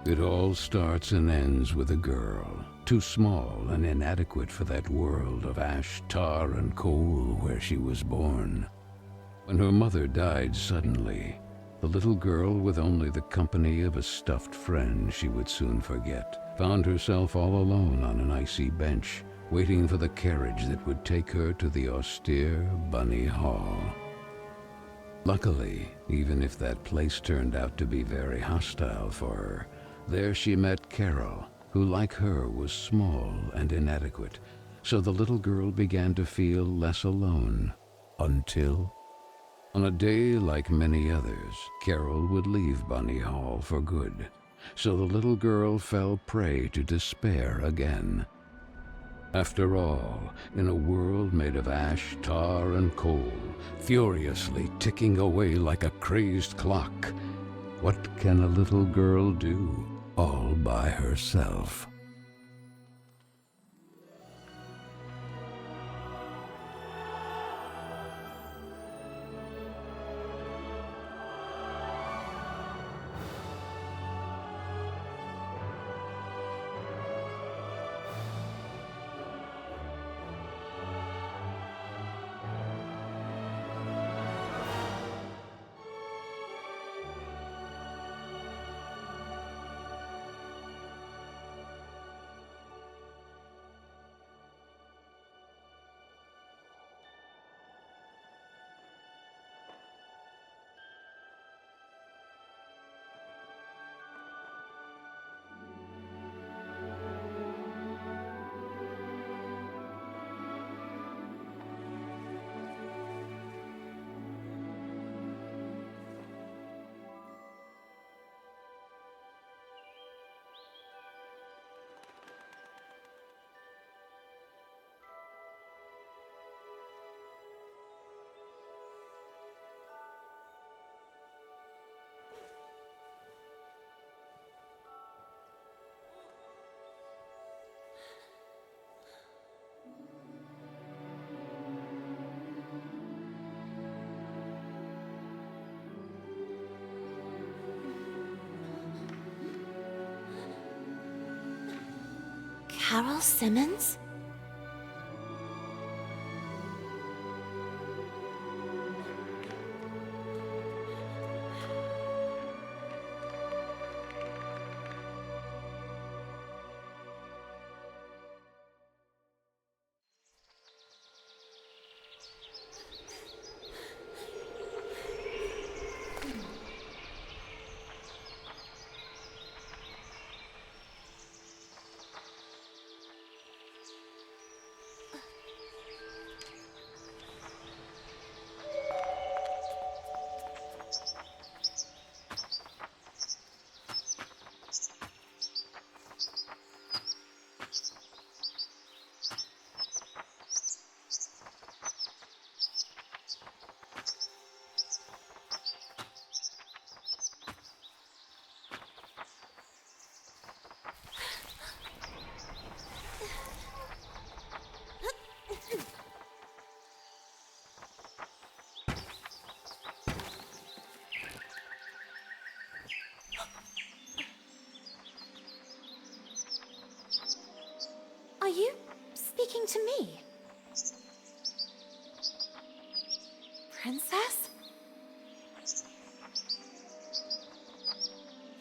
It all starts and ends with a girl, too small and inadequate for that world of ash, tar, and coal where she was born. When her mother died suddenly, the little girl, with only the company of a stuffed friend she would soon forget, found herself all alone on an icy bench, waiting for the carriage that would take her to the austere Bunny Hall. Luckily, even if that place turned out to be very hostile for her, there she met Carole, who like her was small and inadequate, so the little girl began to feel less alone, until, on a day like many others, Carole would leave Bunny Hall for good, so the little girl fell prey to despair again. After all, in a world made of ash, tar, and coal, furiously ticking away like a crazed clock, what can a little girl do all by herself? Carole Simmons? Are you speaking to me? Princess?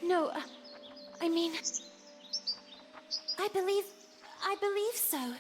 No, I mean, I believe so.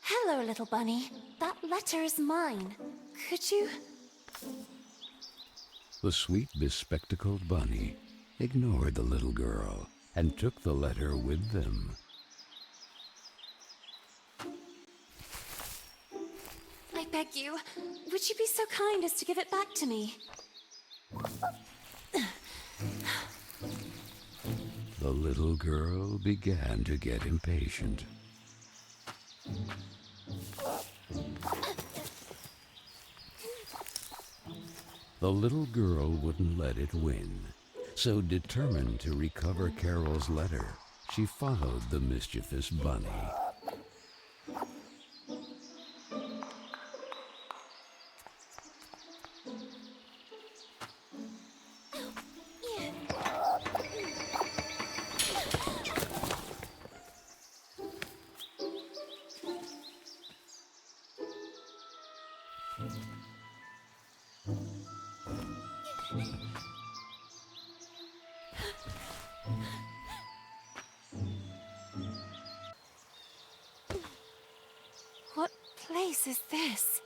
Hello, little bunny. That letter is mine. Could you... The sweet, bespectacled bunny ignored the little girl and took the letter with them. I beg you, would you be so kind as to give it back to me? The little girl began to get impatient. The little girl wouldn't let it win, so determined to recover Carole's letter, she followed the mischievous bunny. What place is this?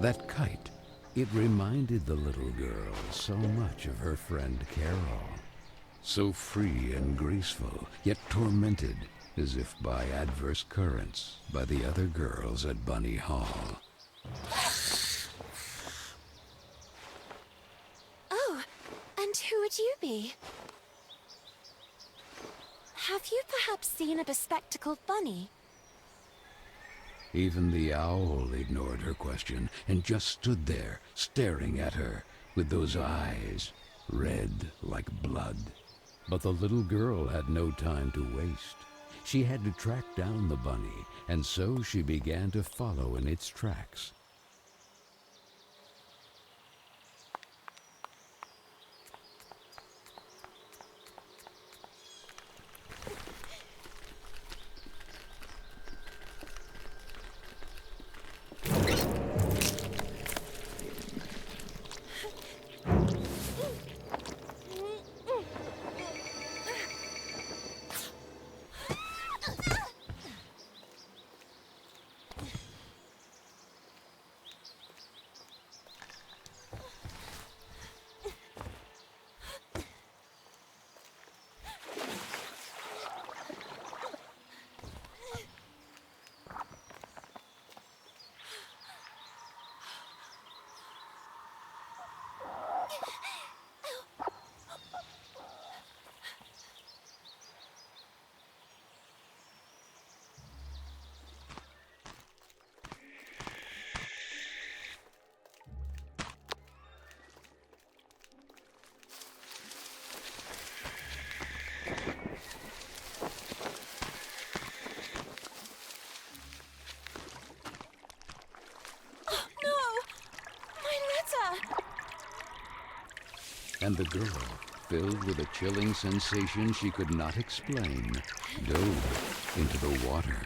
That kite, it reminded the little girl so much of her friend Carole. So free and graceful, yet tormented, as if by adverse currents, by the other girls at Bunny Hall. Oh, and who would you be? Have you perhaps seen a bespectacled bunny? Even the owl ignored her question and just stood there, staring at her, with those eyes, red like blood. But the little girl had no time to waste. She had to track down the bunny, and so she began to follow in its tracks. And the girl, filled with a chilling sensation she could not explain, dove into the water.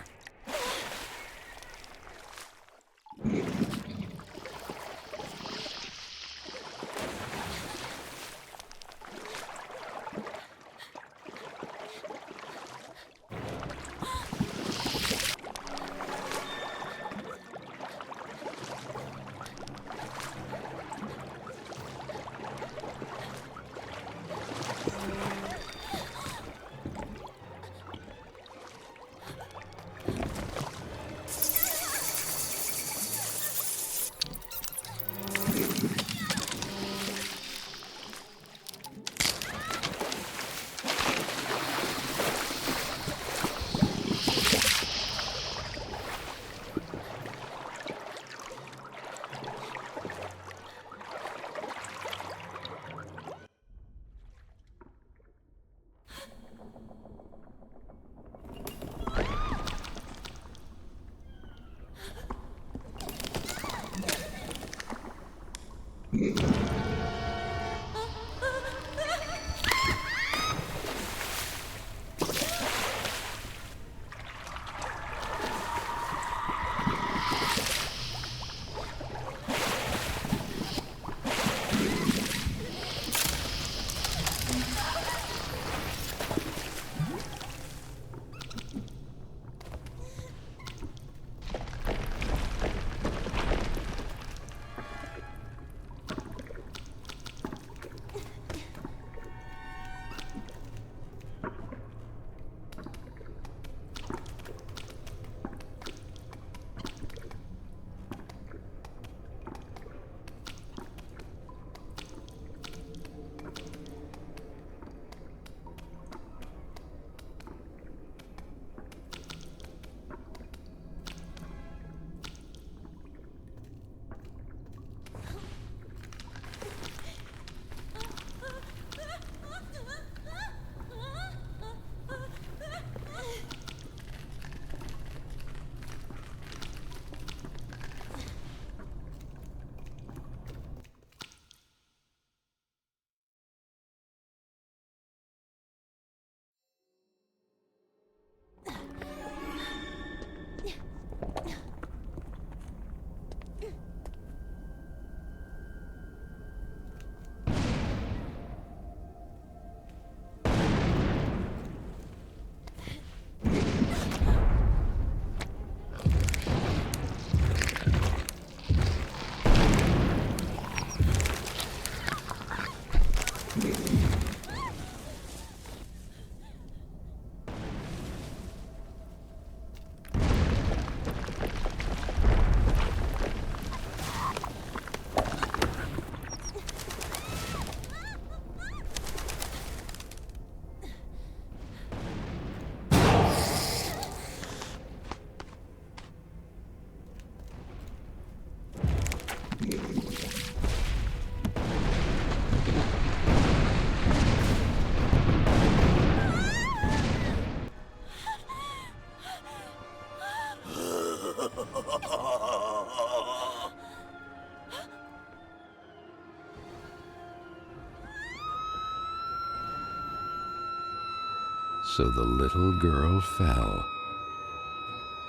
So the little girl fell,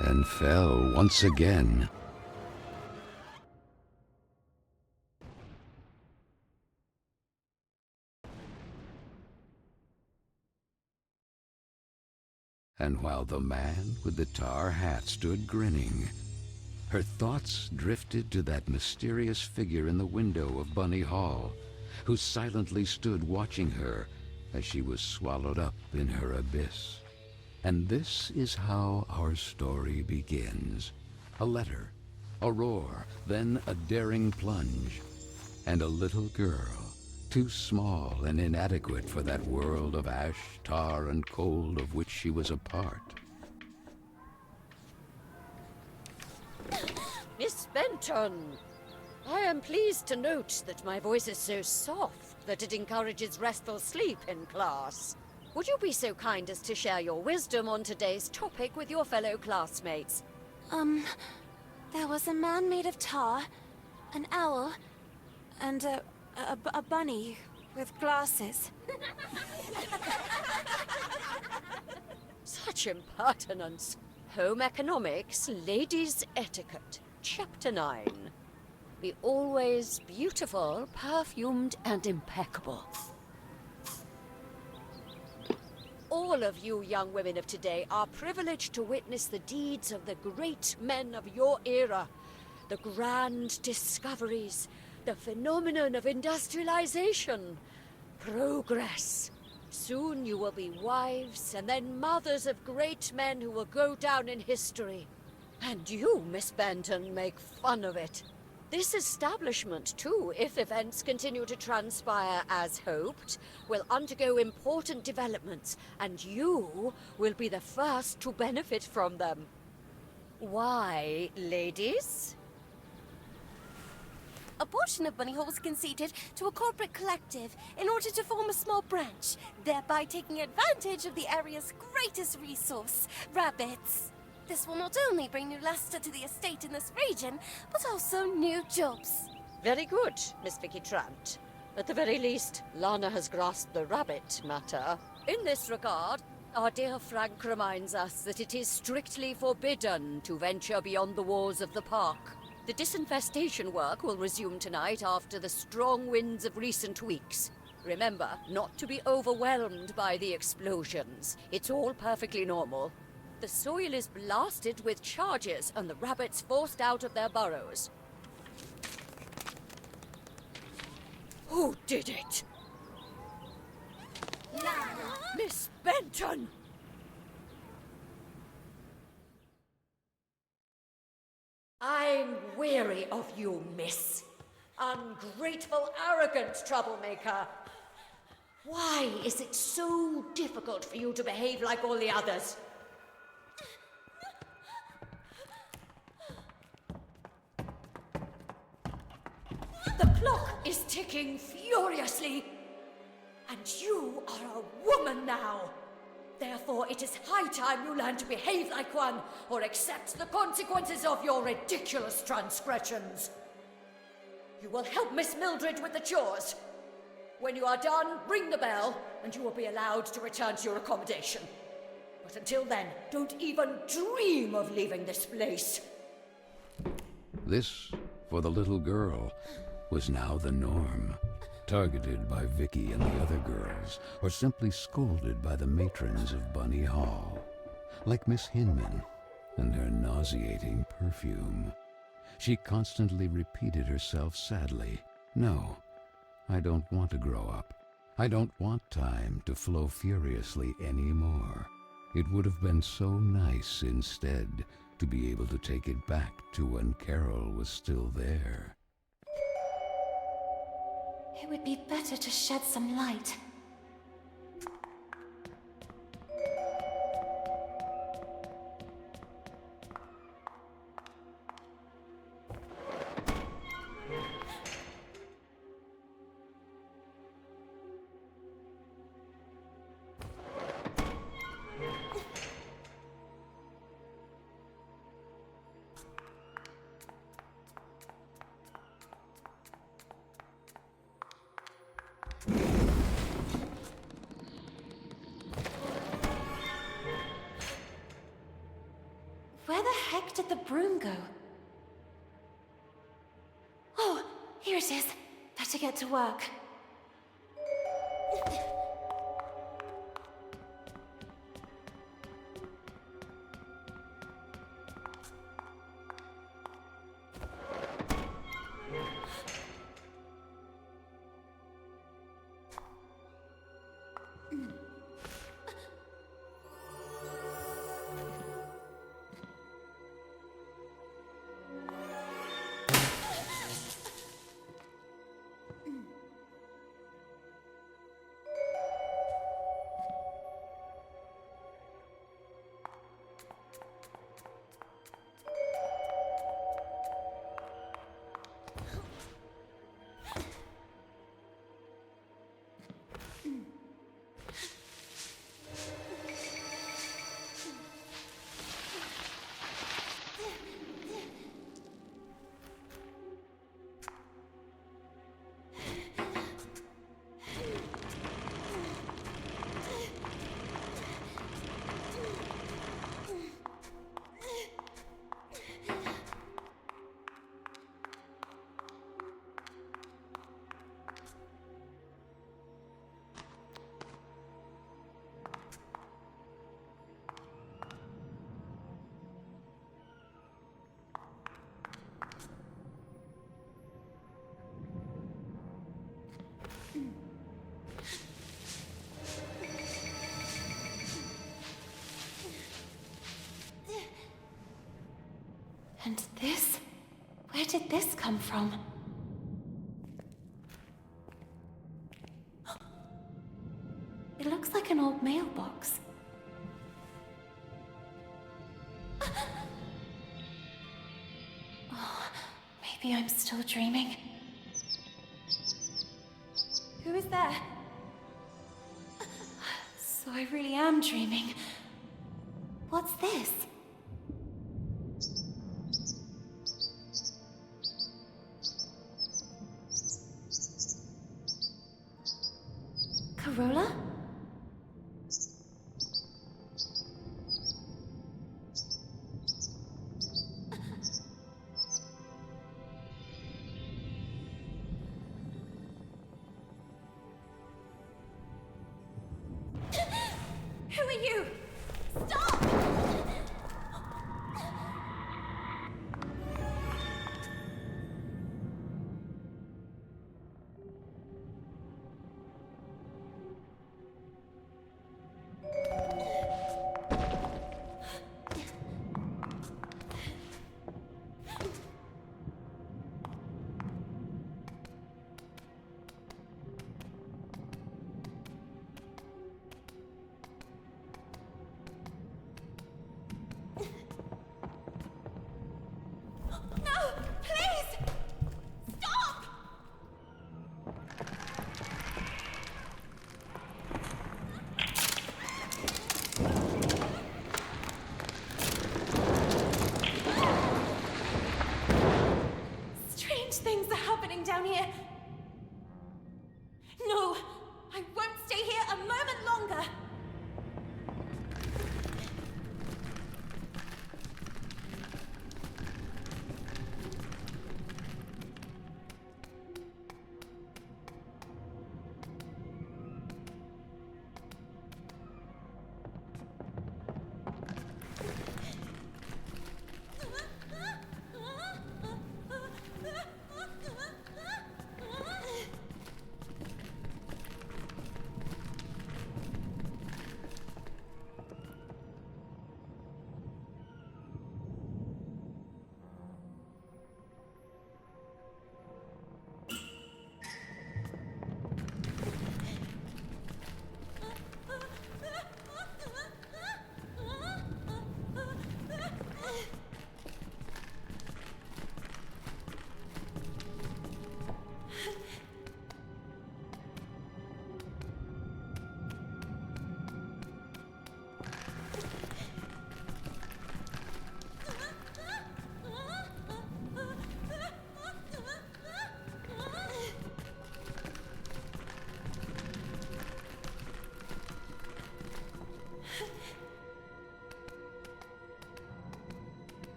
and fell once again. And while the man with the tar hat stood grinning, her thoughts drifted to that mysterious figure in the window of Bunny Hall, who silently stood watching her as she was swallowed up in her abyss. And this is how our story begins. A letter, a roar, then a daring plunge, and a little girl, too small and inadequate for that world of ash, tar, and cold of which she was a part. Miss Benton, I am pleased to note that my voice is so soft that it encourages restful sleep in class. Would you be so kind as to share your wisdom on today's topic with your fellow classmates? There was a man made of tar, an owl, and a bunny with glasses. Such impertinence. Home economics, ladies' etiquette, chapter 9. Be always beautiful, perfumed, and impeccable. All of you young women of today are privileged to witness the deeds of the great men of your era, the grand discoveries, the phenomenon of industrialization, progress. Soon you will be wives and then mothers of great men who will go down in history. And you, Miss Benton, make fun of it. This establishment, too, if events continue to transpire as hoped, will undergo important developments, and you will be the first to benefit from them. Why, ladies? A portion of Bunny Hall was conceded to a corporate collective in order to form a small branch, thereby taking advantage of the area's greatest resource, rabbits. This will not only bring new luster to the estate in this region, but also new jobs. Very good, Miss Vicky Trant. At the very least, Lana has grasped the rabbit matter. In this regard, our dear Frank reminds us that it is strictly forbidden to venture beyond the walls of the park. The disinfestation work will resume tonight after the strong winds of recent weeks. Remember, not to be overwhelmed by the explosions. It's all perfectly normal. The soil is blasted with charges and the rabbits forced out of their burrows. Who did it? Lana! Miss Benton! I'm weary of you, miss. Ungrateful, arrogant troublemaker. Why is it so difficult for you to behave like all the others? The clock is ticking furiously, and you are a woman now. Therefore, it is high time you learn to behave like one, or accept the consequences of your ridiculous transgressions. You will help Miss Mildred with the chores. When you are done, ring the bell, and you will be allowed to return to your accommodation. But until then, don't even dream of leaving this place. This, for the little girl, was now the norm. Targeted by Vicky and the other girls, or simply scolded by the matrons of Bunny Hall, like Miss Hinman and her nauseating perfume. She constantly repeated herself sadly, "No, I don't want to grow up. I don't want time to flow furiously anymore. It would have been so nice instead to be able to take it back to when Carole was still there." It would be better to shed some light. the broom go? Oh, here it is. Better get to work. And this? Where did this come from? It looks like an old mailbox. Oh, maybe I'm still dreaming. Who is there? So I really am dreaming. What's this? Corolla? Who are you? Stop! No! Please! Stop! Strange things are happening down here. No! I won't stay here a moment longer!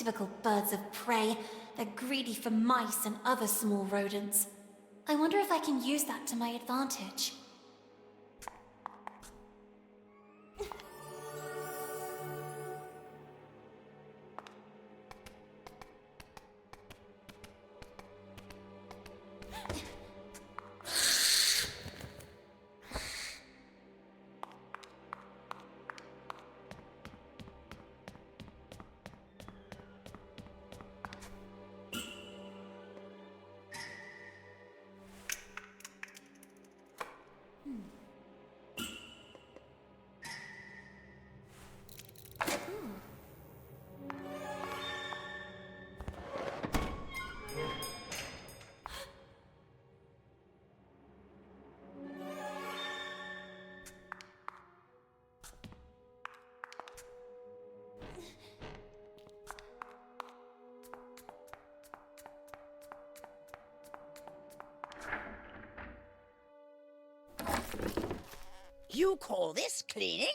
Typical birds of prey. They're greedy for mice and other small rodents. I wonder if I can use that to my advantage. You call this cleaning?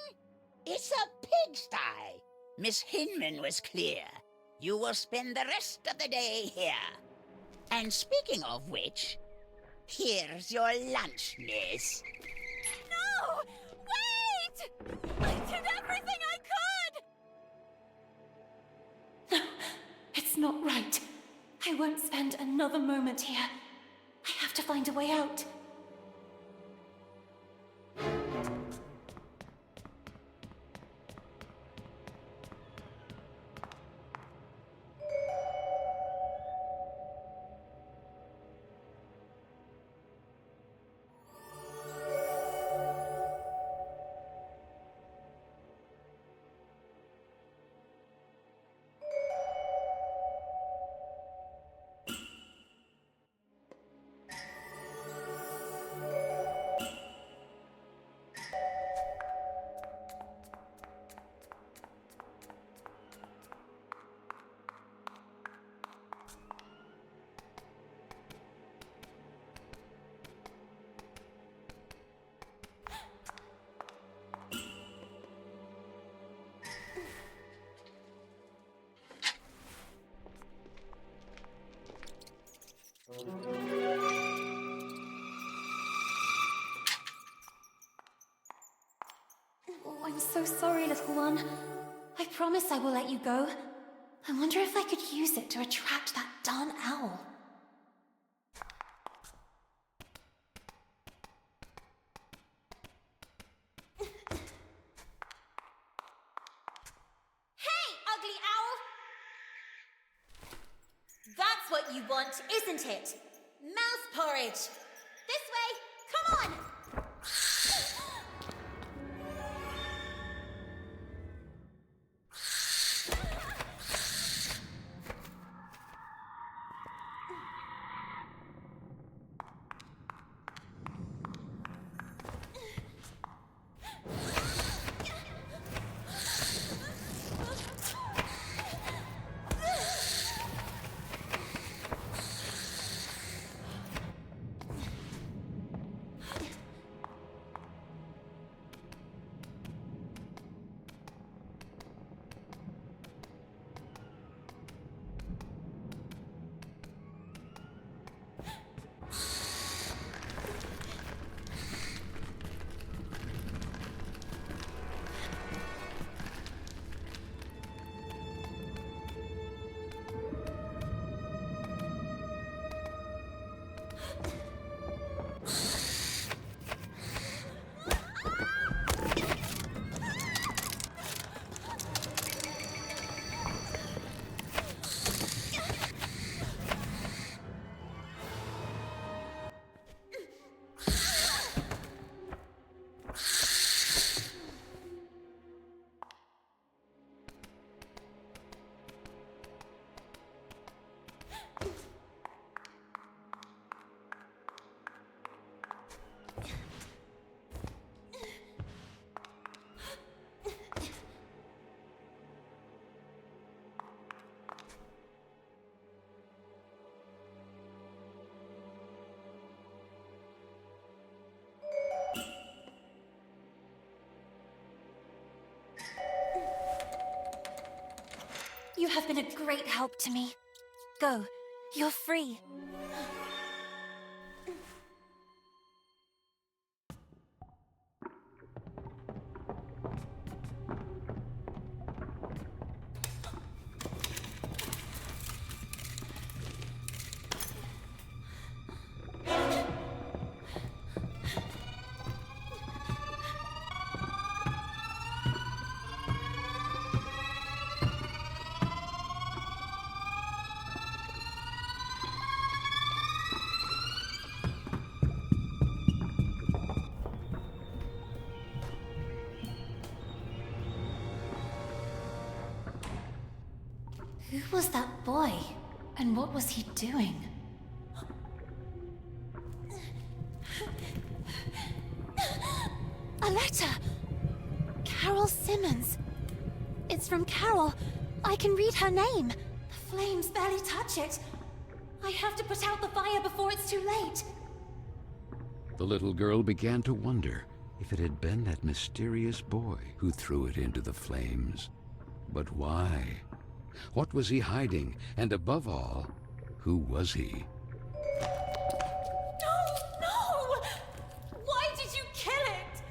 It's a pigsty. Miss Hinman was clear. You will spend the rest of the day here. And speaking of which, here's your lunch, miss. No! Wait! I did everything I could! It's not right. I won't spend another moment here. I have to find a way out. Oh, I'm so sorry, little one. I promise I will let you go. I wonder if I could use it to attract that darn owl. Hey, ugly owl! That's what you want, isn't it? Mouse porridge! This way! Come on! have been a great help to me. Go. You're free. Who was that boy? And what was he doing? A letter! Carole Simmons. It's from Carole. I can read her name. The flames barely touch it. I have to put out the fire before it's too late. The little girl began to wonder if it had been that mysterious boy who threw it into the flames. But why? What was he hiding? And above all, who was he? No! No! Why did you kill it?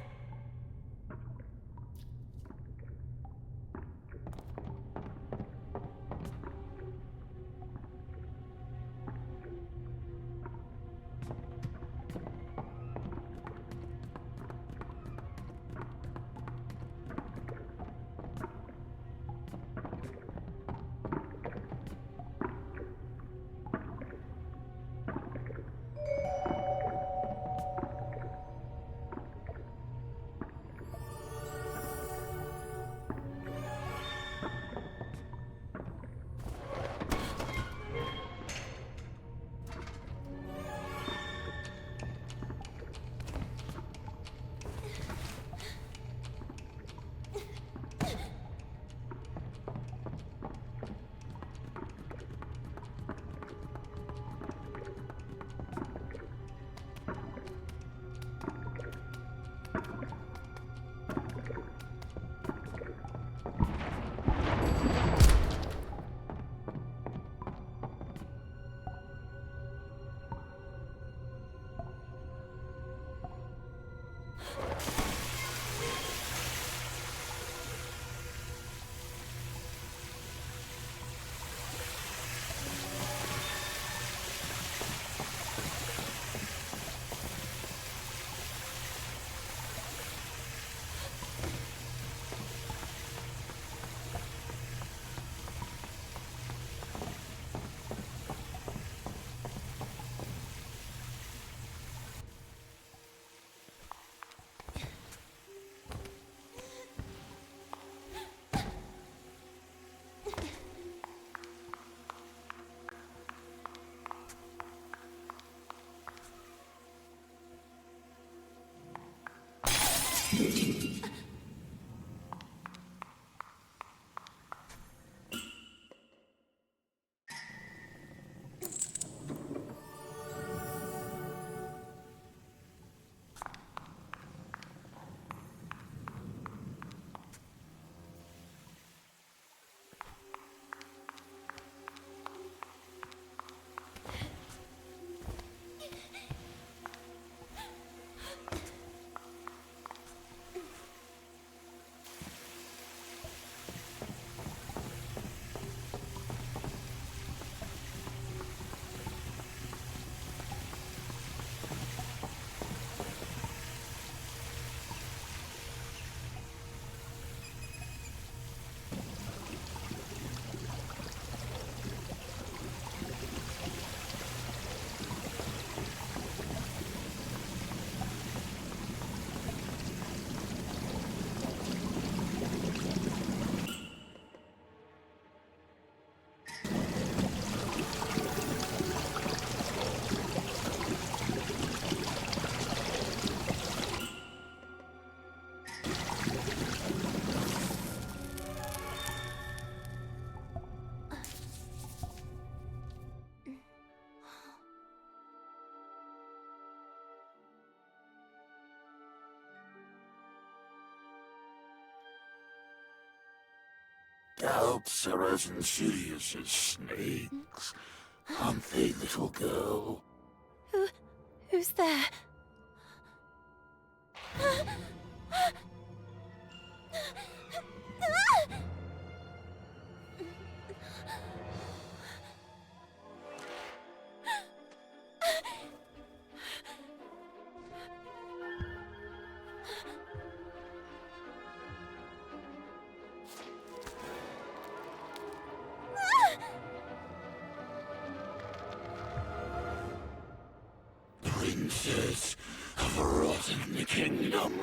doubts are as insidious as snakes. Aren't they, little girl? Who's there? Princess of a rotten kingdom.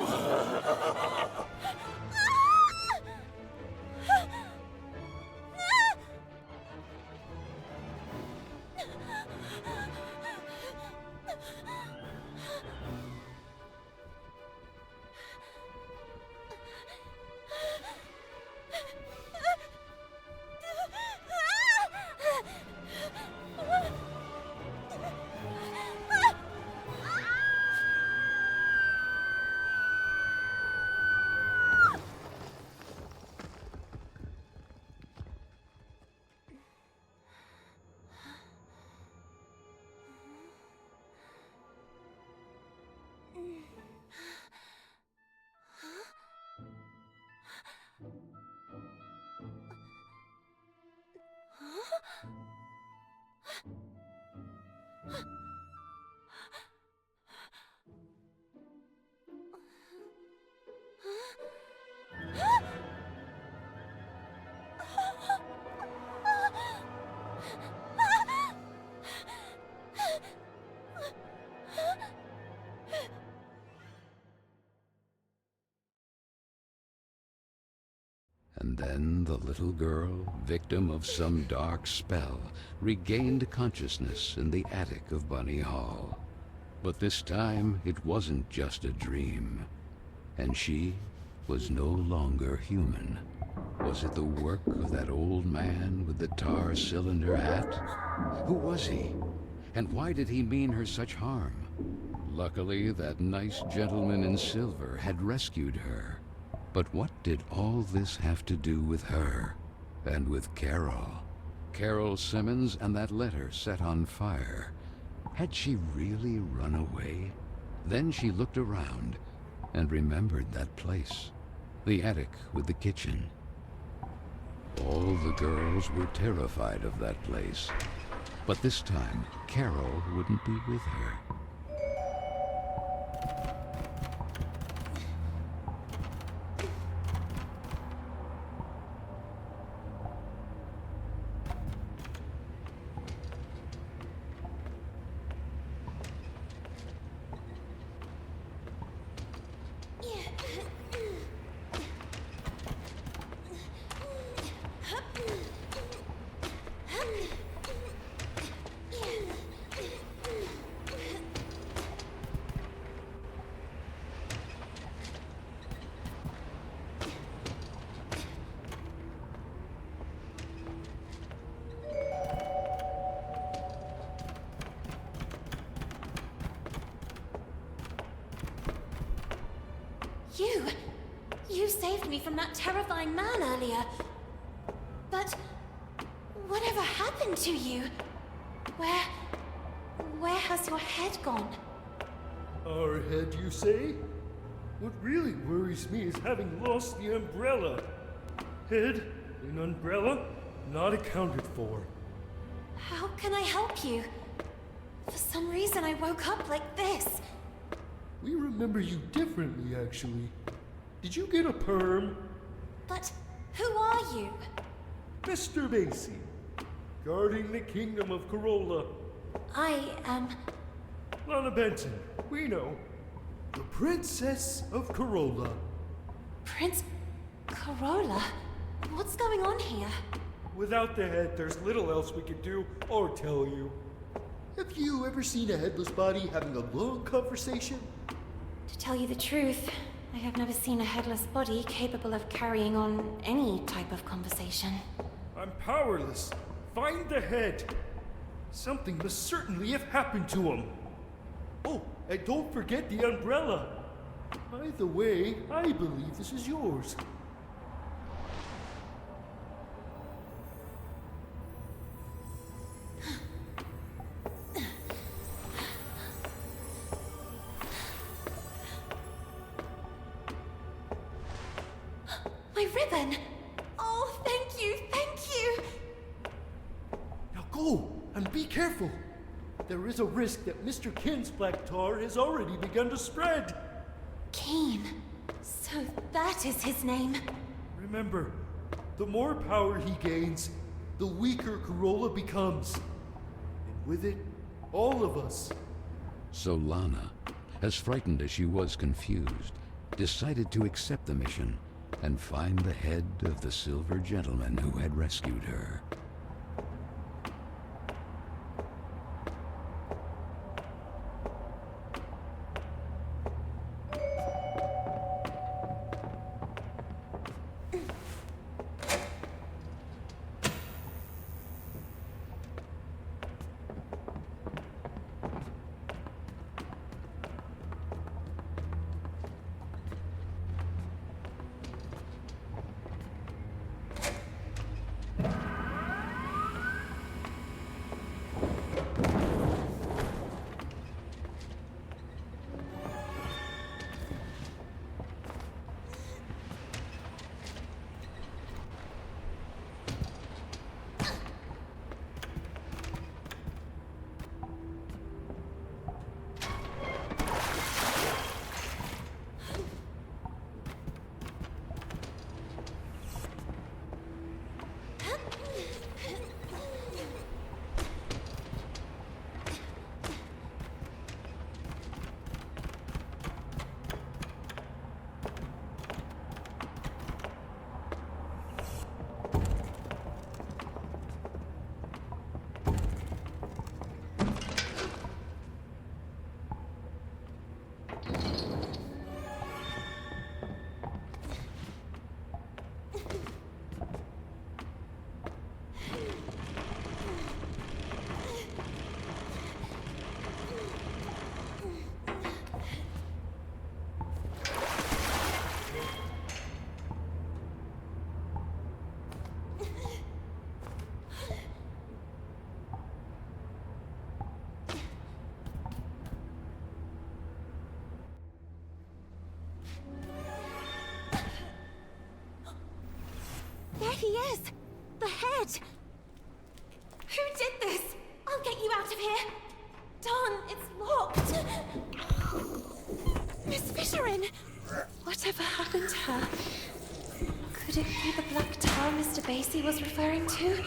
And then the little girl, victim of some dark spell, regained consciousness in the attic of Bunny Hall. But this time, it wasn't just a dream. And she was no longer human. Was it the work of that old man with the tar cylinder hat? Who was he? And why did he mean her such harm? Luckily, that nice gentleman in silver had rescued her. But what did all this have to do with her? And with Carole? Carole Simmons and that letter set on fire. Had she really run away? Then she looked around and remembered that place. The attic with the kitchen. All the girls were terrified of that place. But this time, Carole wouldn't be with her. You saved me from that terrifying man earlier. But whatever happened to you? Where has your head gone? Our head, you say? What really worries me is having lost the umbrella. Head and umbrella not accounted for. How can I help you? For some reason I woke up like this. We remember you differently, actually. Did you get a perm? But who are you? Mr. Macy, guarding the kingdom of Corolla. I am... Lana Benton, we know. The Princess of Corolla. Prince Corolla? What's going on here? Without the head, there's little else we can do or tell you. Have you ever seen a headless body having a long conversation? To tell you the truth, I have never seen a headless body capable of carrying on any type of conversation. I'm powerless. Find the head. Something must certainly have happened to him. Oh, and don't forget the umbrella. By the way, I believe this is yours. My ribbon! Oh, thank you, thank you! Now go, and be careful. There is a risk that Mr. Kin's black tar has already begun to spread. Keen. So that is his name. Remember, the more power he gains, the weaker Corolla becomes. And with it, all of us. So Lana, as frightened as she was confused, decided to accept the mission and find the head of the silver gentleman who had rescued her. There he is! The head! Who did this? I'll get you out of here! Don, it's locked! Miss Fisherin! Whatever happened to her? Could it be the black tar Mr. Basie was referring to?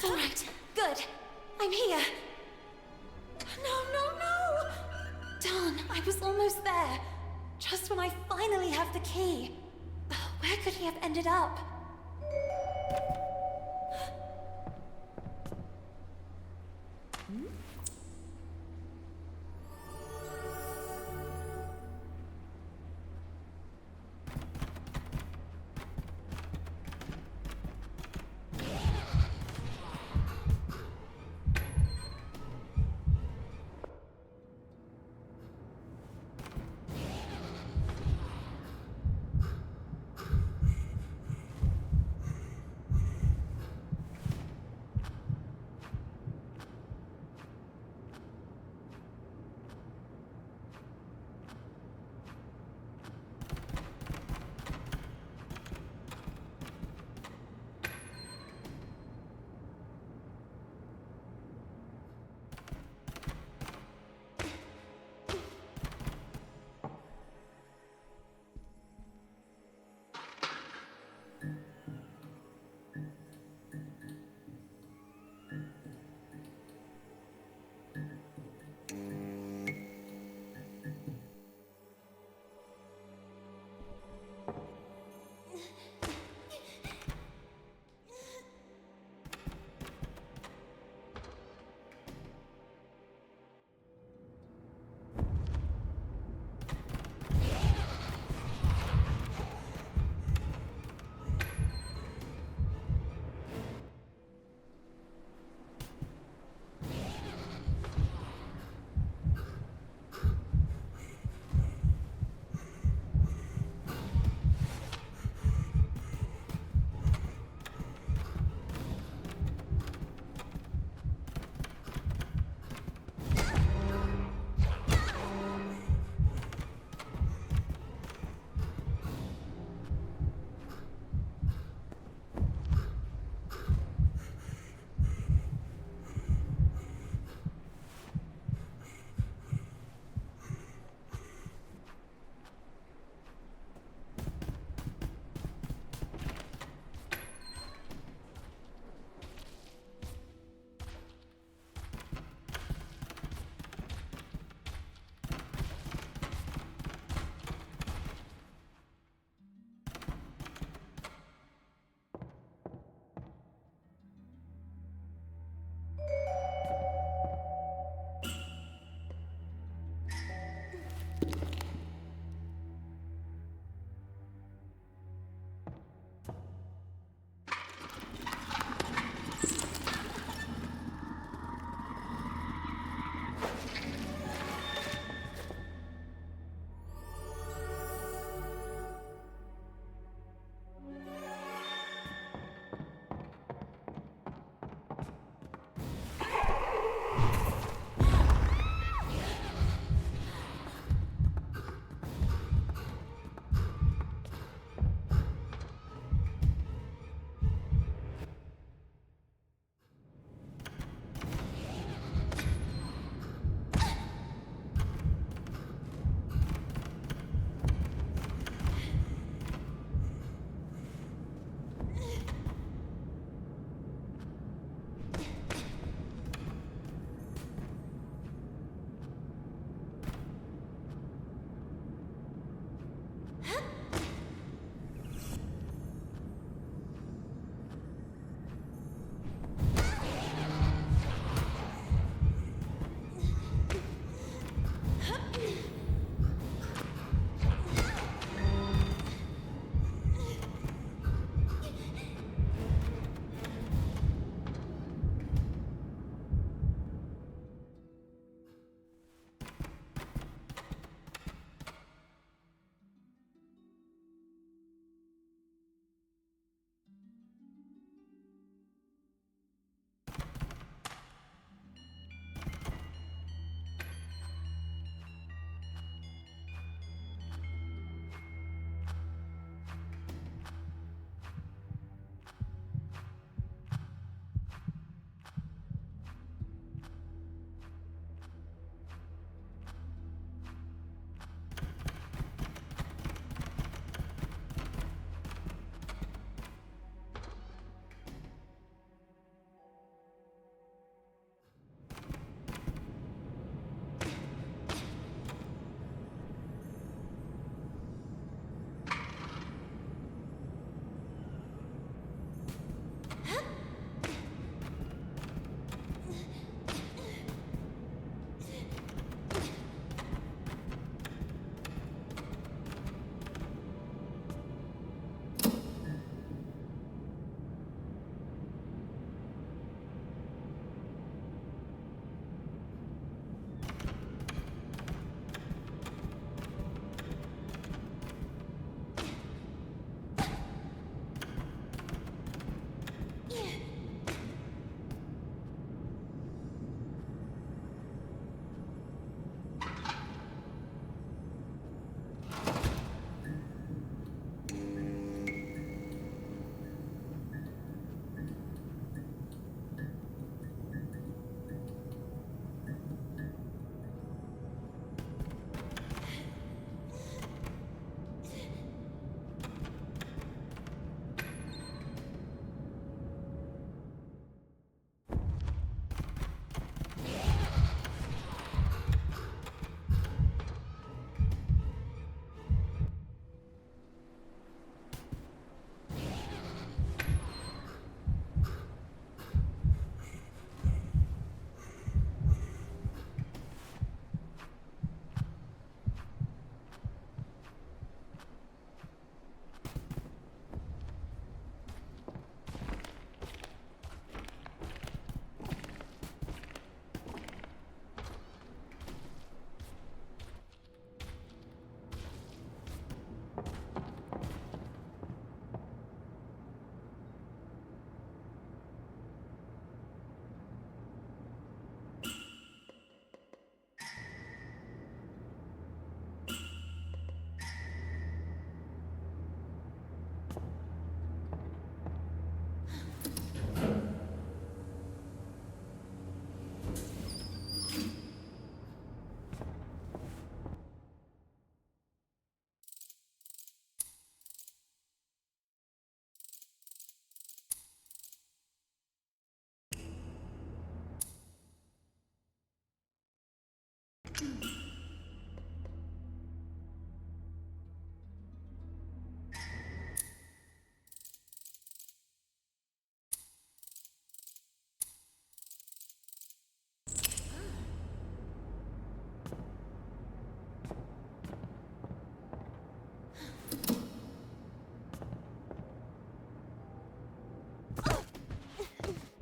All right, good. I'm here. No, no, no! Darn, I was almost there. Just when I finally have the key. Where could he have ended up?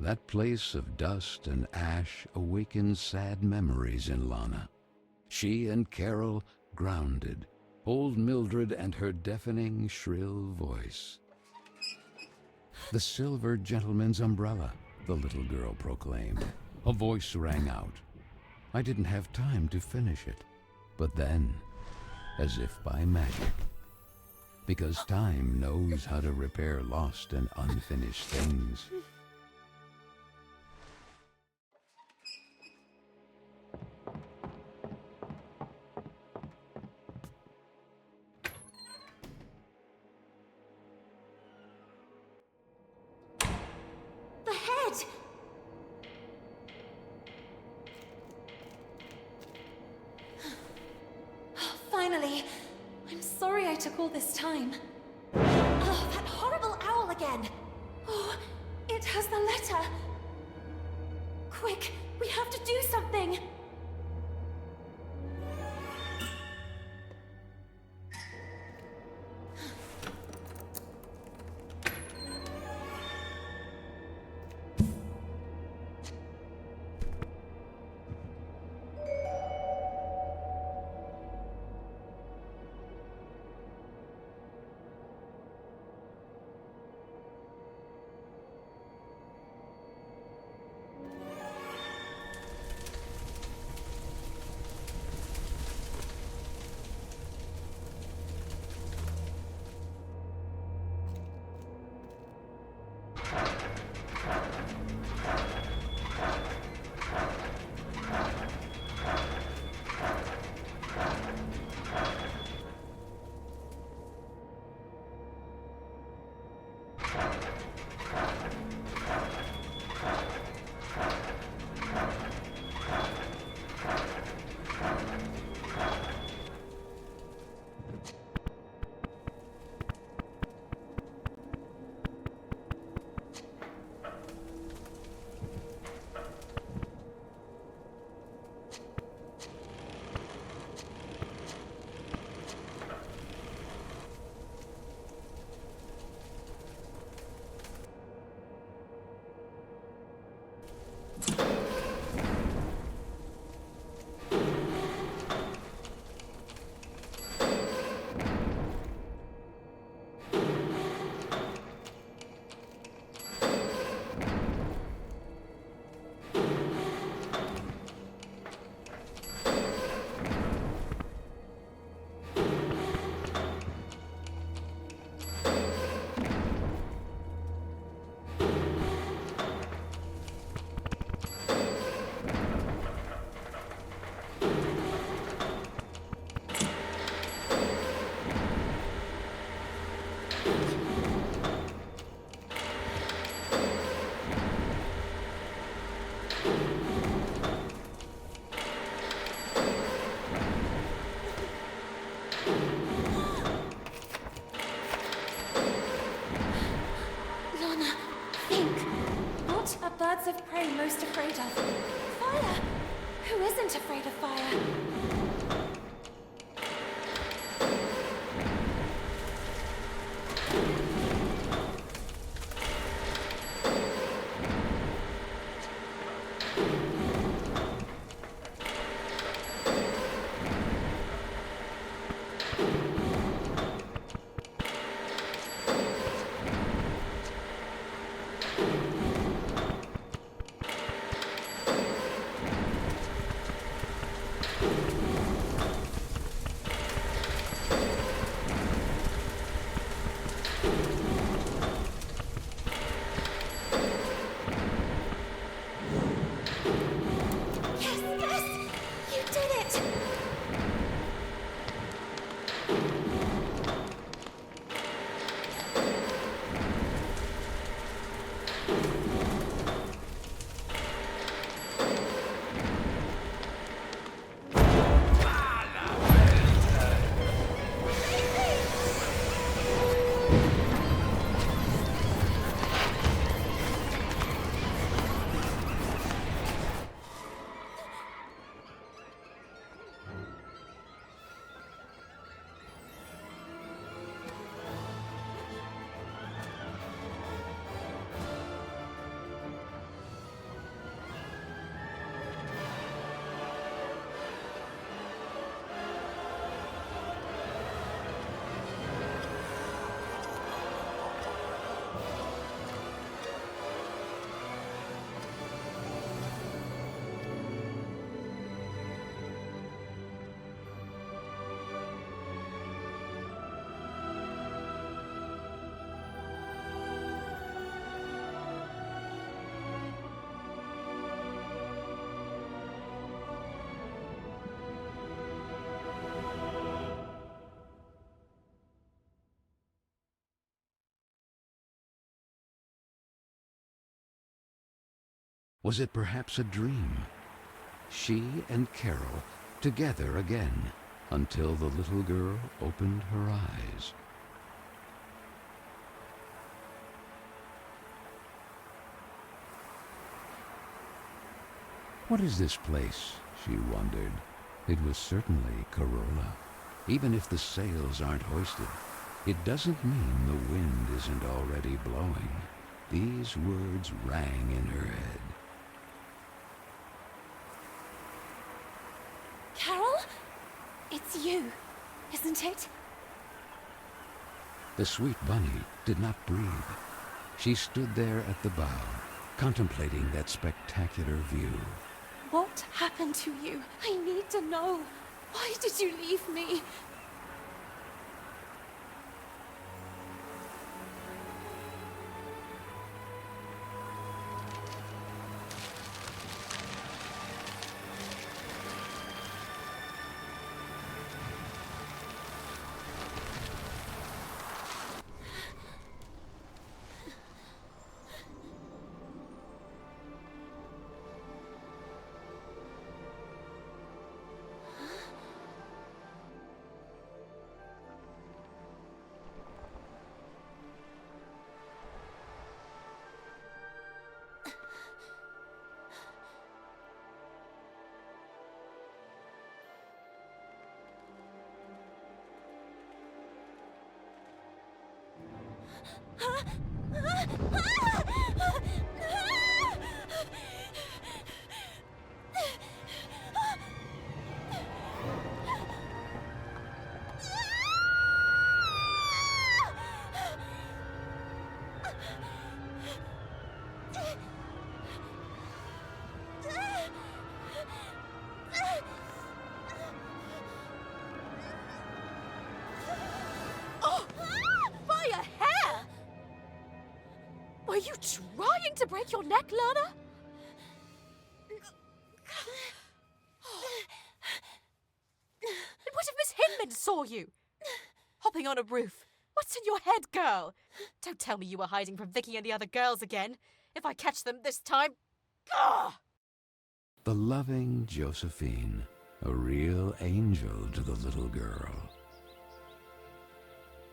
That place of dust and ash awakened sad memories in Lana. She and Carole grounded, old Mildred and her deafening, shrill voice. "The silver gentleman's umbrella," the little girl proclaimed. A voice rang out. I didn't have time to finish it. But then, as if by magic, because time knows how to repair lost and unfinished things. The head! Finally! I'm sorry I took all this time. Oh, that horrible owl again! Oh, it has the letter! Quick, we have to do something! Birds of prey most afraid of? Fire! Who isn't afraid of fire? Was it perhaps a dream? She and Carole together again until the little girl opened her eyes. What is this place? She wondered. It was certainly Corolla. Even if the sails aren't hoisted, it doesn't mean the wind isn't already blowing. These words rang in her head. Carole? It's you, isn't it? The sweet bunny did not breathe. She stood there at the bow, contemplating that spectacular view. What happened to you? I need to know. Why did you leave me? Are you trying to break your neck, Lana? And what if Miss Hinman saw you? Hopping on a roof. What's in your head, girl? Don't tell me you were hiding from Vicky and the other girls again. If I catch them this time... Gah! The loving Josephine, a real angel to the little girl.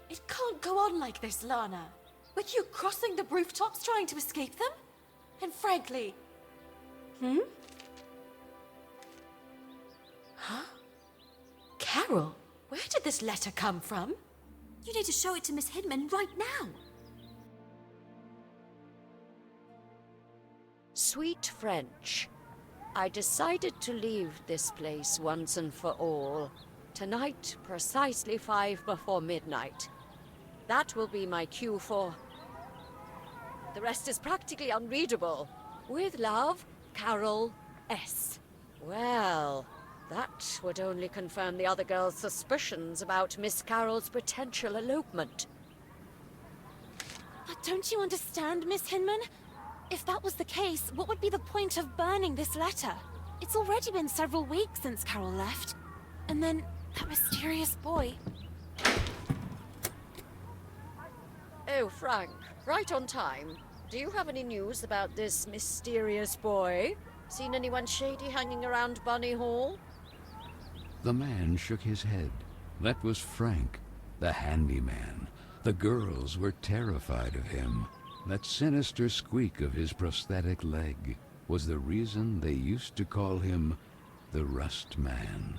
It can't go on like this, Lana. With you crossing the rooftops trying to escape them? And frankly... Huh? Carole, where did this letter come from? You need to show it to Miss Hinman right now. Sweet French, I decided to leave this place once and for all. Tonight, precisely 5 before midnight. That will be my cue for... The rest is practically unreadable. With love, Carole S. Well, that would only confirm the other girls' suspicions about Miss Carole's potential elopement. But don't you understand, Miss Hinman? If that was the case, what would be the point of burning this letter? It's already been several weeks since Carole left. And then, that mysterious boy... Oh, Frank, right on time. Do you have any news about this mysterious boy? Seen anyone shady hanging around Bunny Hall? The man shook his head. That was Frank, the handyman. The girls were terrified of him. That sinister squeak of his prosthetic leg was the reason they used to call him the Rust Man.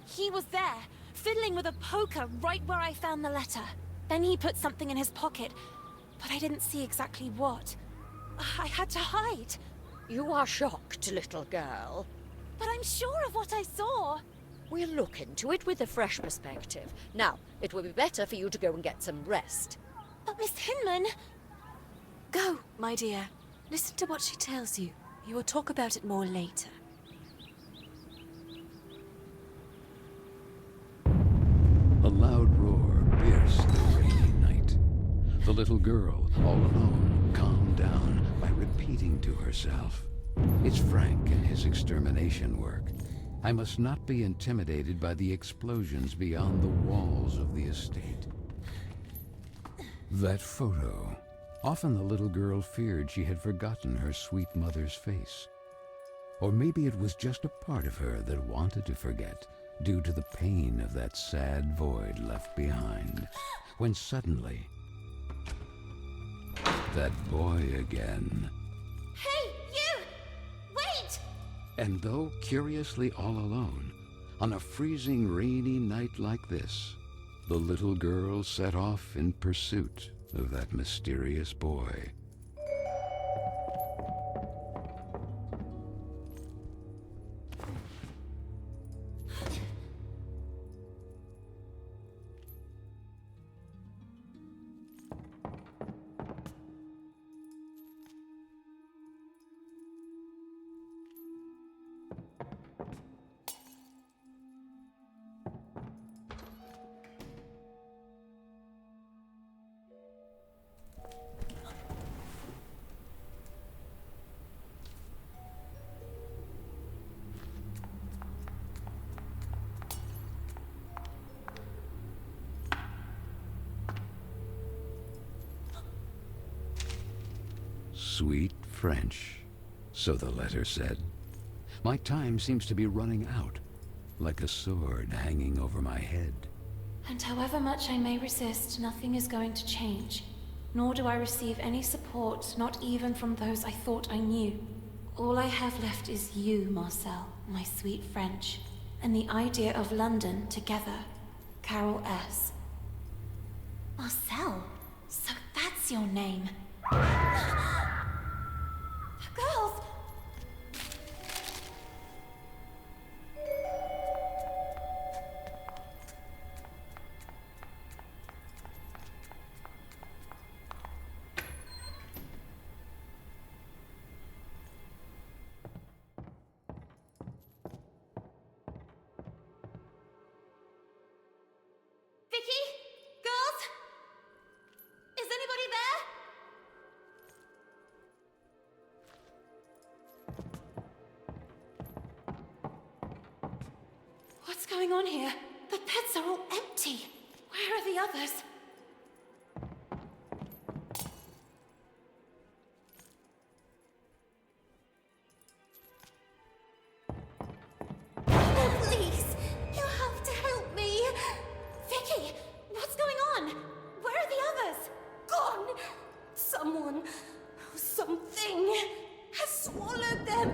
He was there, fiddling with a poker right where I found the letter. Then he put something in his pocket, but I didn't see exactly what. I had to hide. You are shocked, little girl. But I'm sure of what I saw. We'll look into it with a fresh perspective. Now, it will be better for you to go and get some rest. But Miss Hinman... Go, my dear. Listen to what she tells you. We will talk about it more later. A loud roar pierced the rainy night. The little girl, all alone, calmed down by repeating to herself, "It's Frank and his extermination work. I must not be intimidated by the explosions beyond the walls of the estate." That photo, Often the little girl feared she had forgotten her sweet mother's face. Or maybe it was just a part of her that wanted to forget, due to the pain of that sad void left behind, when suddenly, that boy again. Hey, you! Wait! And though curiously all alone, on a freezing rainy night like this, the little girl set off in pursuit of that mysterious boy. Sweet French, so the letter said. My time seems to be running out, like a sword hanging over my head. And however much I may resist, nothing is going to change. Nor do I receive any support, not even from those I thought I knew. All I have left is you, Marcel, my sweet French, and the idea of London together. Carole S. Marcel? So that's your name. Girls! Vicky? Girls? Is anybody there? What's going on here? The beds are all empty. Where are the others? Oh, please! You have to help me! Vicky! What's going on? Where are the others? Gone! Someone, something, has swallowed them.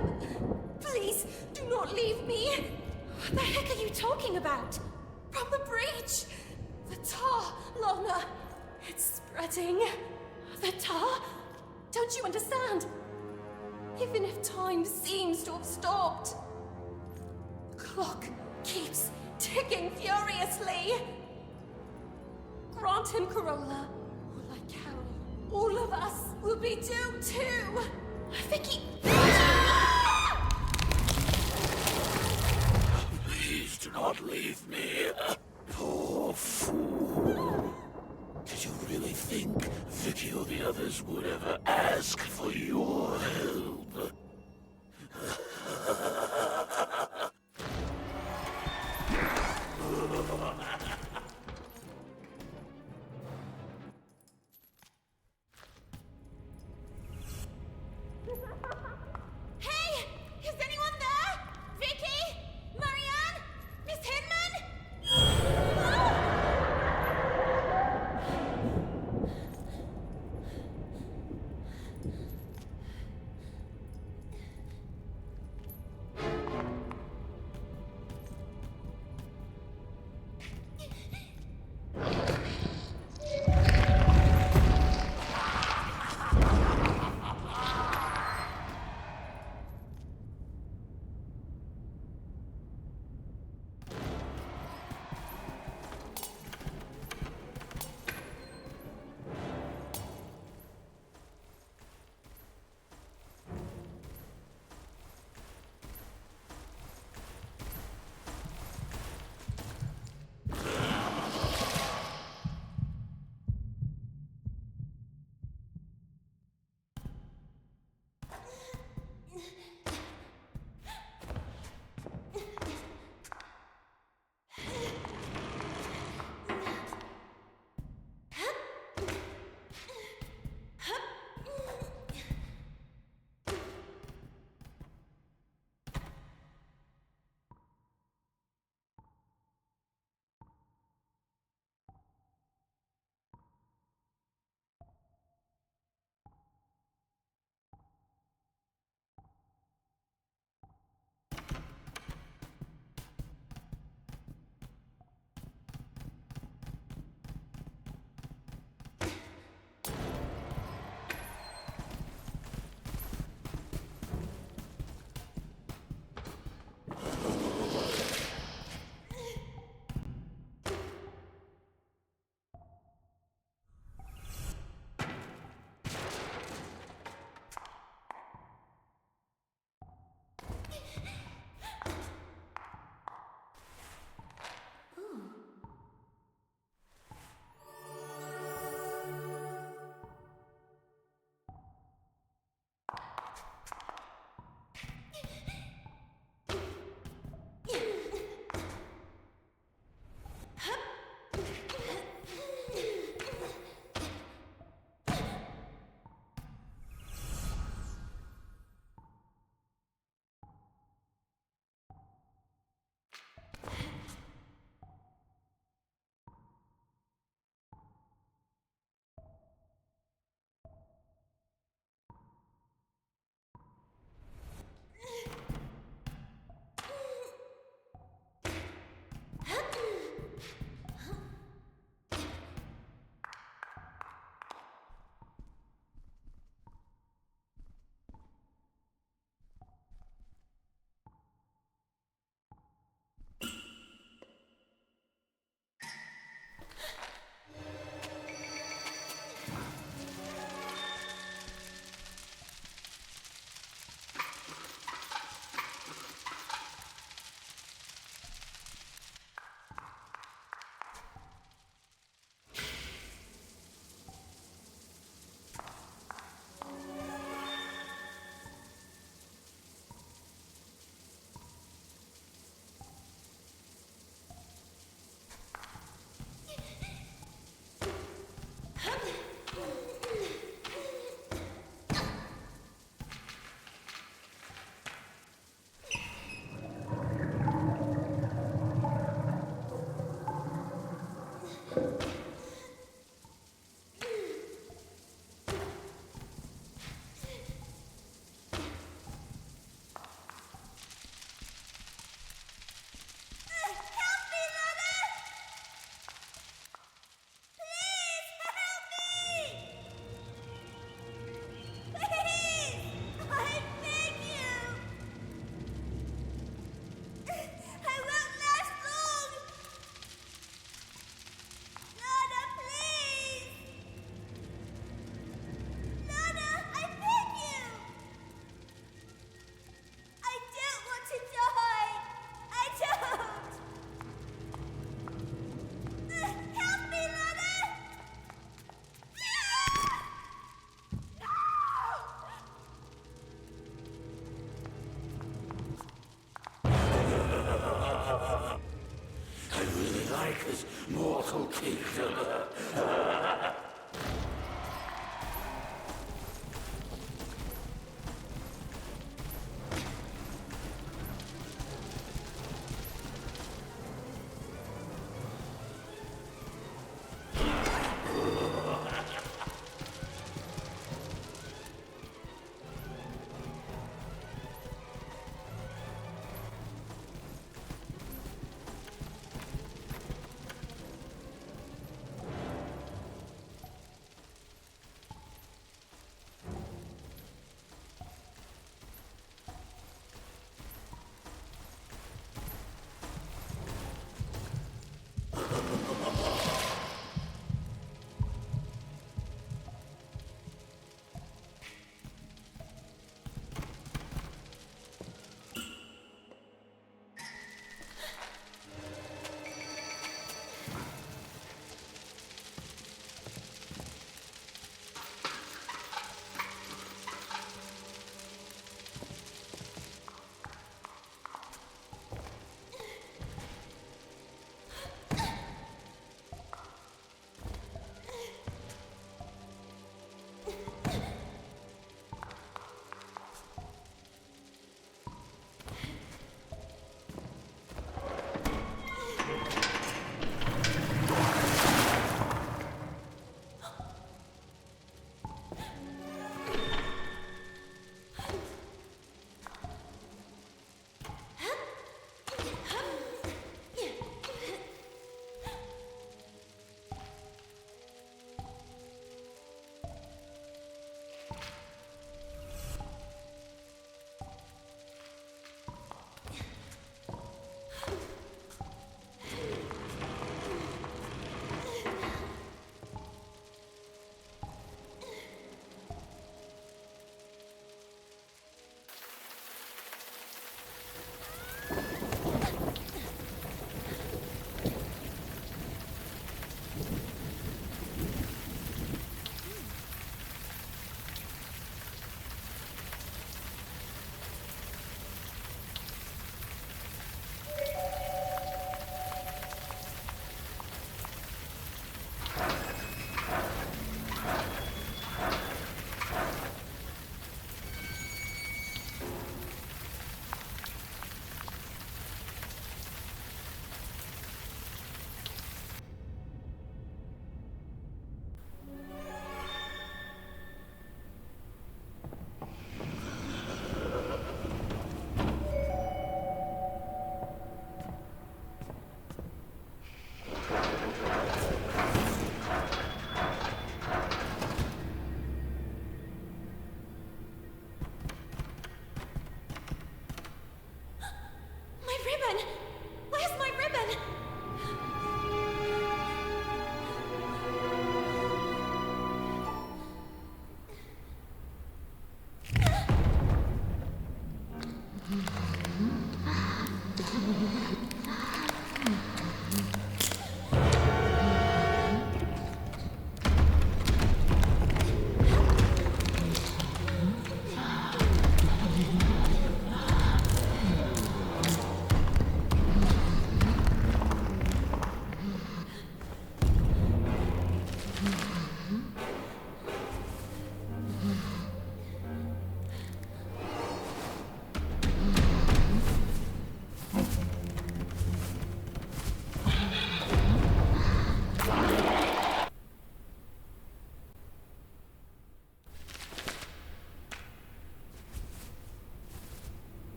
Please, do not leave me. What the heck are you talking about? From the breach! The tar, Lana! It's spreading. The tar? Don't you understand? Even if time seems to have stopped, the clock keeps ticking furiously. Grant him Corolla, or like Carole, all of us will be doomed too. Vicky! Please do not leave me. Poor fool. Did you really think Vicky or the others would ever ask for your help? Hey! Is anyone there? Vicky? Marianne? Miss Hinman?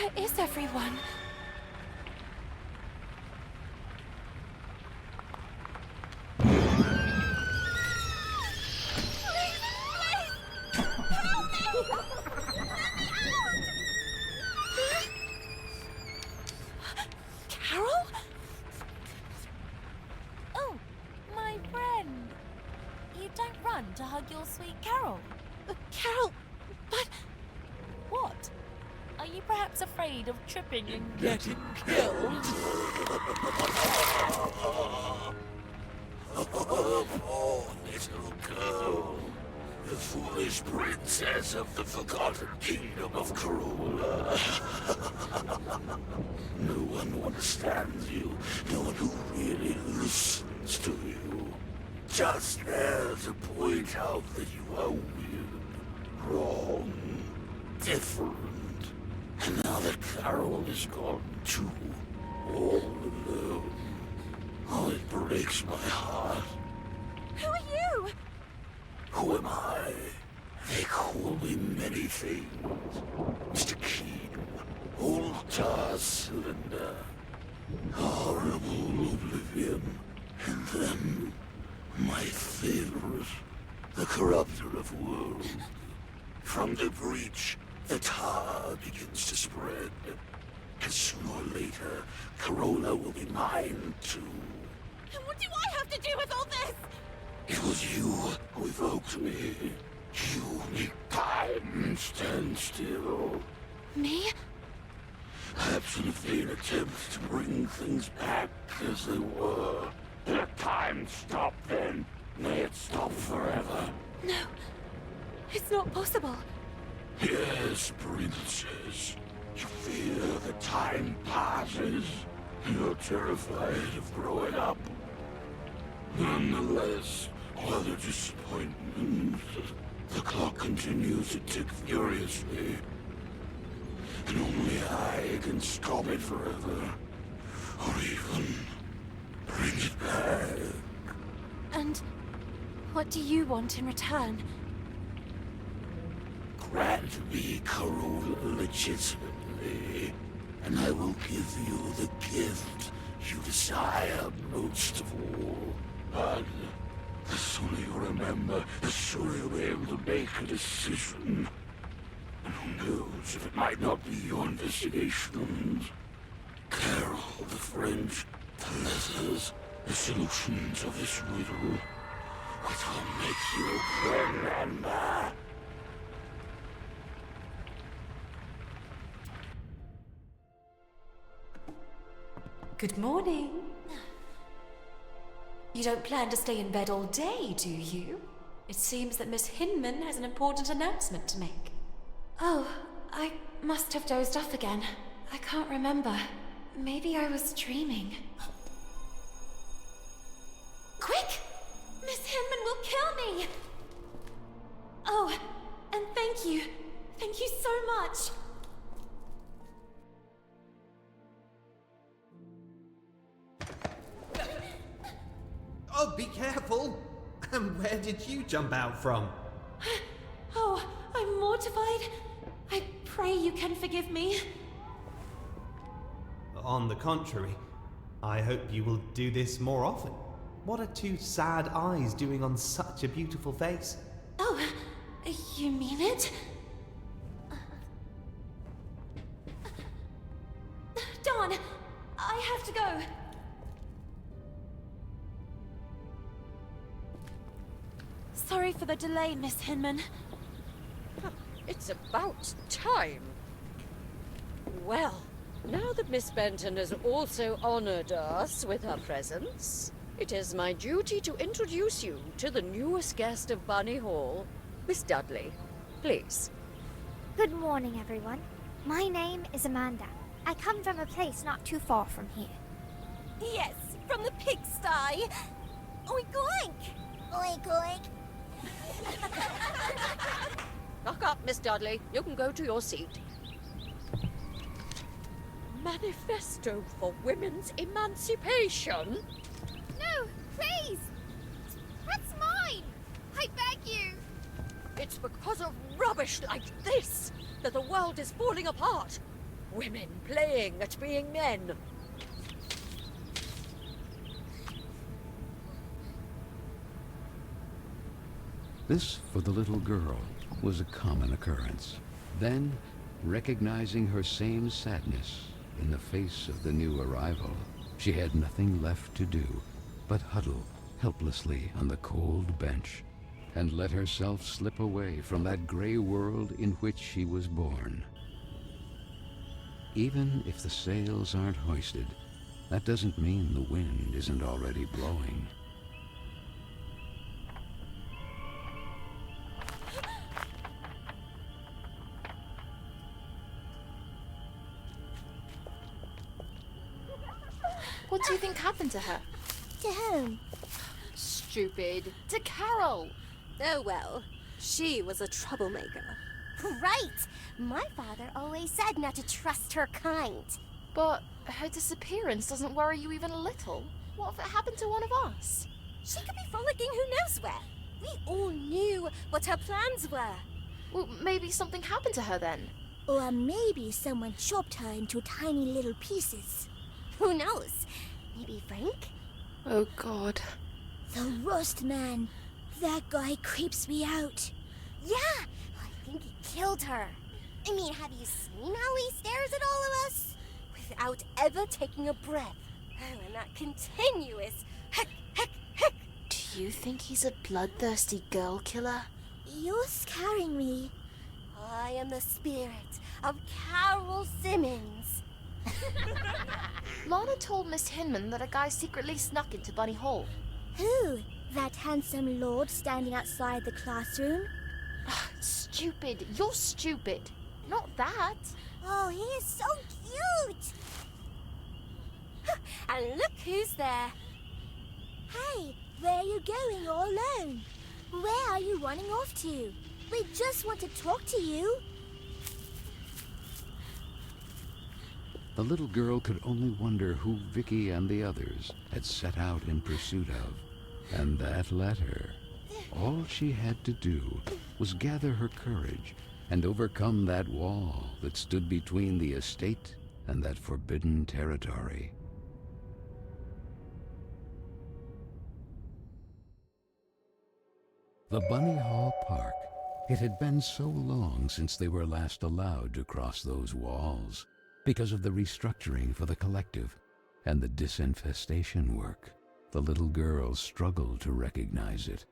Where is everyone? Carole? Oh, my friend. You don't run to hug your sweet Carole. Carole, but... What? Are you perhaps afraid of tripping and Getting killed? Oh, poor little girl. The foolish princess of the forgotten kingdom of Corolla. No one understands you. No one who really listens to you. Just there to point out that you are weird, wrong, different. And now that Carole is gone too, all alone. Oh, it breaks my heart. Who are you? Who am I? They call me many things. Mr. Keen, Altar Cylinder, Horrible Oblivion, and then my favorite, the Corrupter of Worlds. From the breach, the tar begins to spread. And sooner or later, Corolla will be mine too. What do I have to do with all this? It was you who evoked me. You make time stand still. Me? Perhaps in a vain attempt to bring things back as they were. Let time stop then. May it stop forever. No. It's not possible. Yes, princess. You fear that time passes. You're terrified of growing up. Nonetheless, whether disappointment, the clock continues to tick furiously. And only I can stop it forever. Or even bring it back. And what do you want in return? Grant me Carole legitimately, and I will give you the gift you desire most of all. But the sooner you remember, the sooner you'll be able to make a decision. And who knows if it might not be your investigations. Carole, the French, the letters, the solutions of this riddle, which will make you remember. Good morning. You don't plan to stay in bed all day, do you? It seems that Miss Hinman has an important announcement to make. Oh, I must have dozed off again. I can't remember. Maybe I was dreaming. Quick! Miss Hinman will kill me! Oh, and thank you. Thank you so much. Oh, be careful! And where did you jump out from? Oh, I'm mortified. I pray you can forgive me. On the contrary, I hope you will do this more often. What are two sad eyes doing on such a beautiful face? Oh, you mean it? Dawn, I have to go. Sorry for the delay, Miss Hinman. It's about time. Well, now that Miss Benton has also honored us with her presence, it is my duty to introduce you to the newest guest of Bunny Hall, Miss Dudley. Please. Good morning, everyone. My name is Amanda. I come from a place not too far from here. Yes, from the pigsty. Oink oink! Oink, oink. Knock up, Miss Dudley. You can go to your seat. Manifesto for women's emancipation? No, please! That's mine! I beg you! It's because of rubbish like this that the world is falling apart. Women playing at being men. This, for the little girl, was a common occurrence. Then, recognizing her same sadness in the face of the new arrival, she had nothing left to do but huddle helplessly on the cold bench and let herself slip away from that gray world in which she was born. Even if the sails aren't hoisted, that doesn't mean the wind isn't already blowing. What do you think happened to her? To whom? Stupid. To Carole. Oh well, she was a troublemaker. Right! My father always said not to trust her kind. But her disappearance doesn't worry you even a little. What if it happened to one of us? She could be frolicking who knows where. We all knew what her plans were. Well, maybe something happened to her then. Or maybe someone chopped her into tiny little pieces. Who knows? Maybe Frank? Oh, God. The rust man. That guy creeps me out. Yeah, I think he killed her. I mean, have you seen how he stares at all of us? Without ever taking a breath. Oh, and that continuous heck, heck, heck. Do you think he's a bloodthirsty girl killer? You're scaring me. I am the spirit of Carole Simmons. Lana told Miss Hinman that a guy secretly snuck into Bunny Hall. Who? That handsome lord standing outside the classroom? Stupid. You're stupid. Not that. Oh, he is so cute! And look who's there. Hey, where are you going all alone? Where are you running off to? We just want to talk to you. The little girl could only wonder who Vicky and the others had set out in pursuit of, and that letter. All she had to do was gather her courage and overcome that wall that stood between the estate and that forbidden territory. The Bunny Hall Park. It had been so long since they were last allowed to cross those walls because of the restructuring for the collective and the disinfestation work. The little girl struggled to recognize it.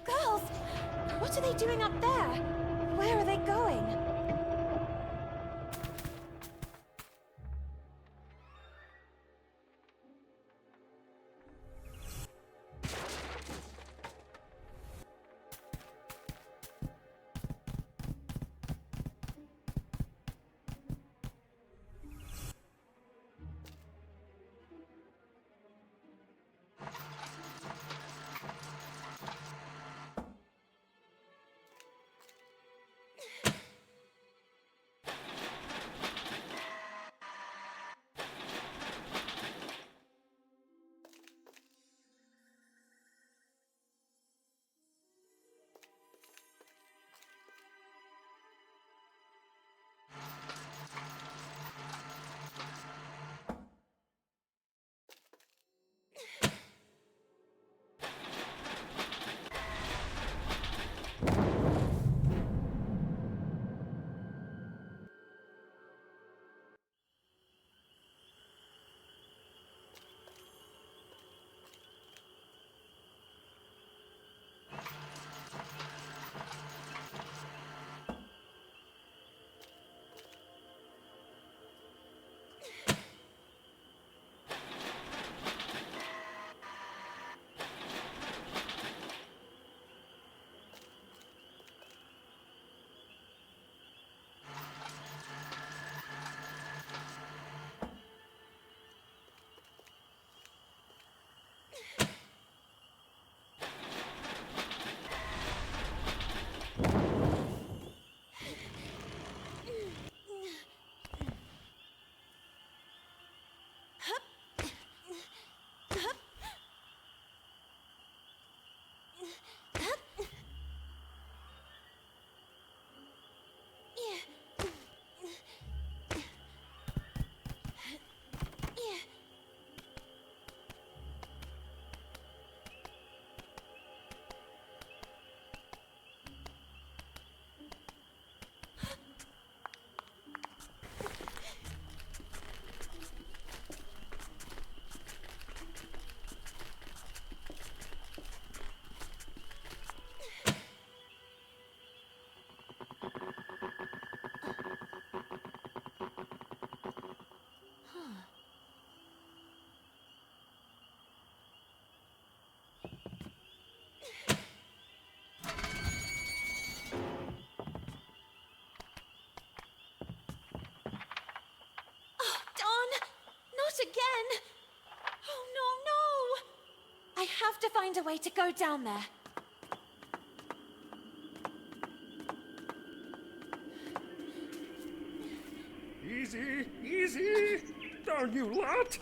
Girls! What are they doing up there? Where are they going? Not again! Oh, no, no! I have to find a way to go down there. Easy, easy! Darn you lot!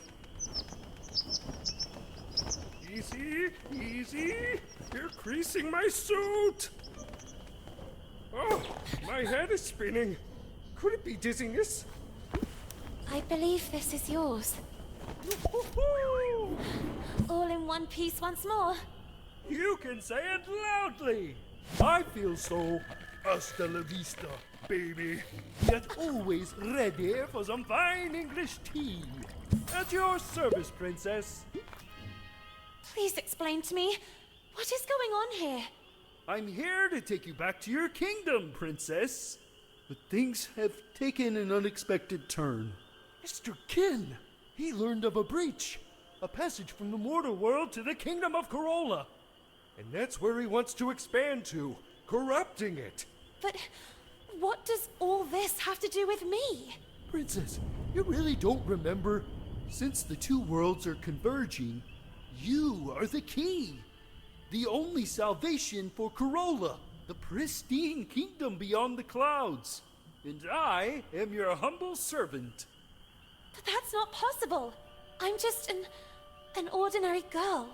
Easy, easy! You're creasing my suit! Oh, my head is spinning. Could it be dizziness? I believe this is yours. Woo-hoo-hoo! All in one piece once more. You can say it loudly! I feel so hasta la vista, baby. Yet always ready for some fine English tea. At your service, princess. Please explain to me, what is going on here? I'm here to take you back to your kingdom, princess. But things have taken an unexpected turn. Mr. Kin, he learned of a breach. A passage from the mortal world to the kingdom of Corolla. And that's where he wants to expand to, corrupting it. But what does all this have to do with me? Princess, you really don't remember? Since the two worlds are converging, you are the key. The only salvation for Corolla, the pristine kingdom beyond the clouds. And I am your humble servant. But that's not possible. I'm just an ordinary girl.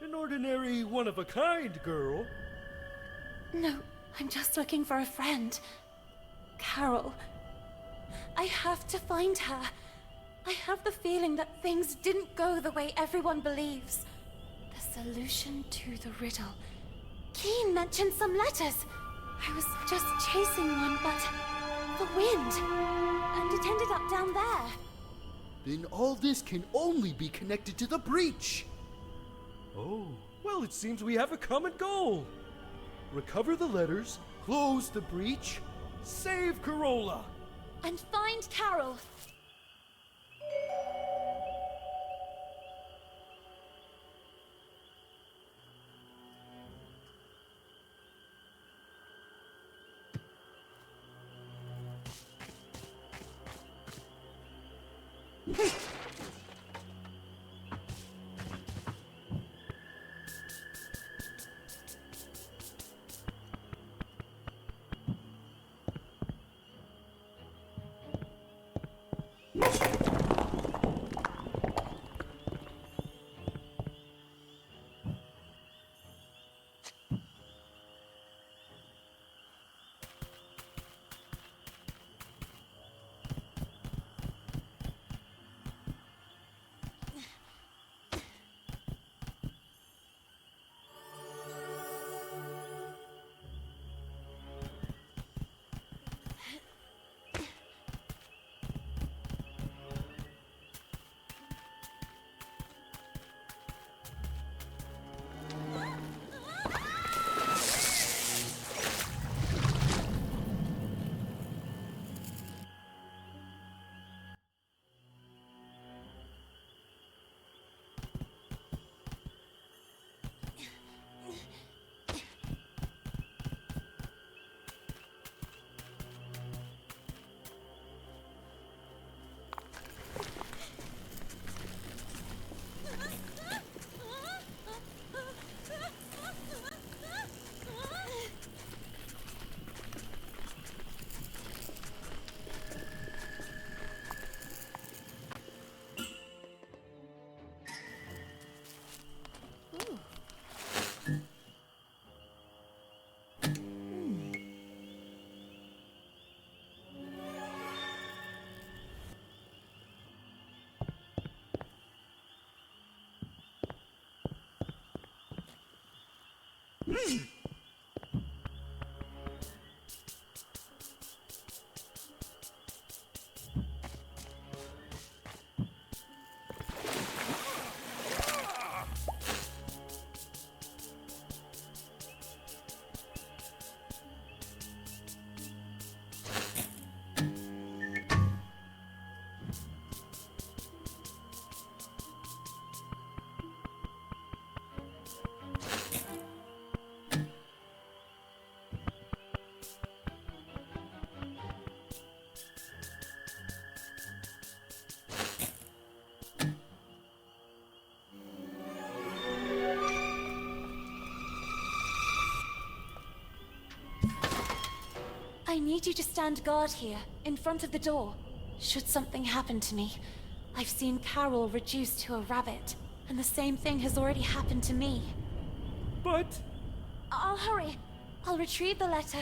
An ordinary one-of-a-kind girl. No, I'm just looking for a friend. Carole. I have to find her. I have the feeling that things didn't go the way everyone believes. The solution to the riddle. Keen mentioned some letters. I was just chasing one, but the wind. And it ended up down there. Then all this can only be connected to the breach. Oh, well, it seems we have a common goal. Recover the letters, close the breach, save Corolla. And find Carole. need you to stand guard here, in front of the door. Should something happen to me, I've seen Carole reduced to a rabbit, and the same thing has already happened to me. But... I'll hurry. I'll retrieve the letter.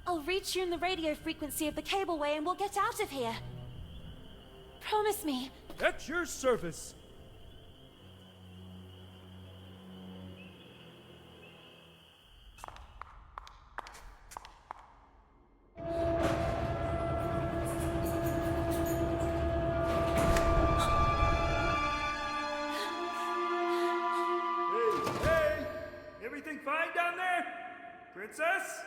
I'll retune the radio frequency of the cableway and we'll get out of here. Promise me. At your service. Hey! Everything fine down there? Princess?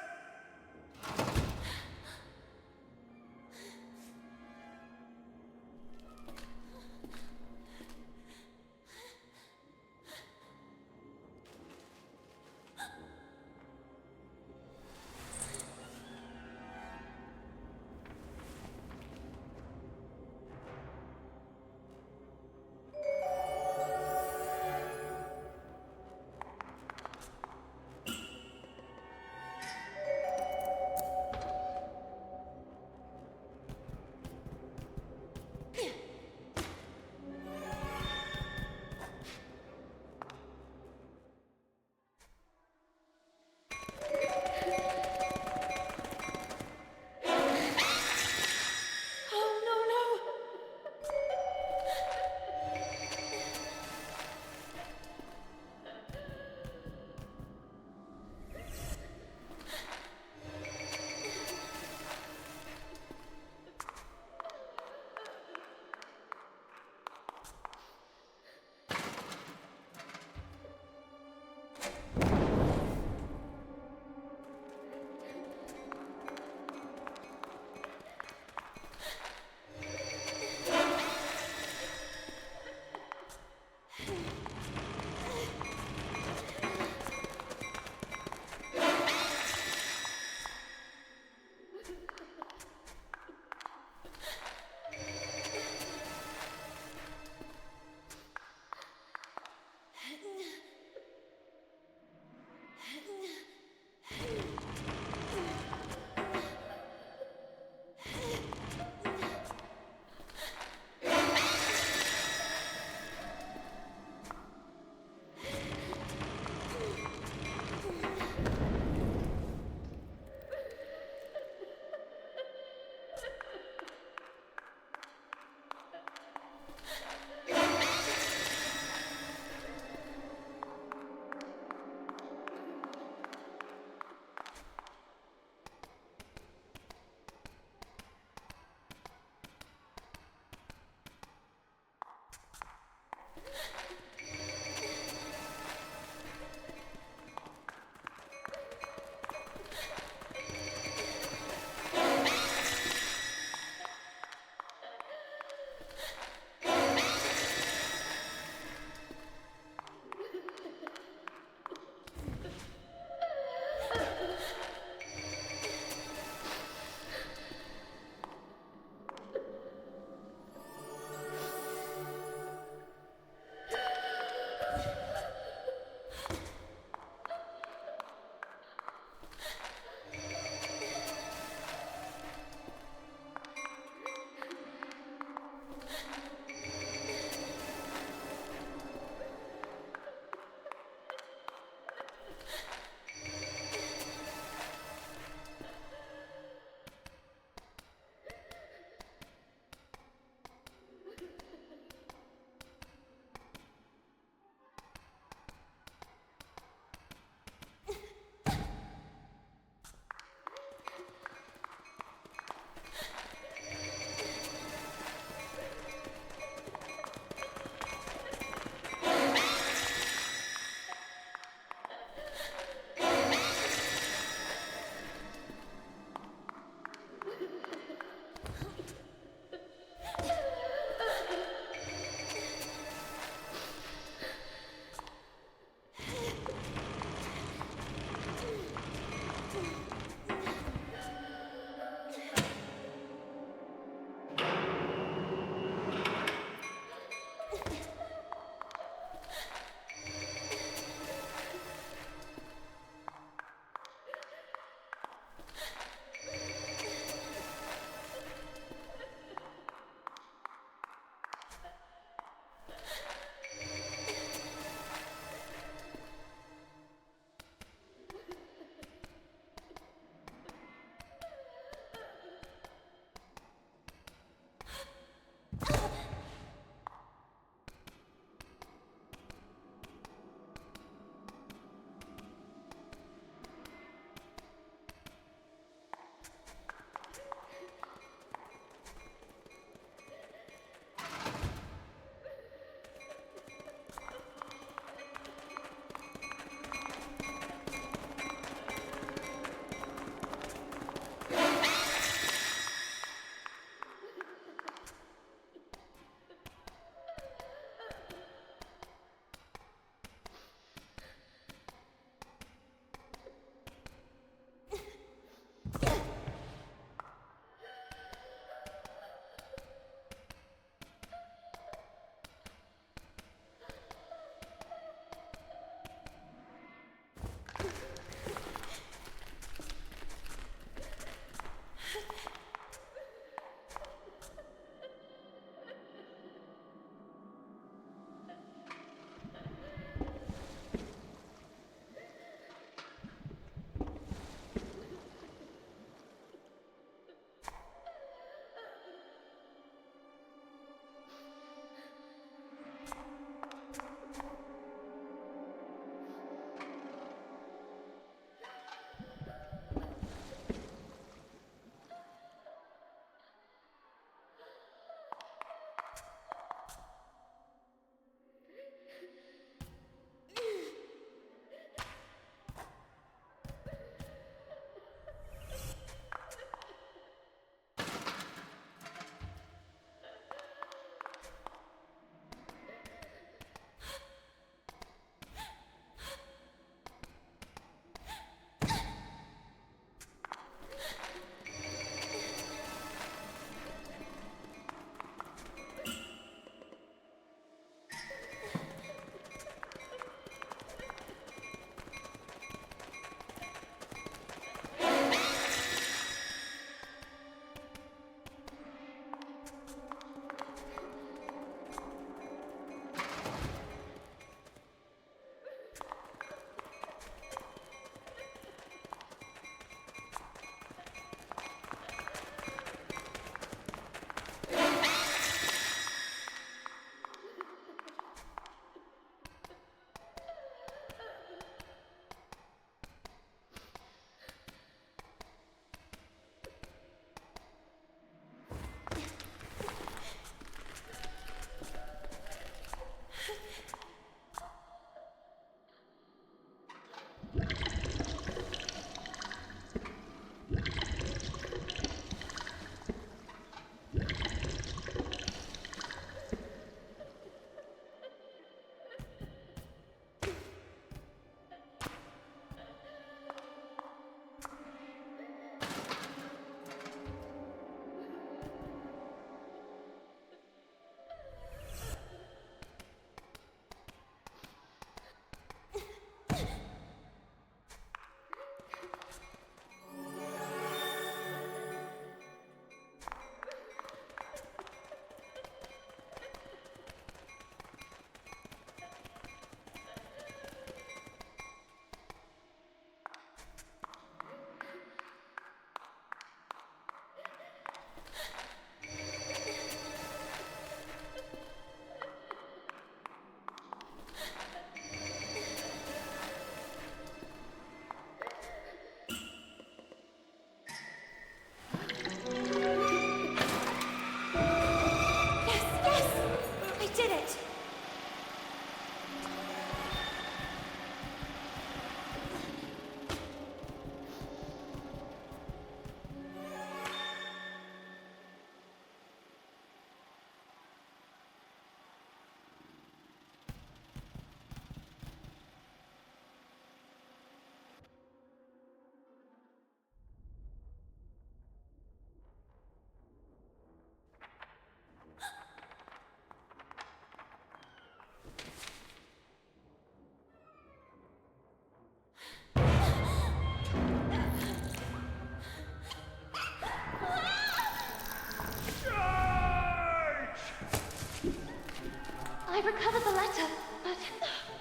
recovered the letter, but...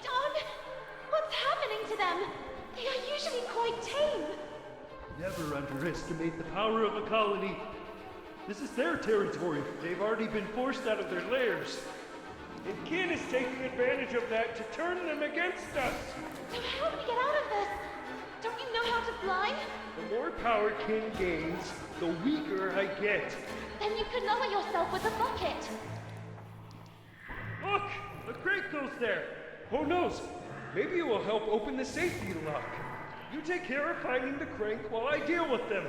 Don! What's happening to them? They are usually quite tame. Never underestimate the power of a colony. This is their territory. They've already been forced out of their lairs. And Kin is taking advantage of that to turn them against us. So how do we get out of this? Don't you know how to fly? The more power Kin gains, the weaker I get. Then you could lower yourself with a bucket. Look! The crate goes there! Who knows? Maybe it will help open the safety lock. You take care of finding the crank while I deal with them.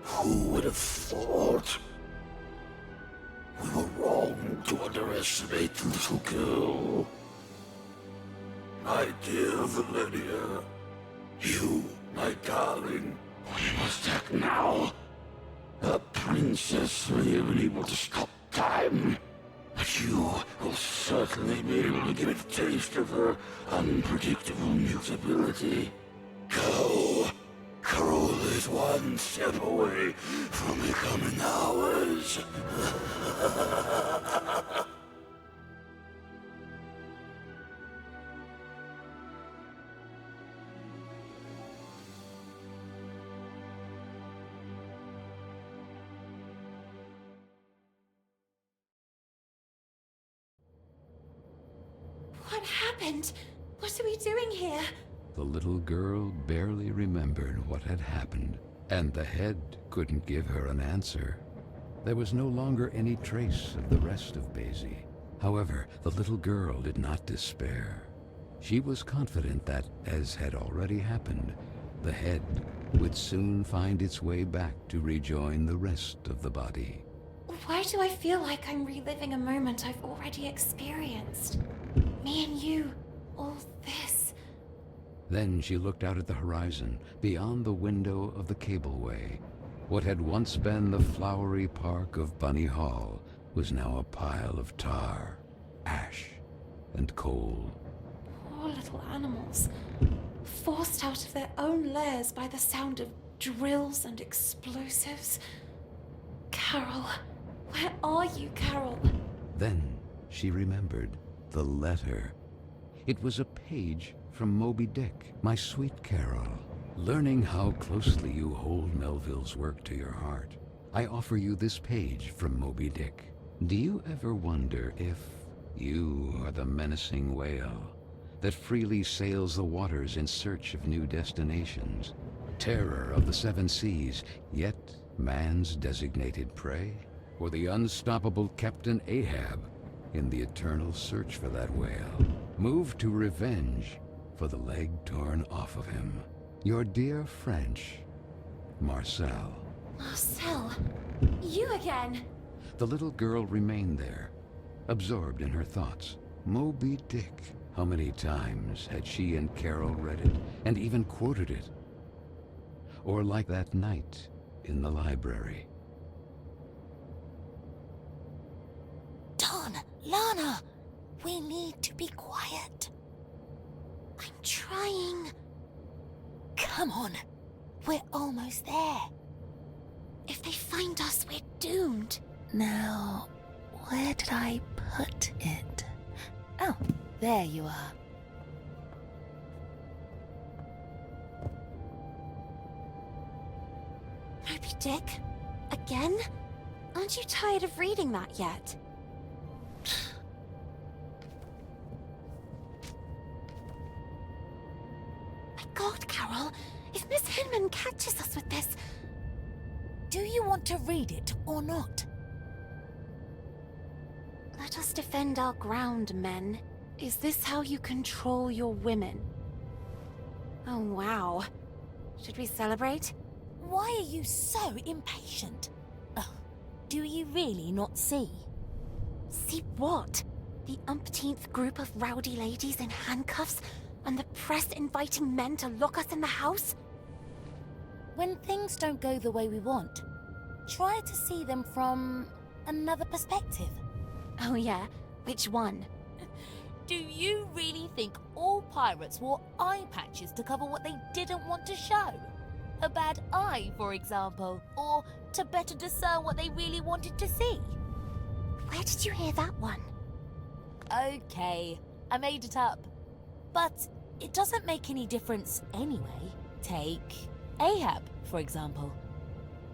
Who would have thought? We were wrong to underestimate the little girl. My dear Velenia, you, my darling, we must act now. The princess may have been able to stop time, but you will certainly be able to give it a taste of her unpredictable mutability. Go! Corolla is one step away from becoming ours. What happened? What are we doing here? The little girl barely remembered what had happened, and the head couldn't give her an answer. There was no longer any trace of the rest of Basie. However, the little girl did not despair. She was confident that, as had already happened, the head would soon find its way back to rejoin the rest of the body. Why do I feel like I'm reliving a moment I've already experienced? Me and you, all this. Then she looked out at the horizon, beyond the window of the cableway. What had once been the flowery park of Bunny Hall was now a pile of tar, ash, and coal. Poor little animals, forced out of their own lairs by the sound of drills and explosives. Carole, where are you, Carole? Then she remembered the letter. It was a page from Moby Dick, my sweet Carole. Learning how closely you hold Melville's work to your heart, I offer you this page from Moby Dick. Do you ever wonder if you are the menacing whale that freely sails the waters in search of new destinations, terror of the seven seas, yet man's designated prey? Or the unstoppable Captain Ahab in the eternal search for that whale, moved to revenge for the leg torn off of him? Your dear French, Marcel. Marcel, you again. The little girl remained there, absorbed in her thoughts. Moby Dick. How many times had she and Carole read it, and even quoted it? Or like that night in the library. Don, Lana, we need to be quiet. I'm trying. Come on, we're almost there. If they find us, we're doomed. Now, where did I put it? Oh, there you are. Moby Dick? Again? Aren't you tired of reading that yet? My God, Carole, if Miss Hinman catches us with this... Do you want to read it or not? Let us defend our ground, men. Is this how you control your women? Oh, wow. Should we celebrate? Why are you so impatient? Oh, do you really not see? See what? The umpteenth group of rowdy ladies in handcuffs, and the press inviting men to lock us in the house? When things don't go the way we want, try to see them from another perspective. Oh yeah? Which one? Do you You really think all pirates wore eye patches to cover what they didn't want to show? A bad eye, for example, or to better discern what they really wanted to see? Where did you hear that one? Okay, I made it up. But it doesn't make any difference anyway. Take Ahab, for example.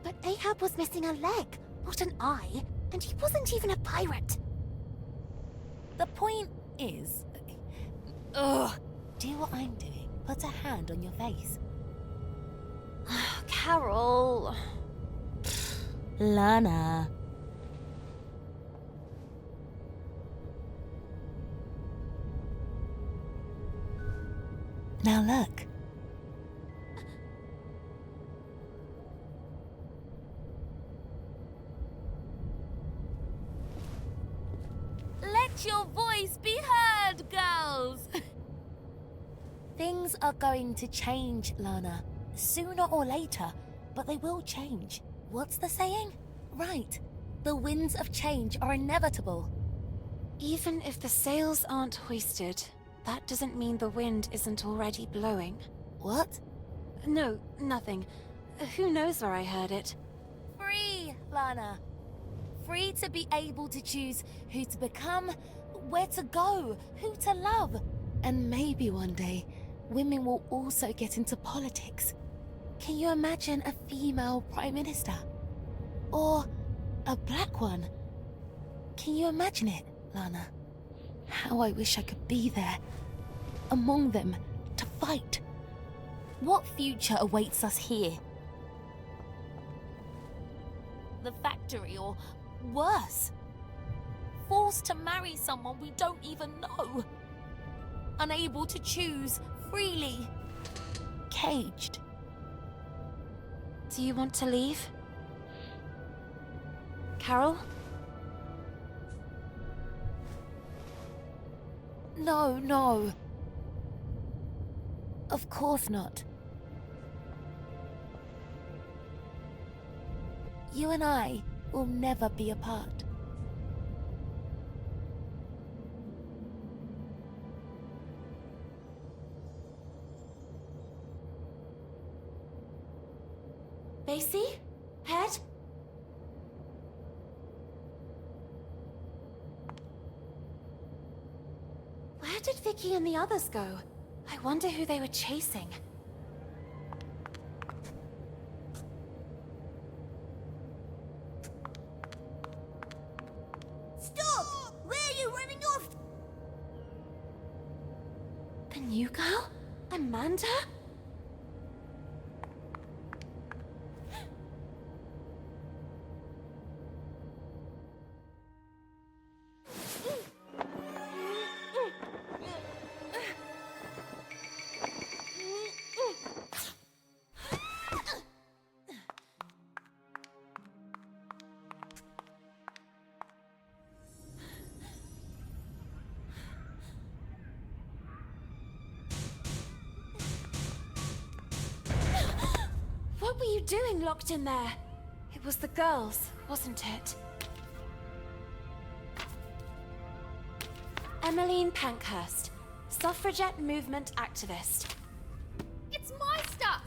But Ahab was missing a leg, not an eye, and he wasn't even a pirate. The point is... Ugh! Do what I'm doing. Put a hand on your face. Carole... Lana. Now look. Let your voice be heard, girls! Things are going to change, Lana. Sooner or later, but they will change. What's the saying? Right. The winds of change are inevitable. Even if the sails aren't hoisted, that doesn't mean the wind isn't already blowing. What? No, nothing. Who knows where I heard it? Free, Lana. Free to be able to choose who to become, where to go, who to love. And maybe one day, women will also get into politics. Can you imagine a female prime minister? Or a black one? Can you imagine it, Lana? How I wish I could be there, among them, to fight. What future awaits us here? The factory, or worse. Forced to marry someone we don't even know. Unable to choose freely. Caged. Do you want to leave? Carole? No, no. Of course not. You and I will never be apart. Macy? Head? Where did Vicky and the others go? I wonder who they were chasing. Stop! Where are you running off? The new girl? Amanda? What were you doing locked in there? It was the girls, wasn't it? Emmeline Pankhurst, suffragette movement activist. It's my stuff!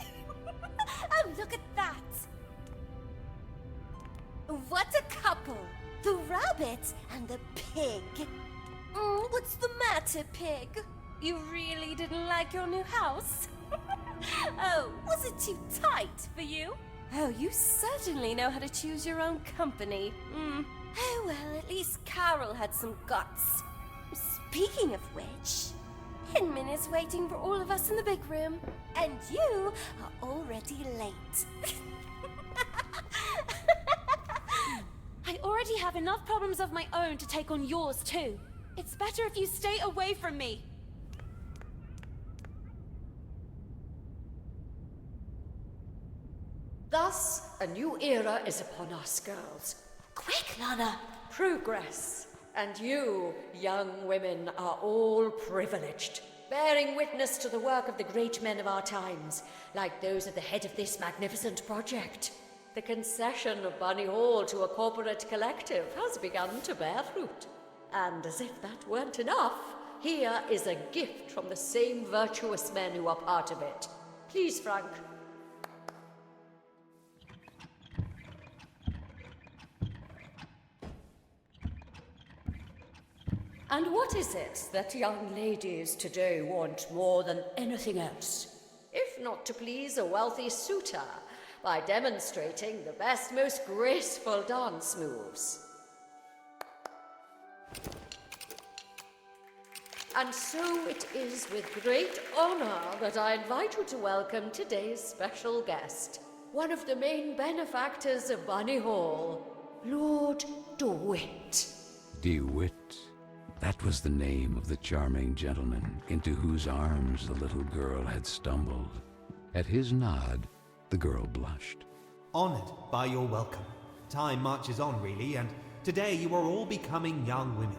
Oh, look at that! What a couple! The rabbit and the pig. What's the matter, pig? You really didn't like your new house? Oh, was it too tight for you? Oh, you certainly know how to choose your own company. Oh, well, at least Carole had some guts. Speaking of which, Hinman is waiting for all of us in the big room, and you are already late. I already have enough problems of my own to take on yours too. It's better if you stay away from me. Thus, a new era is upon us, girls. Quick, Lana! Progress. And you, young women, are all privileged, bearing witness to the work of the great men of our times, like those at the head of this magnificent project. The concession of Bunny Hall to a corporate collective has begun to bear fruit. And as if that weren't enough, here is a gift from the same virtuous men who are part of it. Please, Frank. And what is it that young ladies today want more than anything else? If not to please a wealthy suitor by demonstrating the best, most graceful dance moves. And so it is with great honor that I invite you to welcome today's special guest, one of the main benefactors of Bunny Hall, Lord DeWitt. DeWitt. That was the name of the charming gentleman into whose arms the little girl had stumbled. At his nod, the girl blushed. Honored by your welcome. Time marches on, really, and today you are all becoming young women.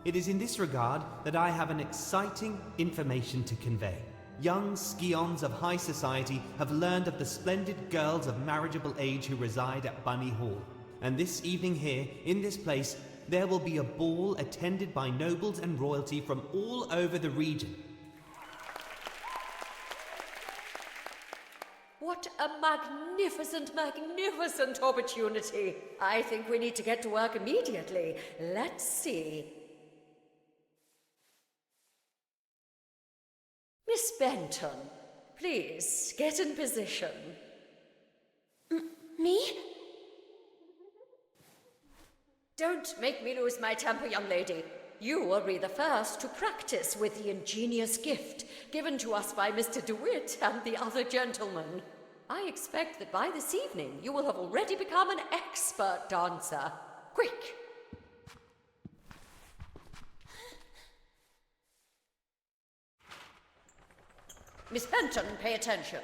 It is in this regard that I have an exciting information to convey. Young scions of high society have learned of the splendid girls of marriageable age who reside at Bunny Hall. And this evening here, in this place, there will be a ball attended by nobles and royalty from all over the region. What a magnificent, magnificent opportunity. I think we need to get to work immediately. Let's see. Miss Benton, please get in position. Me? Don't make me lose my temper, young lady. You will be the first to practice with the ingenious gift given to us by Mr. DeWitt and the other gentlemen. I expect that by this evening you will have already become an expert dancer. Quick! Miss Benton, pay attention.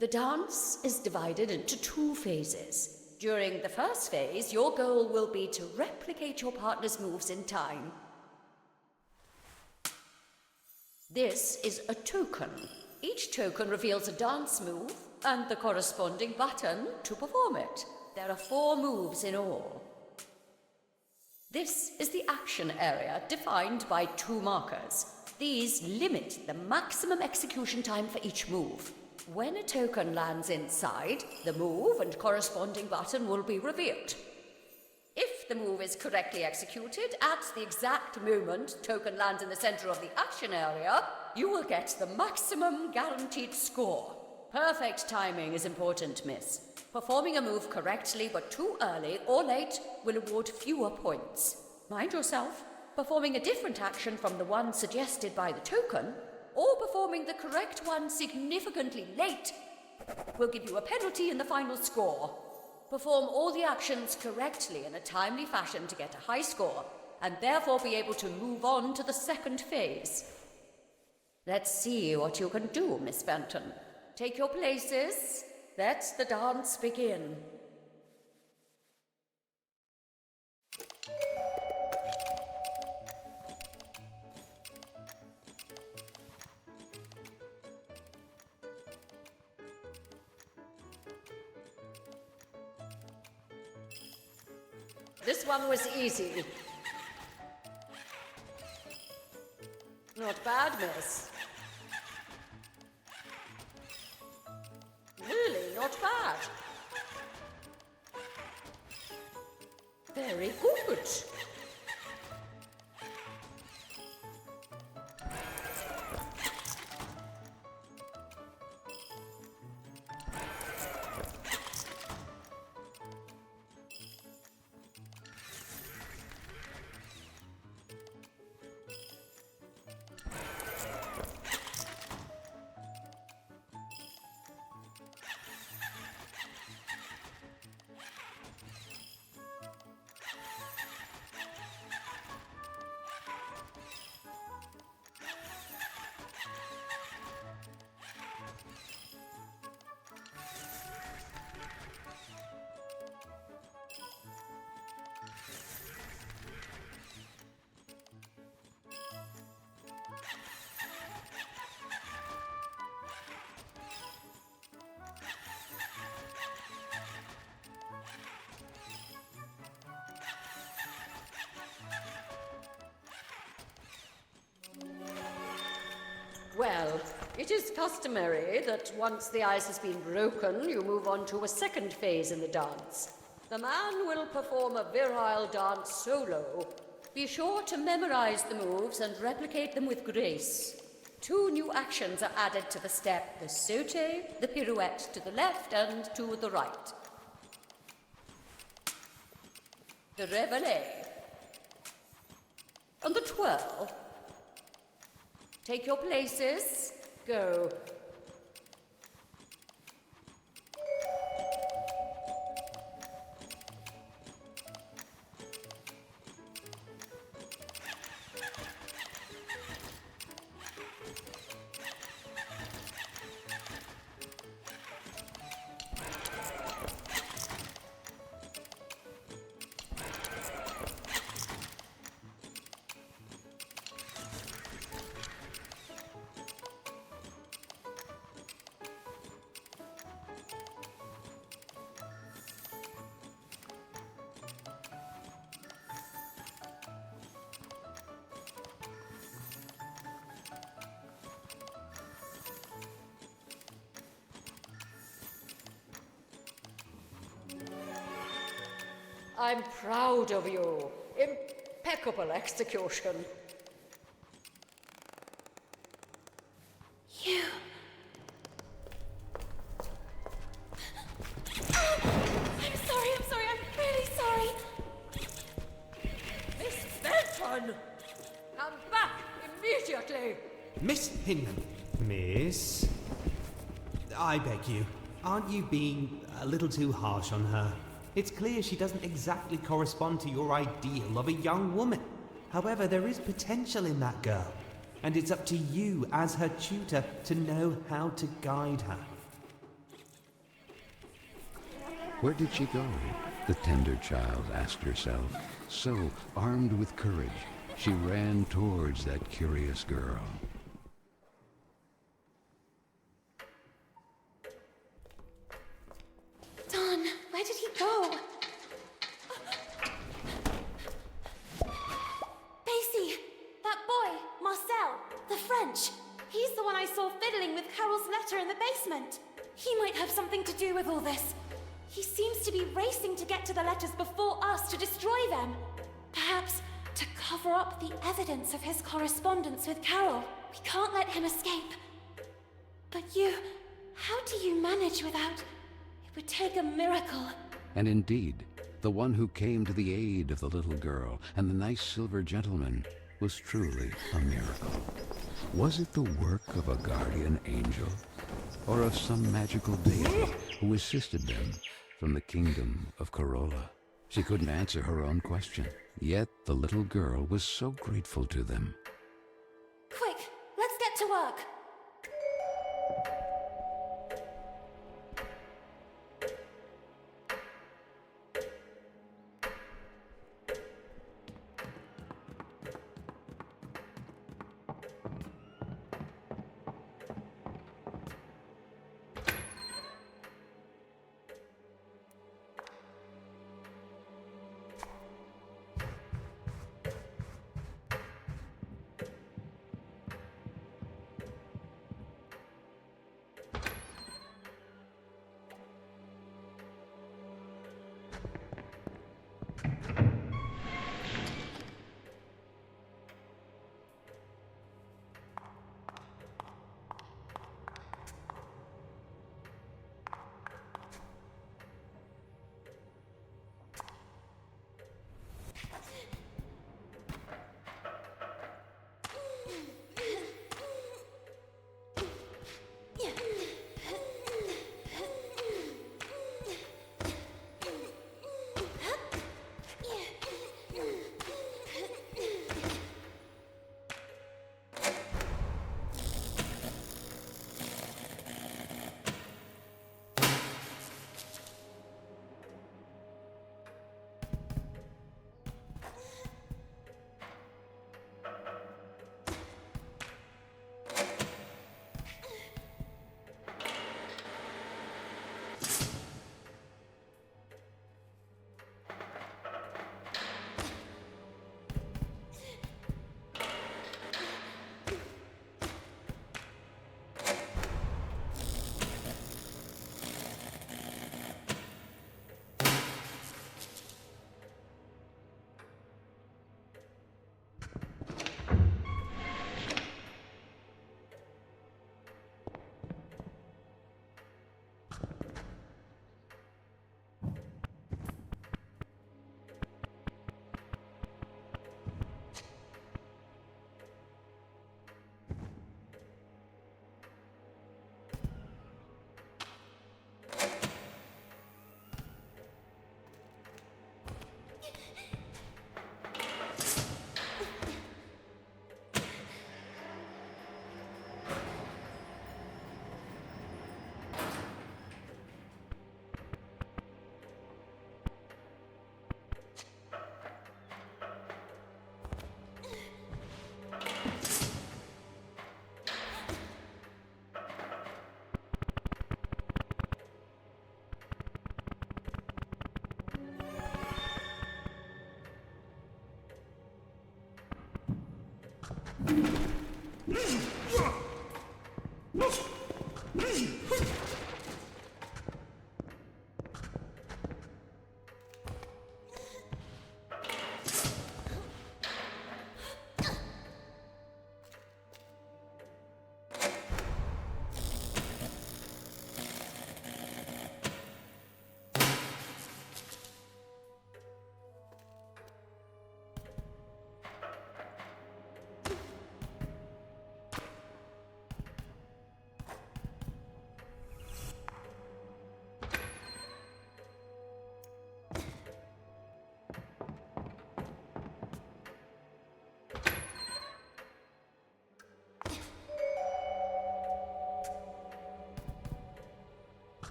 The dance is divided into 2 phases. During the first phase, your goal will be to replicate your partner's moves in time. This is a token. Each token reveals a dance move and the corresponding button to perform it. There are 4 moves in all. This is the action area defined by 2 markers. These limit the maximum execution time for each move. When a token lands inside, the move and corresponding button will be revealed. If the move is correctly executed at the exact moment token lands in the center of the action area, you will get the maximum guaranteed score. Perfect timing is important, miss. Performing a move correctly but too early or late will award fewer points. Mind yourself, performing a different action from the one suggested by the token, or performing the correct one significantly late, will give you a penalty in the final score. Perform all the actions correctly in a timely fashion to get a high score, and therefore be able to move on to the second phase. Let's see what you can do, Miss Benton. Take your places. Let the dance begin. This one was easy. Not bad, miss. Really, not bad. Very good. Well, it is customary that once the ice has been broken, you move on to a second phase in the dance. The man will perform a virile dance solo. Be sure to memorize the moves and replicate them with grace. 2 new actions are added to the step: the saute, the pirouette to the left and to the right. The reveille. And the twirl. Take your places. Go. I'm proud of you. Impeccable execution. You... I'm sorry, I'm really sorry. Miss Benton! Come back immediately! Miss Hinman. Miss? I beg you, aren't you being a little too harsh on her? It's clear she doesn't exactly correspond to your ideal of a young woman. However, there is potential in that girl, and it's up to you as her tutor to know how to guide her. Where did she go? The tender child asked herself. So, armed with courage, she ran towards that curious girl. Don, where did he go? Basie! That boy, Marcel, the French. He's the one I saw fiddling with Carole's letter in the basement. He might have something to do with all this. He seems to be racing to get to the letters before us to destroy them. Perhaps to cover up the evidence of his correspondence with Carole. We can't let him escape. But you, how do you manage without... It would take a miracle. And indeed, the one who came to the aid of the little girl and the nice silver gentleman was truly a miracle. Was it the work of a guardian angel, or of some magical deity who assisted them from the kingdom of Corolla? She couldn't answer her own question, yet the little girl was so grateful to them. Quick, let's get to work.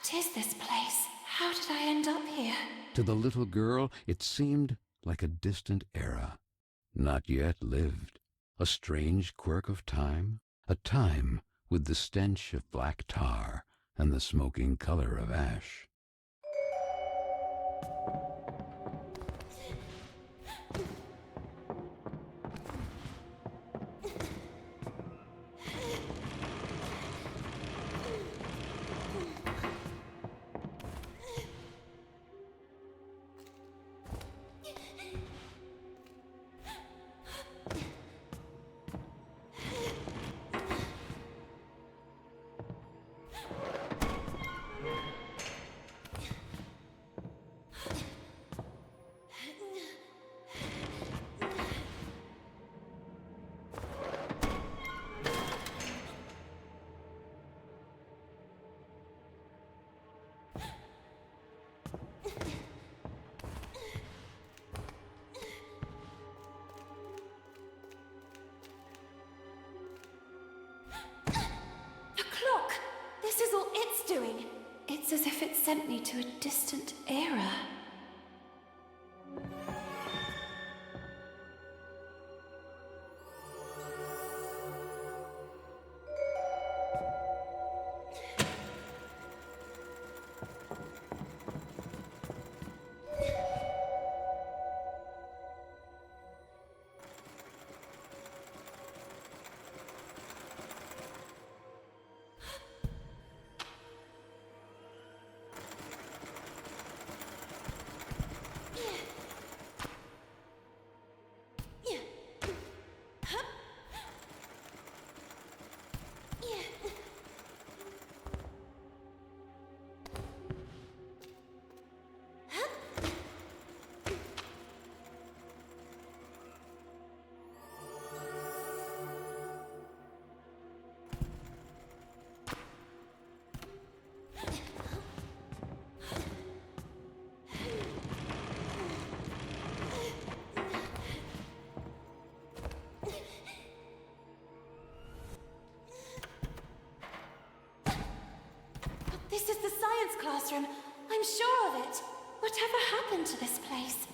What is this place? How did I end up here? To the little girl, it seemed like a distant era, not yet lived, a strange quirk of time, a time with the stench of black tar and the smoking color of ash. It's as if it sent me to a distant era. This is the science classroom. I'm sure of it. Whatever happened to this place?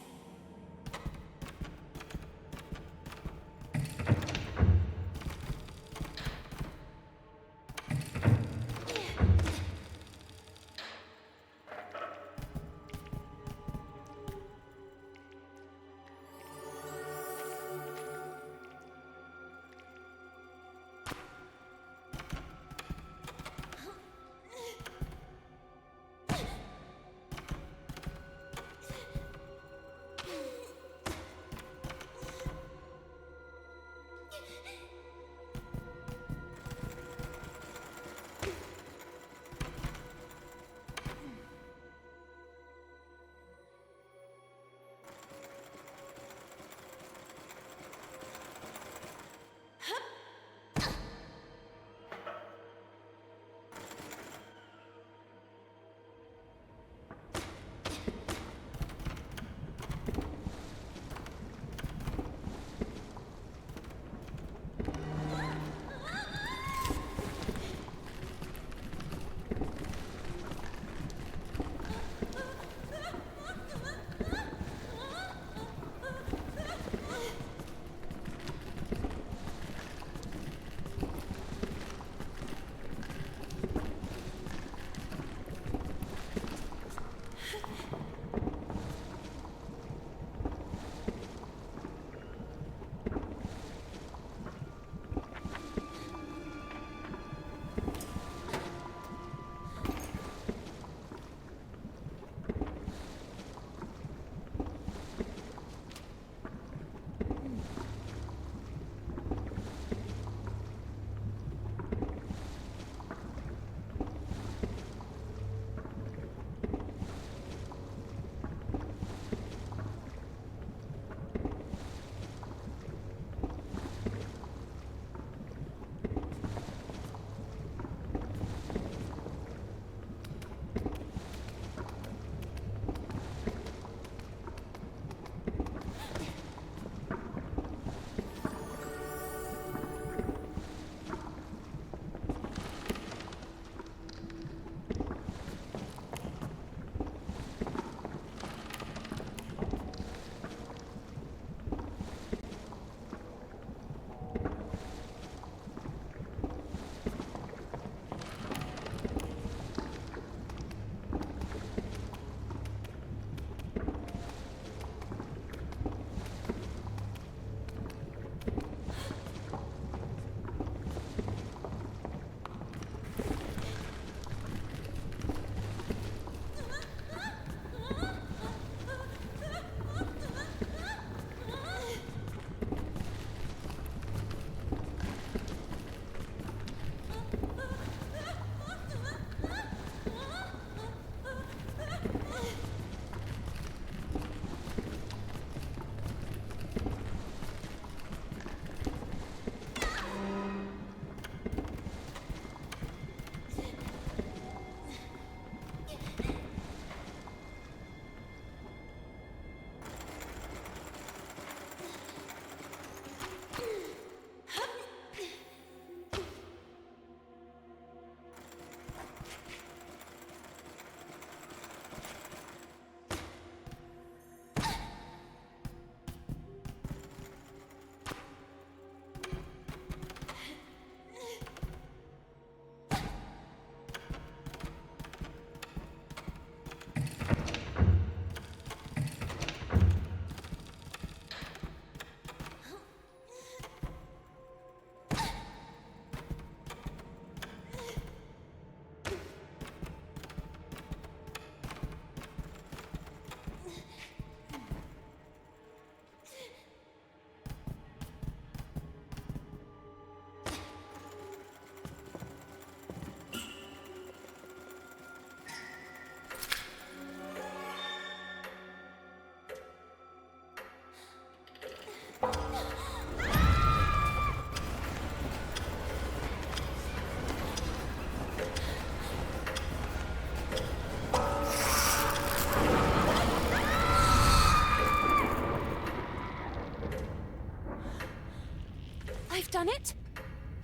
done it?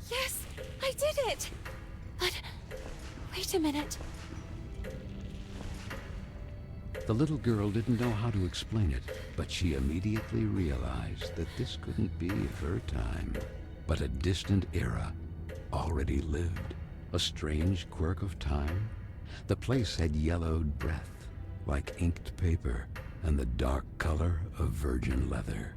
Yes, I did it! But wait a minute. The little girl didn't know how to explain it, but she immediately realized that this couldn't be her time, but a distant era already lived. A strange quirk of time. The place had yellowed breath, like inked paper, and the dark color of virgin leather.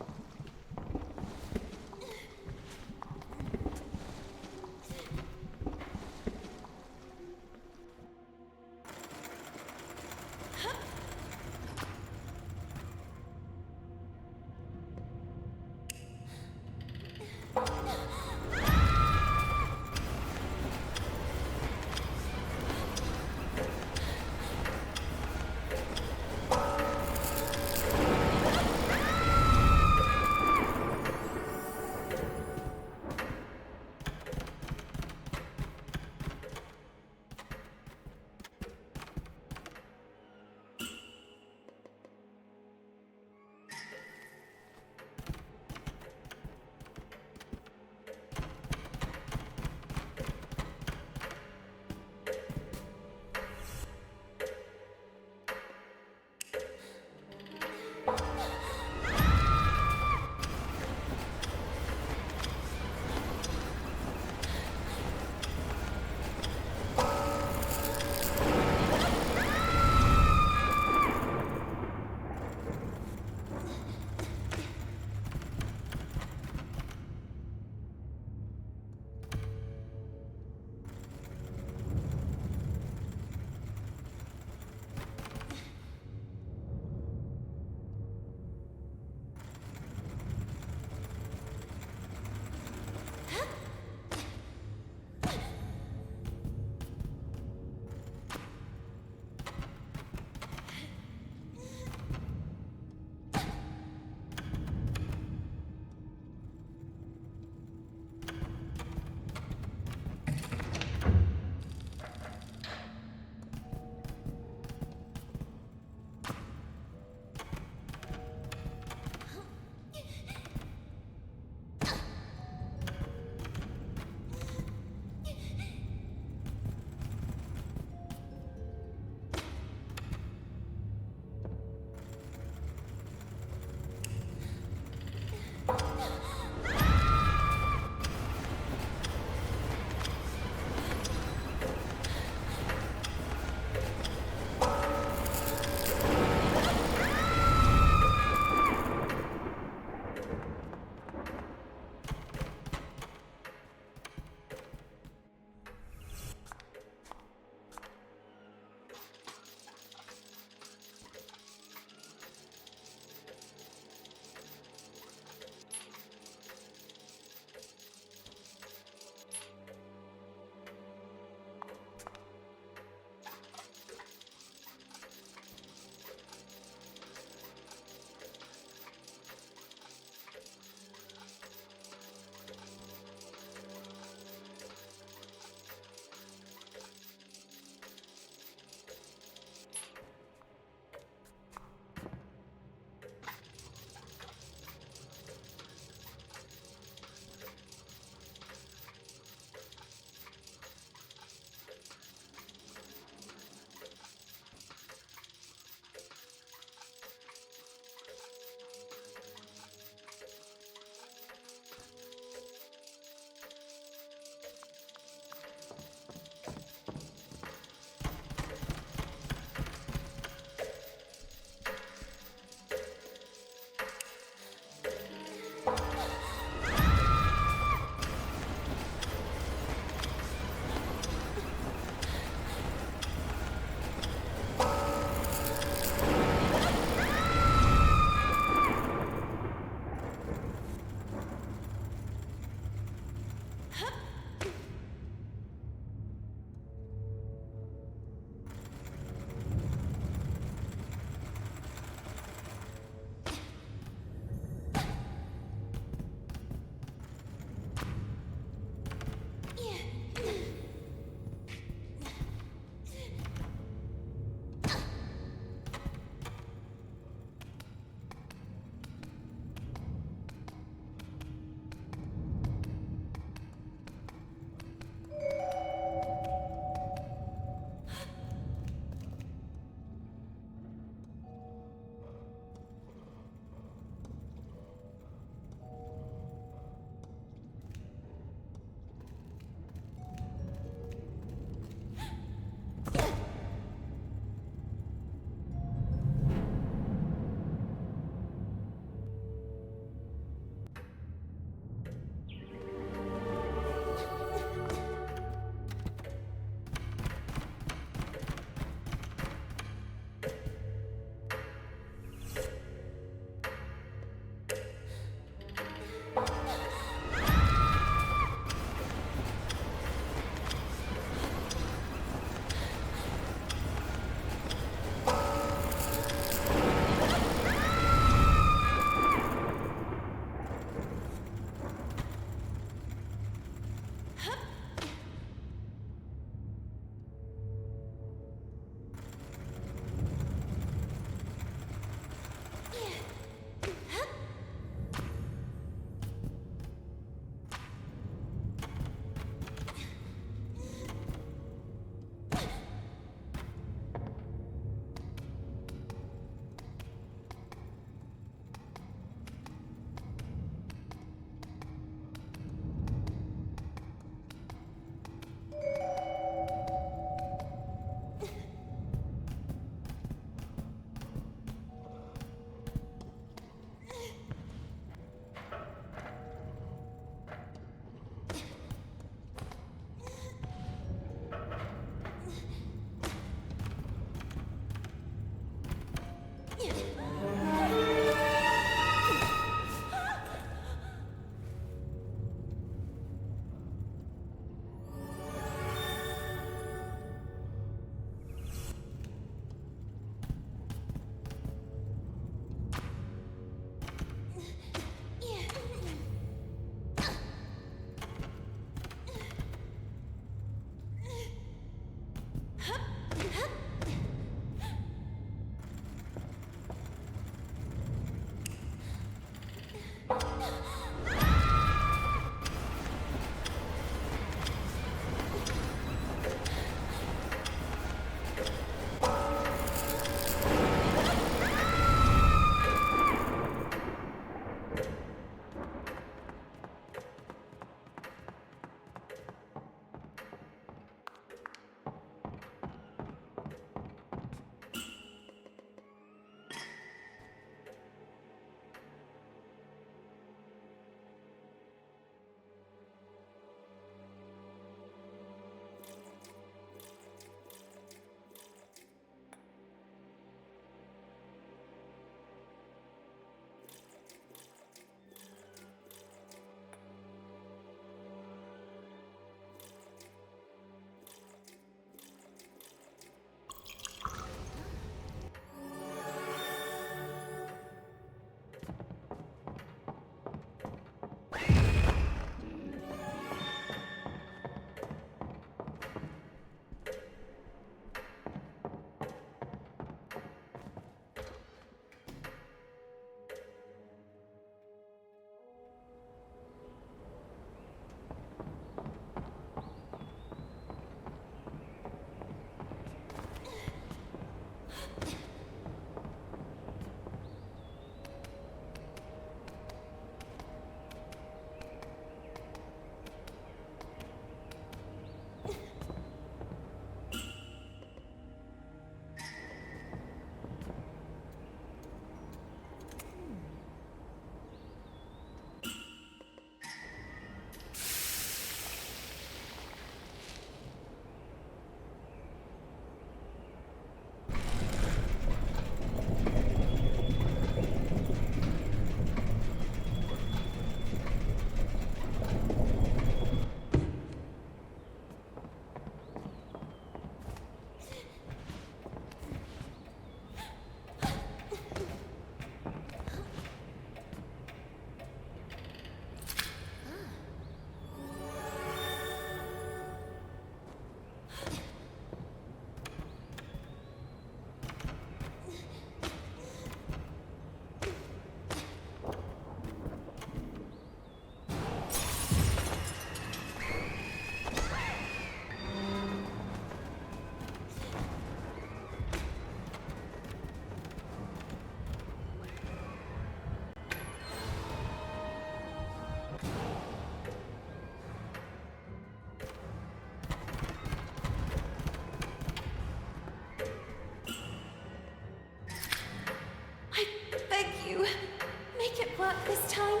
this time.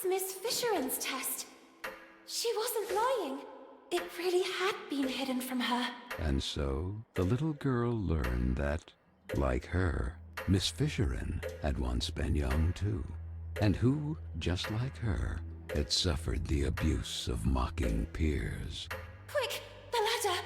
Miss Fisheran's test. She wasn't lying. It really had been hidden from her. And so the little girl learned that, like her, Miss Fisherin had once been young too, and who, just like her, had suffered the abuse of mocking peers. Quick, the ladder!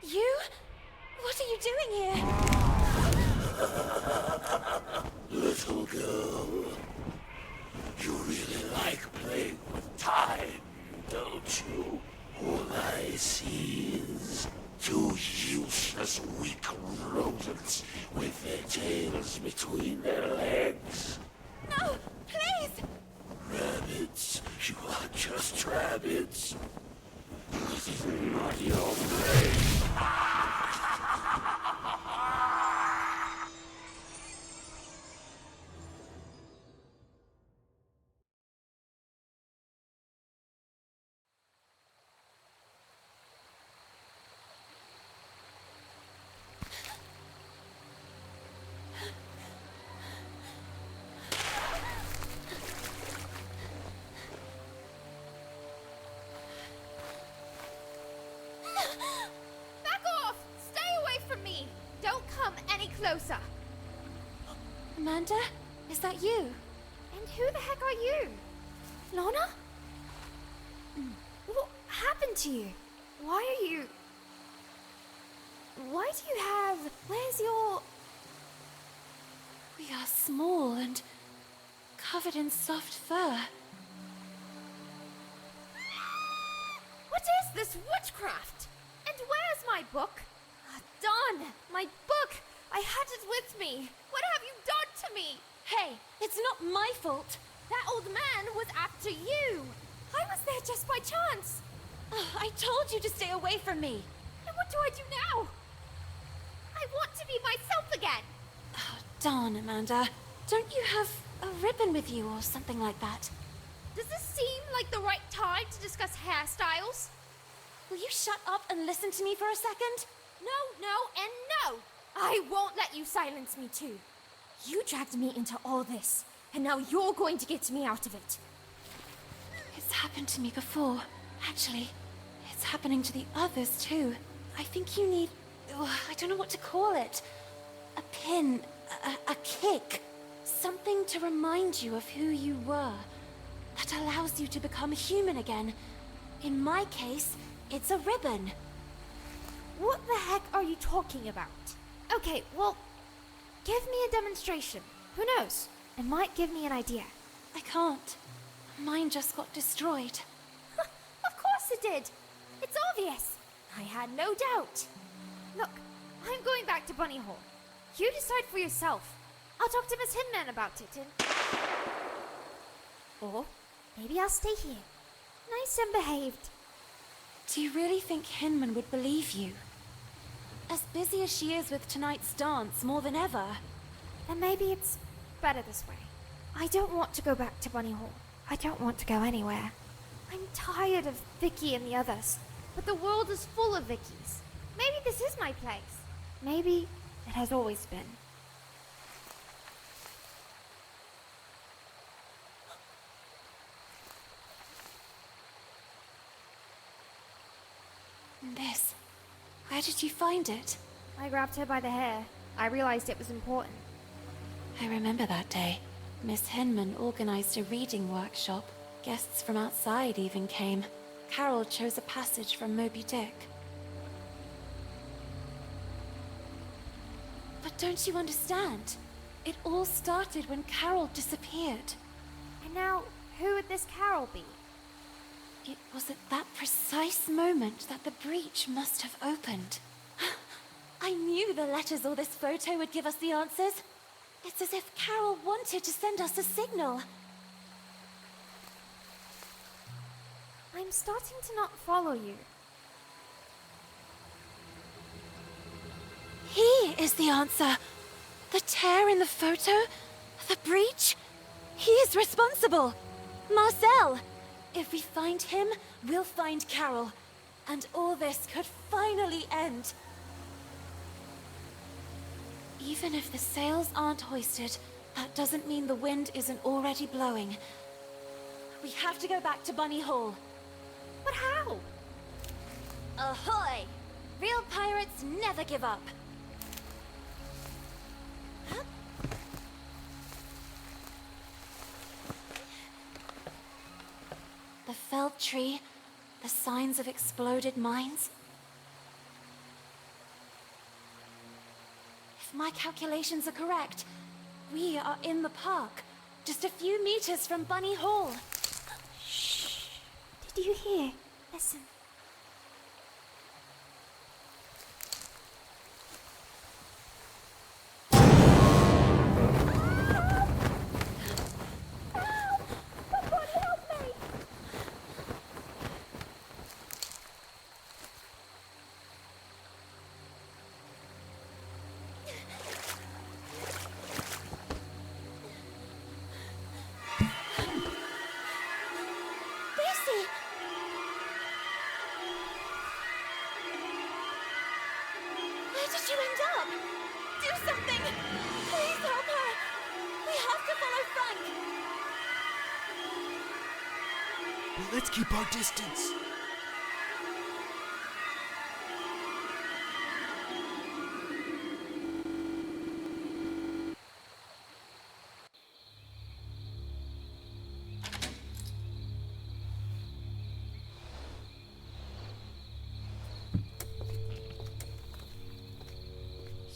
You? What are you doing here? Little girl, you really like playing with time, don't you? All I see is two useless, weak rodents with their tails between their legs. No, please! Rabbits, you are just rabbits. This is not your place. Back off! Stay away from me! Don't come any closer! Amanda? Is that you? And who the heck are you? Lana? What happened to you? Why are you... Why do you have... Where's your... We are small and covered in soft fur. What is this witchcraft? And where's my book? Darn! My book! I had it with me! What have you done to me? Hey, it's not my fault. That old man was after you! I was there just by chance! I told you to stay away from me. And what do I do now? I want to be myself again! Oh, darn, Amanda. Don't you have a ribbon with you or something like that? Does this seem like the right time to discuss hairstyles? Will you shut up and listen to me for a second? No, no, and no! I won't let you silence me too. You dragged me into all this, and now you're going to get me out of it. It's happened to me before. Actually, it's happening to the others too. I think you need... I don't know what to call it. A pin, a kick. Something to remind you of who you were. That allows you to become human again. In my case, it's a ribbon. What the heck are you talking about? Okay, well, give me a demonstration. Who knows? It might give me an idea. I can't. Mine just got destroyed. Of course it did. It's obvious. I had no doubt. Look, I'm going back to Bunny Hall. You decide for yourself. I'll talk to Miss Hinman about it and... Or maybe I'll stay here. Nice and behaved. Do you really think Hinman would believe you? As busy as she is with tonight's dance, more than ever. Then maybe it's better this way. I don't want to go back to Bunny Hall. I don't want to go anywhere. I'm tired of Vicky and the others. But the world is full of Vickies. Maybe this is my place. Maybe it has always been. This. Where did you find it? I grabbed her by the hair. I realized it was important. I remember that day. Miss Hinman organized a reading workshop. Guests from outside even came. Carole chose a passage from Moby Dick. But don't you understand? It all started when Carole disappeared. And now, who would this Carole be? It was at that precise moment that the breach must have opened. I knew the letters or this photo would give us the answers. It's as if Carole wanted to send us a signal. I'm starting to not follow you. He is the answer. The tear in the photo? The breach? He is responsible. Marcel! If we find him, we'll find Carole. And all this could finally end. Even if the sails aren't hoisted, that doesn't mean the wind isn't already blowing. We have to go back to Bunny Hall. But how? Ahoy! Real pirates never give up. Huh? The felled tree, the signs of exploded mines. If my calculations are correct, we are in the park, just a few meters from Bunny Hall. Shh. Did you hear? Listen. Where did you end up? Do something! Please help her! We have to follow Frank! Well, let's keep our distance.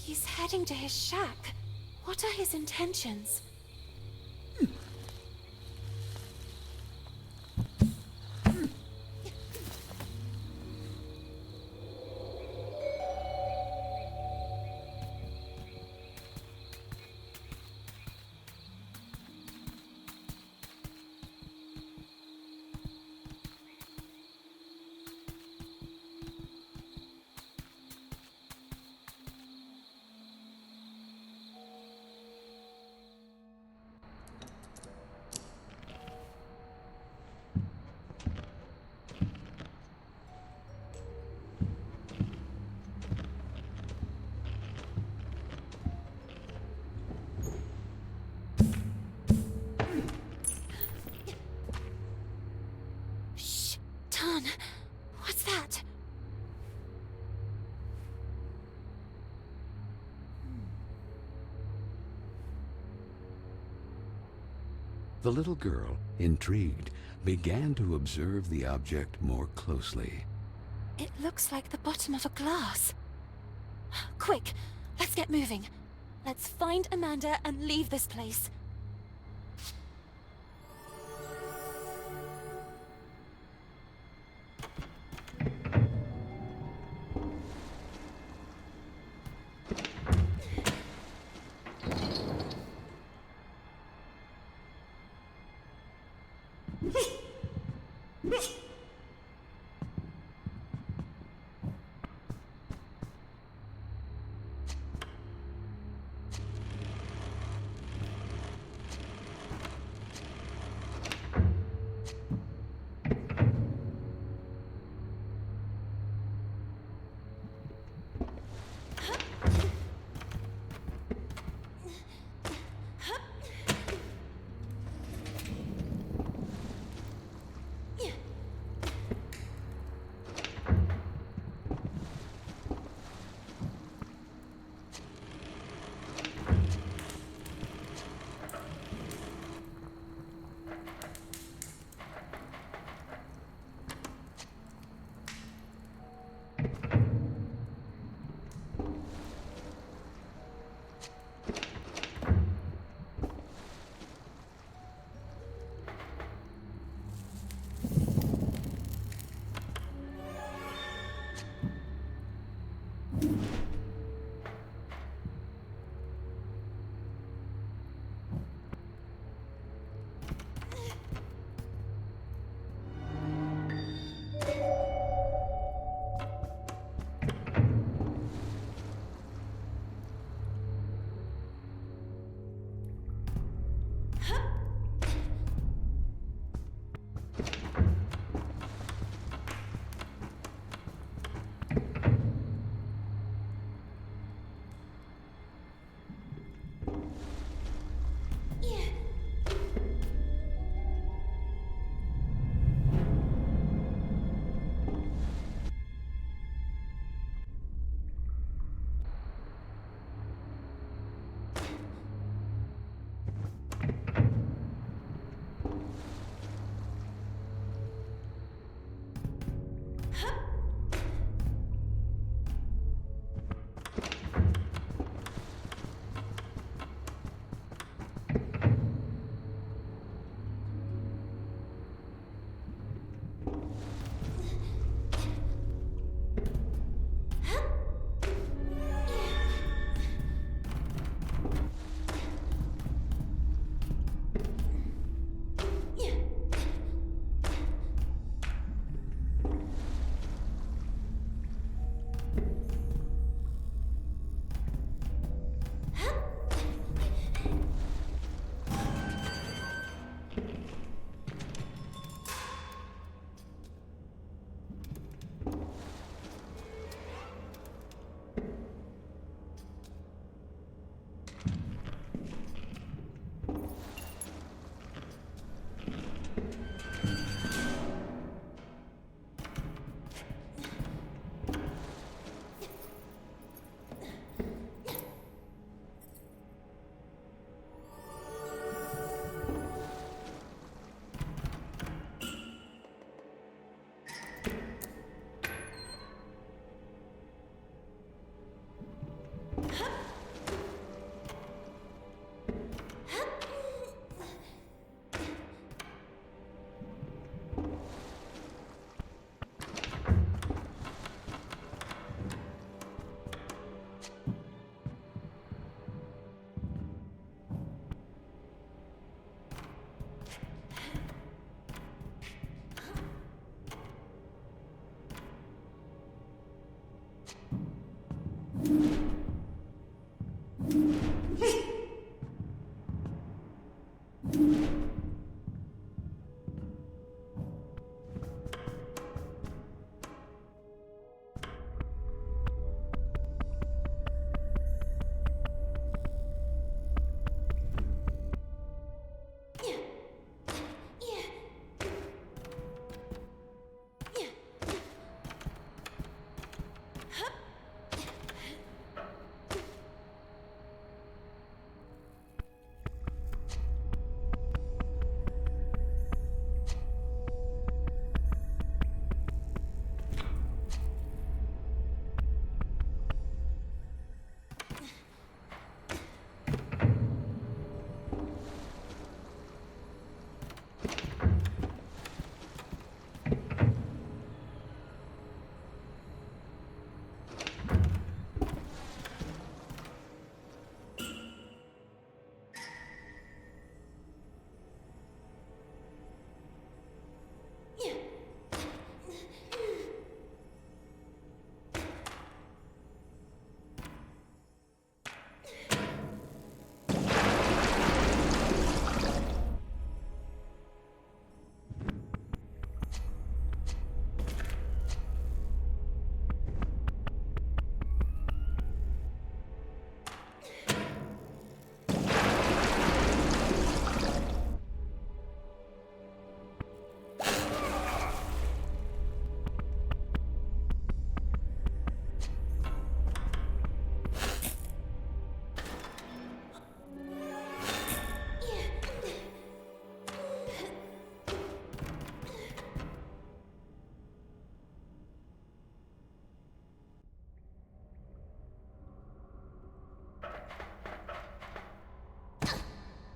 He's heading to his shack. What are his intentions? What's that? The little girl, intrigued, began to observe the object more closely. It looks like the bottom of a glass. Quick, let's get moving. Let's find Amanda and leave this place.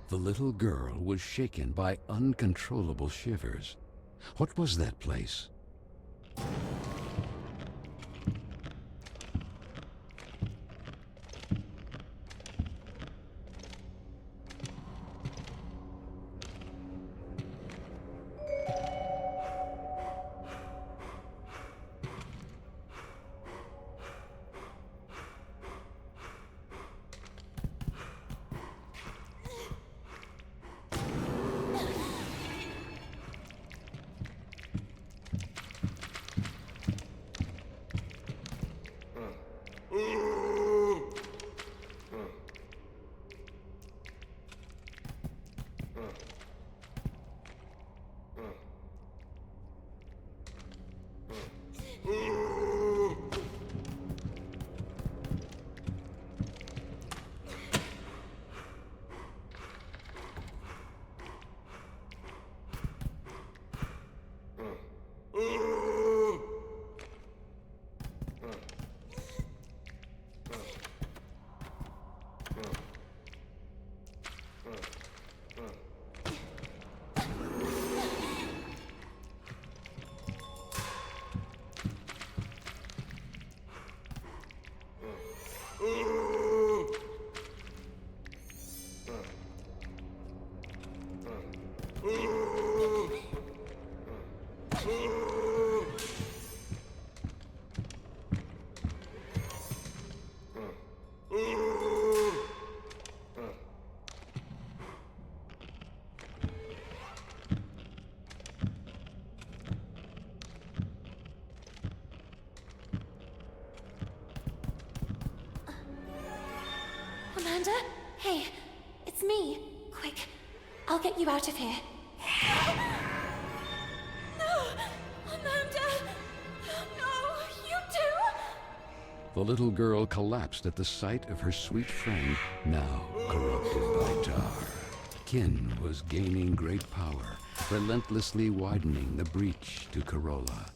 The little girl was shaken by uncontrollable shivers. What was that place? Amanda? Hey, it's me. Quick, I'll get you out of here. No! Amanda! No, you too! The little girl collapsed at the sight of her sweet friend, now corrupted by tar. Kin was gaining great power, relentlessly widening the breach to Corolla.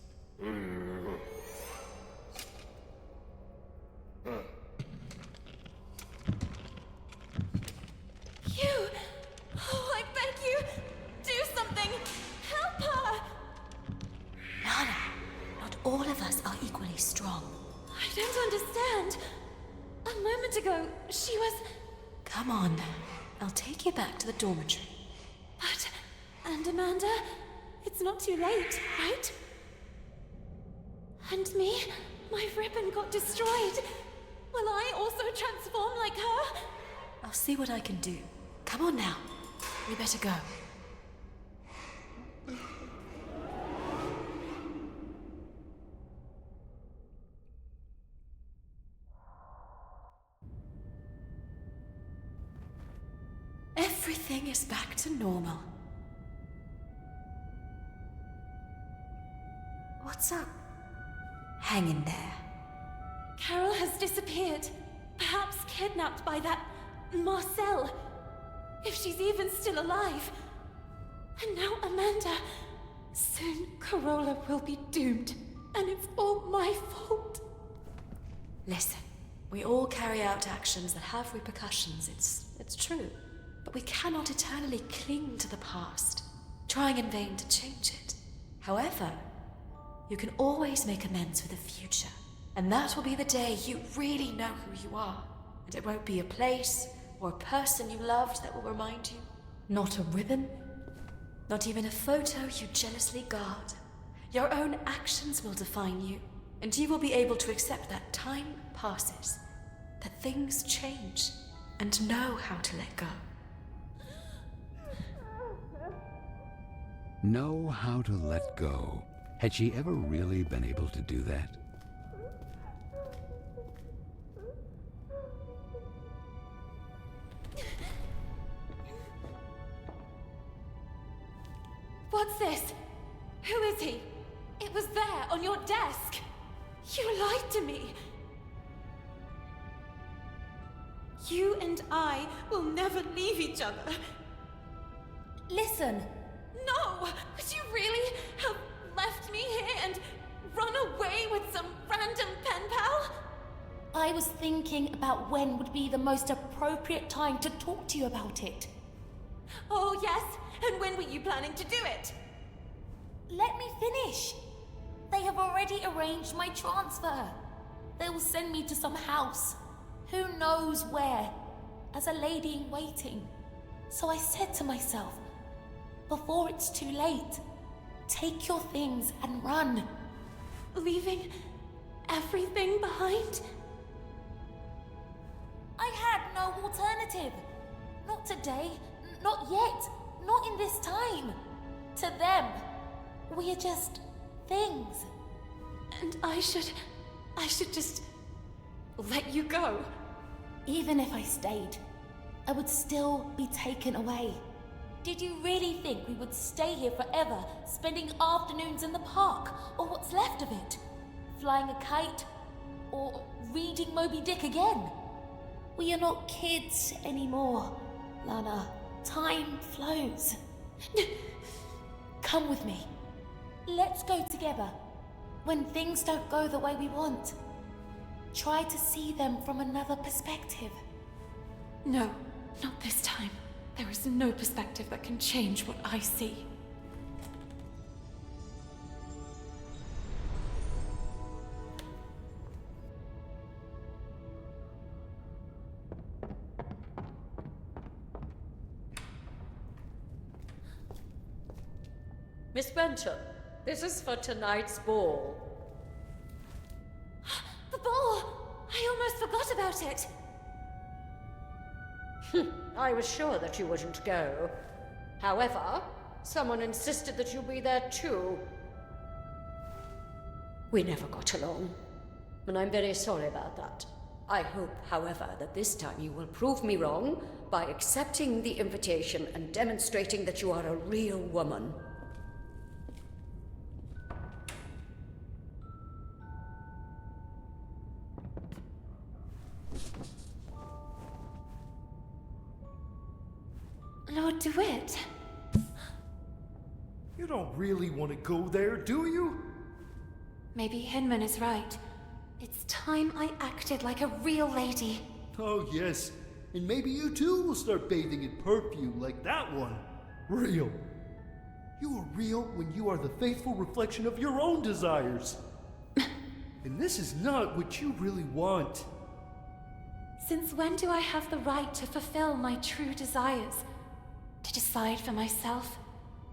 Oh, I beg you! Do something! Help her! Lana, not all of us are equally strong. I don't understand. A moment ago, she was... Come on, I'll take you back to the dormitory. But... And Amanda? It's not too late, right? And me? My ribbon got destroyed. Will I also transform like her? I'll see what I can do. Come on now. We better go. Everything is back to normal. What's up? Hang in there. Carole has disappeared. Perhaps kidnapped by that... Marcel. If she's even still alive. And now Amanda. Soon Corolla will be doomed. And it's all my fault. Listen, we all carry out actions that have repercussions. It's true. But we cannot eternally cling to the past, trying in vain to change it. However, you can always make amends for the future. And that will be the day you really know who you are. And it won't be a place or a person you loved that will remind you. Not a ribbon, not even a photo you jealously guard. Your own actions will define you, and you will be able to accept that time passes, that things change, and know how to let go. Know how to let go. Had she ever really been able to do that? What's this? Who is he? It was there, on your desk. You lied to me. You and I will never leave each other. Listen. No! Would you really have left me here and run away with some random pen pal? I was thinking about when would be the most appropriate time to talk to you about it. Oh, yes? And when were you planning to do it? Let me finish. They have already arranged my transfer. They will send me to some house, who knows where, as a lady in waiting. So I said to myself, before it's too late, take your things and run. Leaving everything behind? I had no alternative. Not today, not yet, not in this time. To them, we are just things. And I should just let you go. Even if I stayed, I would still be taken away. Did you really think we would stay here forever, spending afternoons in the park, or what's left of it? Flying a kite, or reading Moby Dick again? We are not kids anymore, Lana. Time flows. Come with me. Let's go together. When things don't go the way we want, try to see them from another perspective. No, not this time. There is no perspective that can change what I see. Miss Benton, this is for tonight's ball. The ball! I almost forgot about it! I was sure that you wouldn't go. However, someone insisted that you be there too. We never got along, and I'm very sorry about that. I hope, however, that this time you will prove me wrong by accepting the invitation and demonstrating that you are a real woman. Lord DeWitt. You don't really want to go there, do you? Maybe Hinman is right. It's time I acted like a real lady. Oh, yes. And maybe you too will start bathing in perfume like that one. Real. You are real when you are the faithful reflection of your own desires. And this is not what you really want. Since when do I have the right to fulfill my true desires? To decide for myself?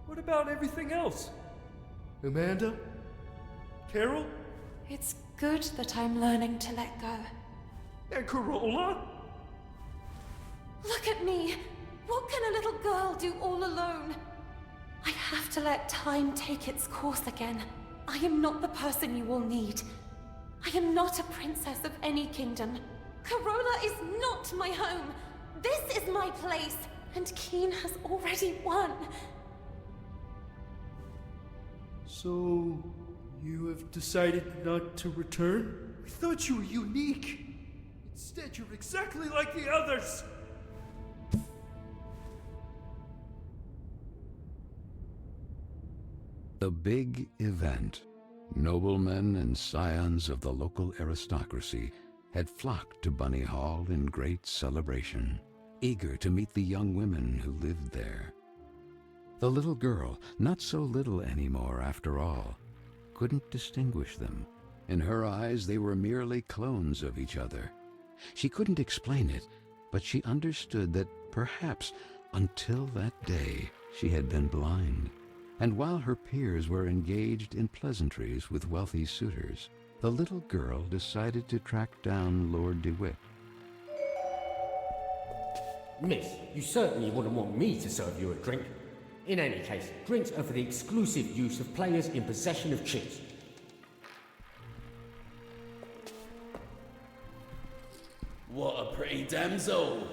What about everything else? Amanda? Carole? It's good that I'm learning to let go. And Corolla? Look at me! What can a little girl do all alone? I have to let time take its course again. I am not the person you will need. I am not a princess of any kingdom. Corolla is not my home. This is my place, and Keen has already won. So, you have decided not to return? I thought you were unique. Instead, you're exactly like the others. The big event. Noblemen and scions of the local aristocracy had flocked to Bunny Hall in great celebration, eager to meet the young women who lived there. The little girl, not so little anymore after all, couldn't distinguish them. In her eyes, they were merely clones of each other. She couldn't explain it, but she understood that perhaps until that day she had been blind. And while her peers were engaged in pleasantries with wealthy suitors, the little girl decided to track down Lord DeWitt. Miss, you certainly wouldn't want me to serve you a drink. In any case, drinks are for the exclusive use of players in possession of chips. What a pretty damsel.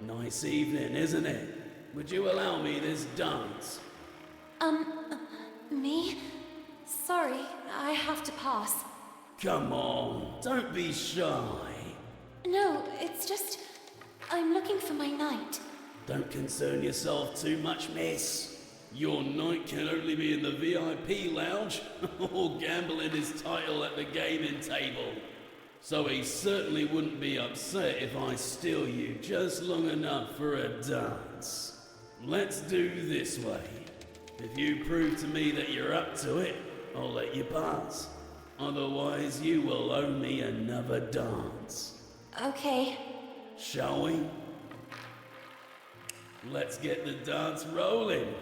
Nice evening, isn't it? Would you allow me this dance? Me? Sorry, I have to pass. Come on, don't be shy. No, it's just... I'm looking for my knight. Don't concern yourself too much, miss. Your knight can only be in the VIP lounge or gambling his title at the gaming table. So he certainly wouldn't be upset if I steal you just long enough for a dance. Let's do this way. If you prove to me that you're up to it, I'll let you pass. Otherwise, you will owe me another dance. Okay. Shall we? Let's get the dance rolling.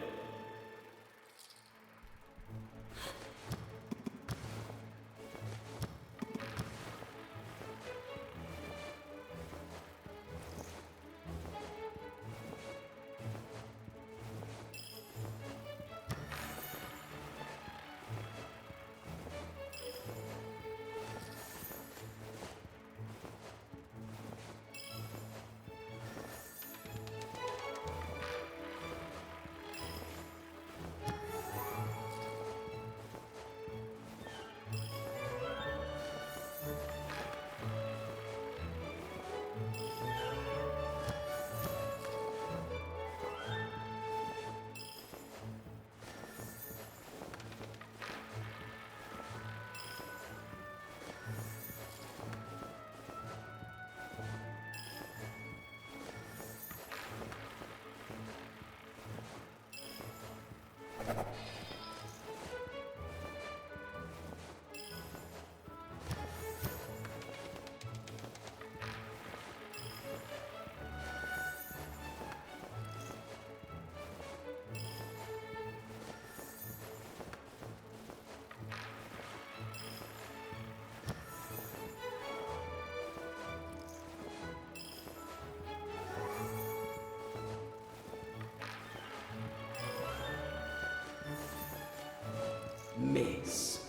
Miss.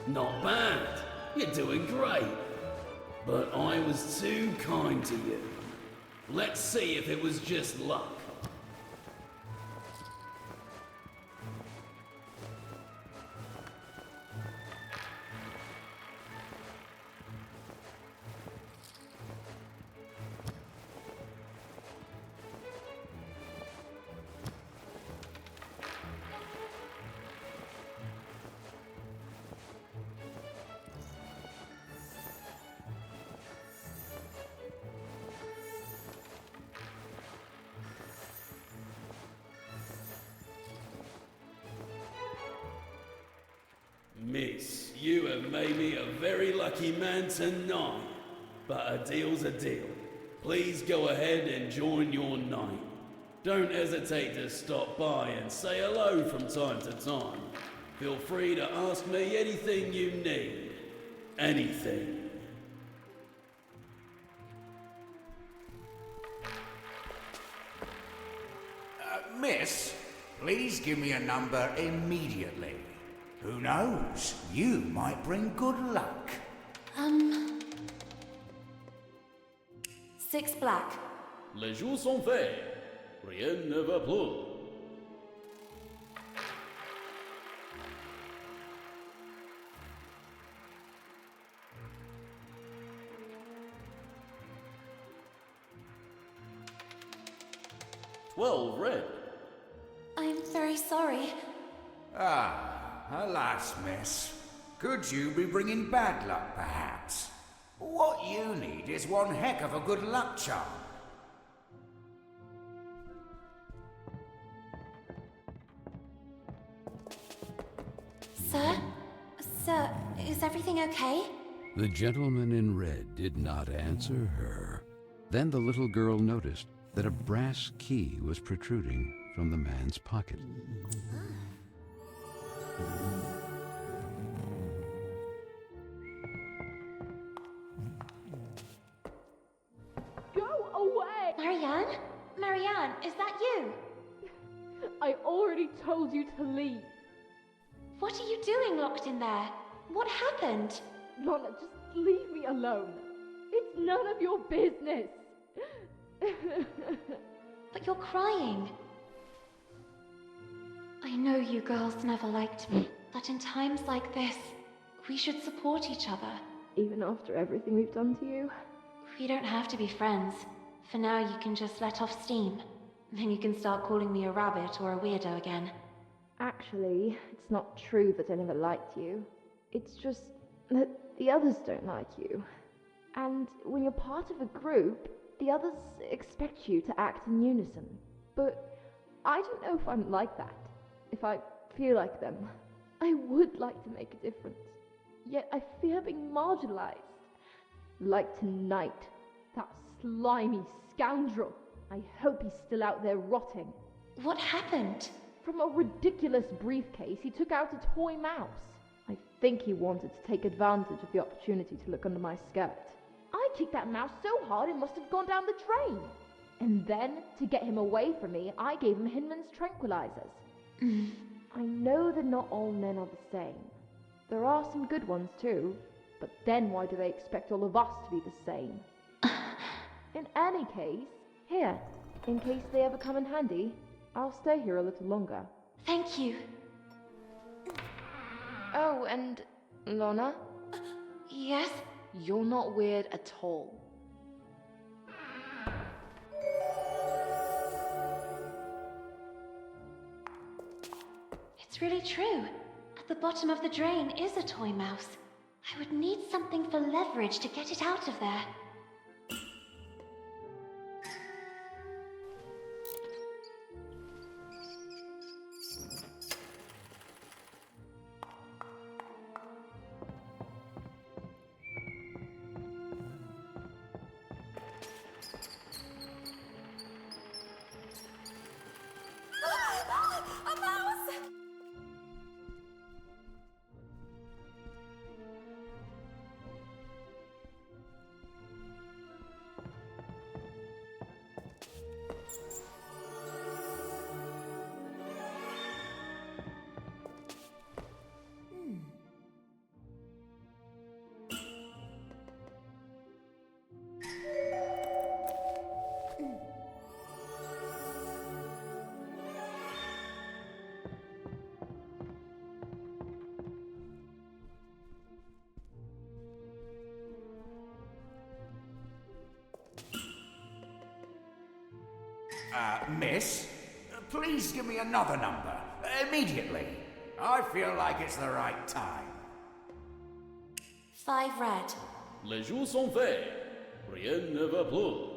Not bad. You're doing great. But I was too kind to you. Let's see if it was just luck. Miss, you have made me a very lucky man tonight. But a deal's a deal. Please go ahead and join your knight. Don't hesitate to stop by and say hello from time to time. Feel free to ask me anything you need. Anything. Miss, please give me a number immediately. Who knows? You might bring good luck. 6 black. Les jours sont faits. Rien ne va plus. Well, red. I'm very sorry. Alas, miss. Could you be bringing bad luck, perhaps? What you need is one heck of a good luck charm. Sir? Sir, is everything okay? The gentleman in red did not answer her. Then the little girl noticed that a brass key was protruding from the man's pocket. Go away! Marianne? Marianne, is that you? I already told you to leave. What are you doing locked in there? What happened? Lana, just leave me alone. It's none of your business. But you're crying. I know you girls never liked me, but in times like this, we should support each other. Even after everything we've done to you? We don't have to be friends. For now, you can just let off steam. Then you can start calling me a rabbit or a weirdo again. Actually, it's not true that I never liked you. It's just that the others don't like you. And when you're part of a group, the others expect you to act in unison. But I don't know if I'm like that. If I feel like them. I would like to make a difference. Yet I fear being marginalized. Like tonight. That slimy scoundrel. I hope he's still out there rotting. What happened? From a ridiculous briefcase, he took out a toy mouse. I think he wanted to take advantage of the opportunity to look under my skirt. I kicked that mouse so hard it must have gone down the drain. And then, to get him away from me, I gave him Hinman's tranquilizers. I know that not all men are the same. There are some good ones too, but then why do they expect all of us to be the same? In any case, here, in case they ever come in handy, I'll stay here a little longer. Thank you. Oh, and Lana? Yes? You're not weird at all. It's really true. At the bottom of the drain is a toy mouse. I would need something for leverage to get it out of there. A mouse! Miss, please give me another number, immediately. I feel like it's the right time. 5 red. Les jours sont faits. Rien ne va plus.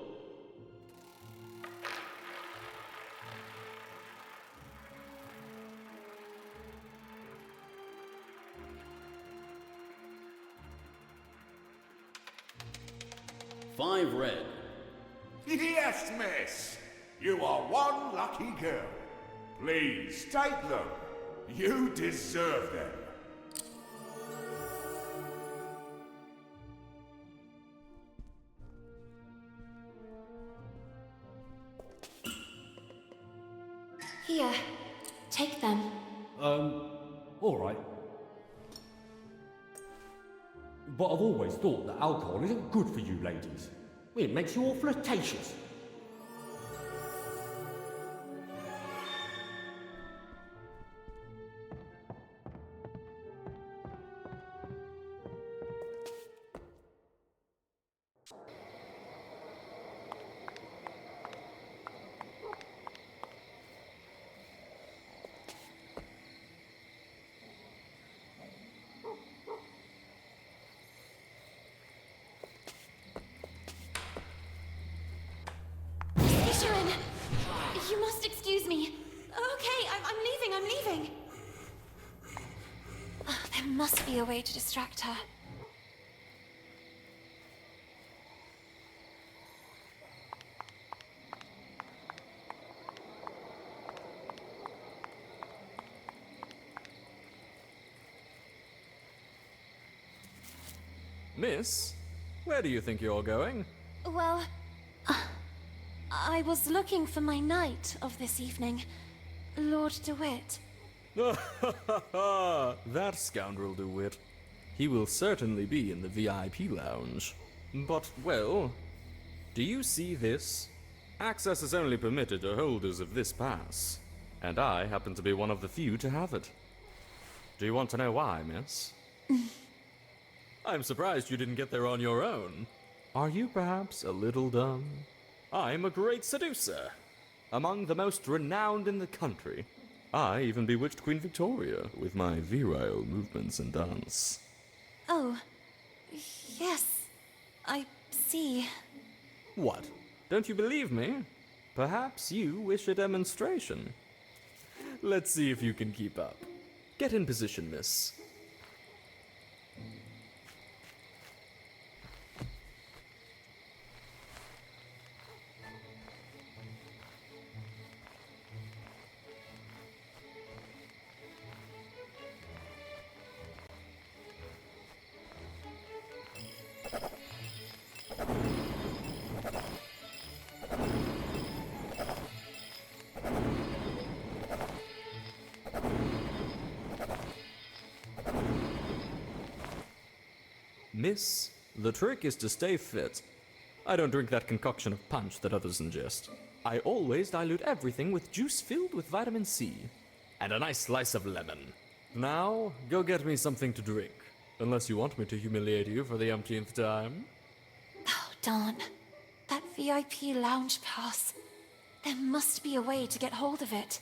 Five red. Yes, miss. You are one lucky girl. Please take them. You deserve them. Here, take them. Alright. But I've always thought that alcohol isn't good for you ladies. It makes you all flirtatious. You must excuse me. Okay, I'm leaving. There must be a way to distract her. Miss, where do you think you're going? Well, I was looking for my knight of this evening, Lord DeWitt. That scoundrel DeWitt. He will certainly be in the VIP lounge. But, well, do you see this? Access is only permitted to holders of this pass, and I happen to be one of the few to have it. Do you want to know why, miss? I'm surprised you didn't get there on your own. Are you perhaps a little dumb? I'm a great seducer, among the most renowned in the country. I even bewitched Queen Victoria with my virile movements and dance. Oh, yes, I see. What? Don't you believe me? Perhaps you wish a demonstration. Let's see if you can keep up. Get in position, miss. Miss, the trick is to stay fit. I don't drink that concoction of punch that others ingest. I always dilute everything with juice filled with vitamin C. And a nice slice of lemon. Now, go get me something to drink. Unless you want me to humiliate you for the umpteenth time. Oh, darn. That VIP lounge pass. There must be a way to get hold of it.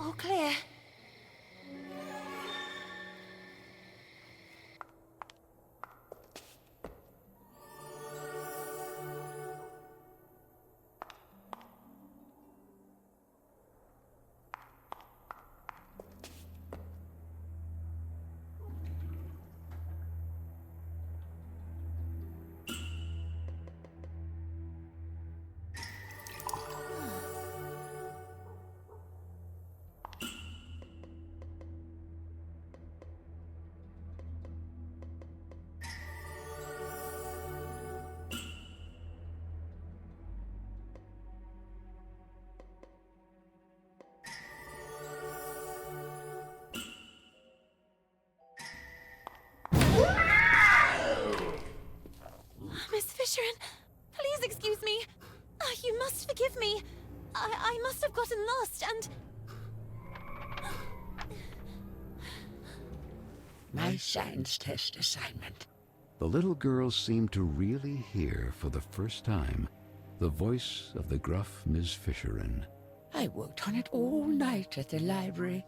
All clear. Miss Fisherin, please excuse me. You must forgive me. I must have gotten lost and... My science test assignment. The little girl seemed to really hear for the first time the voice of the gruff Miss Fisherin. I worked on it all night at the library.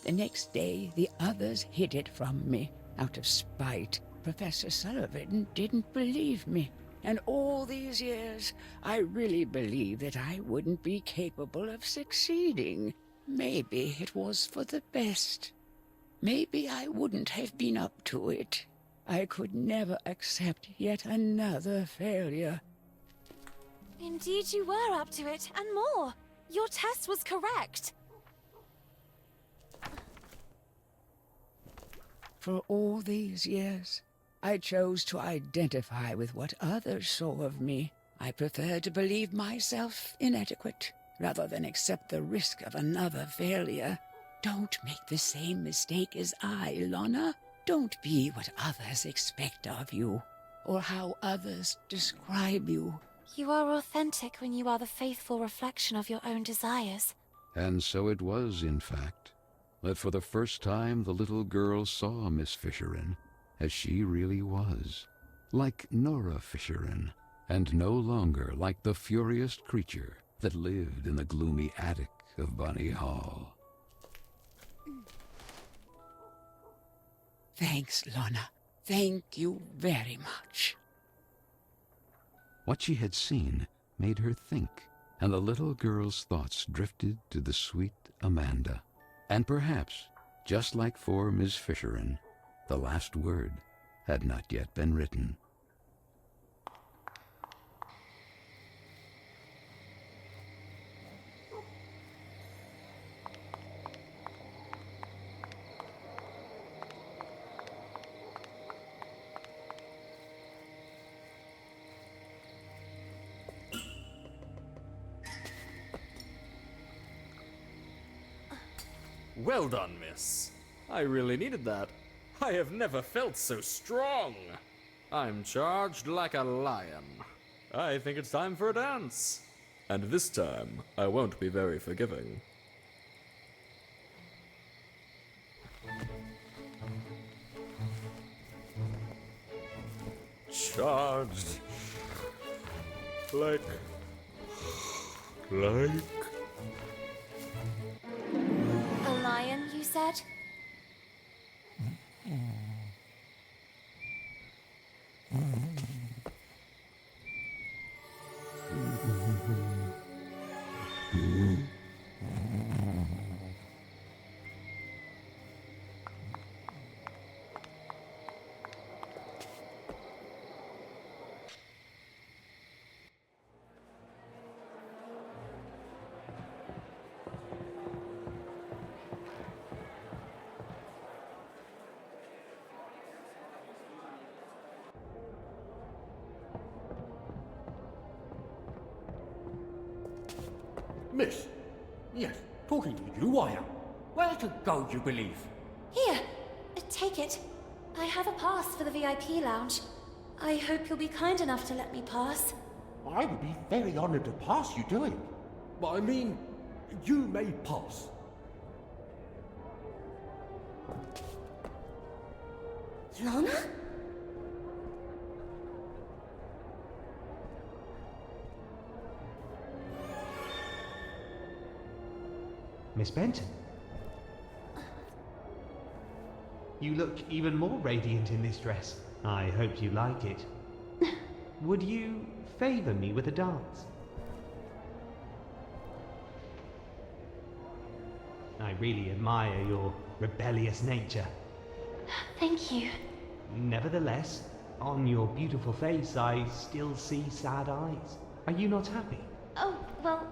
The next day, the others hid it from me out of spite. Professor Sullivan didn't believe me. And all these years, I really believed that I wouldn't be capable of succeeding. Maybe it was for the best. Maybe I wouldn't have been up to it. I could never accept yet another failure. Indeed you were up to it, and more. Your test was correct. For all these years, I chose to identify with what others saw of me. I preferred to believe myself inadequate, rather than accept the risk of another failure. Don't make the same mistake as I, Lana. Don't be what others expect of you, or how others describe you. You are authentic when you are the faithful reflection of your own desires. And so it was, in fact, that for the first time the little girl saw Miss Fisherin as she really was, like Nora Fisherin, and no longer like the furious creature that lived in the gloomy attic of Bunny Hall. Thanks, Lana. Thank you very much. What she had seen made her think, and the little girl's thoughts drifted to the sweet Amanda. And perhaps, just like for Miss Fisherin, the last word had not yet been written. Well done, miss. I really needed that. I have never felt so strong. I'm charged like a lion. I think it's time for a dance. And this time, I won't be very forgiving. Charged. Like... A lion, you said? Miss? Yes, talking to you I am. Where to go, you believe? Here, take it. I have a pass for the VIP lounge. I hope you'll be kind enough to let me pass. I would be very honored to pass you to him. But I mean, you may pass. Lana? Miss Benton. You look even more radiant in this dress. I hope you like it. Would you favor me with a dance? I really admire your rebellious nature. Thank you. Nevertheless, on your beautiful face, I still see sad eyes. Are you not happy? Oh, well,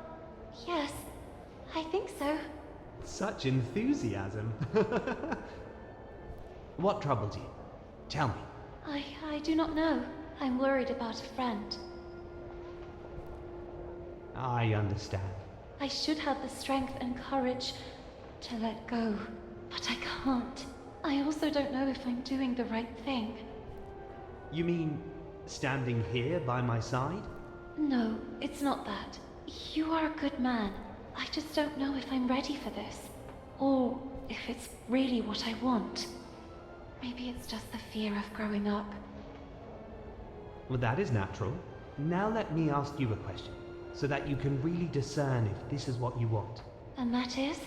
yes. I think so. Such enthusiasm. What troubles you? Tell me. I do not know. I'm worried about a friend. I understand. I should have the strength and courage to let go, but I can't. I also don't know if I'm doing the right thing. You mean standing here by my side? No, it's not that. You are a good man. I just don't know if I'm ready for this. Or if it's really what I want. Maybe it's just the fear of growing up. Well, that is natural. Now let me ask you a question, so that you can really discern if this is what you want. And that is?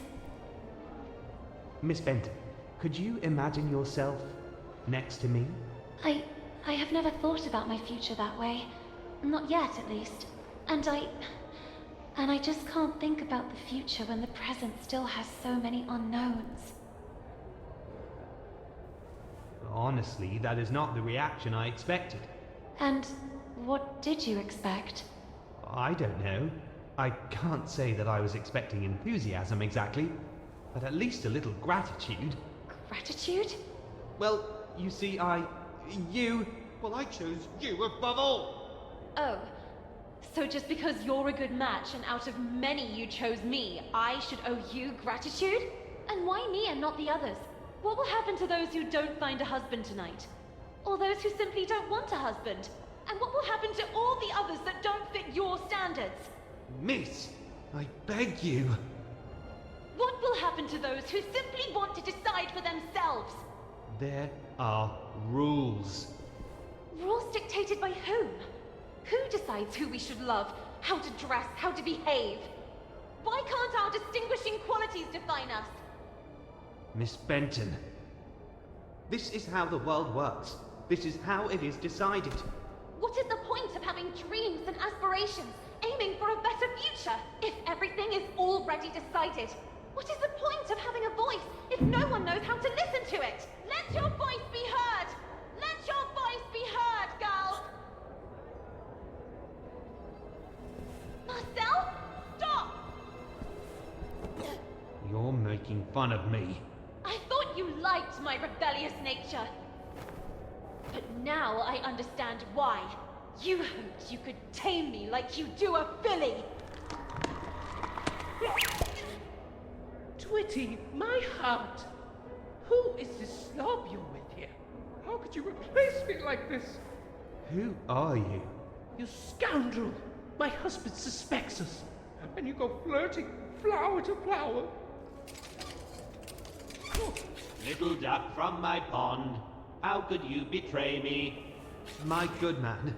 Miss Benton, could you imagine yourself next to me? I have never thought about my future that way. Not yet, at least. And I just can't think about the future when the present still has so many unknowns. Honestly, that is not the reaction I expected. And what did you expect? I don't know. I can't say that I was expecting enthusiasm exactly, but at least a little gratitude. Gratitude? Well, you see, I chose you above all. Oh. So just because you're a good match and out of many you chose me, I should owe you gratitude? And why me and not the others? What will happen to those who don't find a husband tonight? Or those who simply don't want a husband? And what will happen to all the others that don't fit your standards? Miss, I beg you. What will happen to those who simply want to decide for themselves? There are rules. Rules dictated by whom? Who decides who we should love, how to dress, how to behave? Why can't our distinguishing qualities define us? Miss Benton, this is how the world works. This is how it is decided. What is the point of having dreams and aspirations, aiming for a better future, if everything is already decided? What is the point of having a voice if no one knows how to listen to it? Let your voice be heard! Let your voice be heard, girl! Marcel, stop! You're making fun of me. I thought you liked my rebellious nature. But now I understand why. You hoped you could tame me like you do a filly. Twitty, my heart. Who is this slob you're with here? How could you replace me like this? Who are you? You scoundrel! My husband suspects us, and you go flirting flower to flower. Little duck from my pond, how could you betray me? My good man,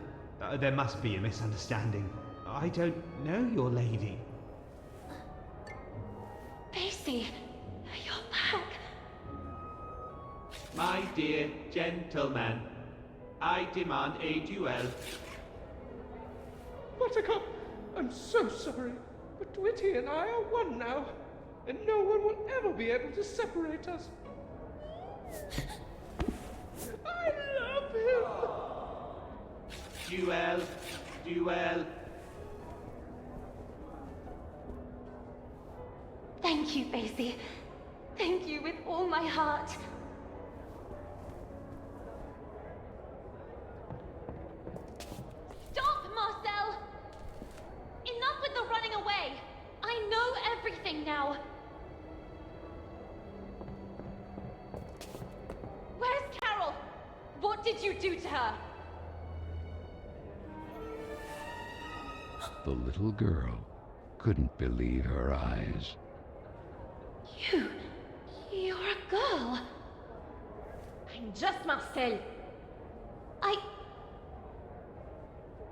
there must be a misunderstanding. I don't know your lady. Daisy, you're back. My dear gentleman, I demand a duel. Buttercup, I'm so sorry, but Twitty and I are one now, and no one will ever be able to separate us. I love him! Duel, duel. Thank you, Daisy. Thank you with all my heart. Stop, Marcel! Enough with the running away! I know everything now! Where's Carole? What did you do to her? The little girl couldn't believe her eyes. You're a girl. I'm just Marcel.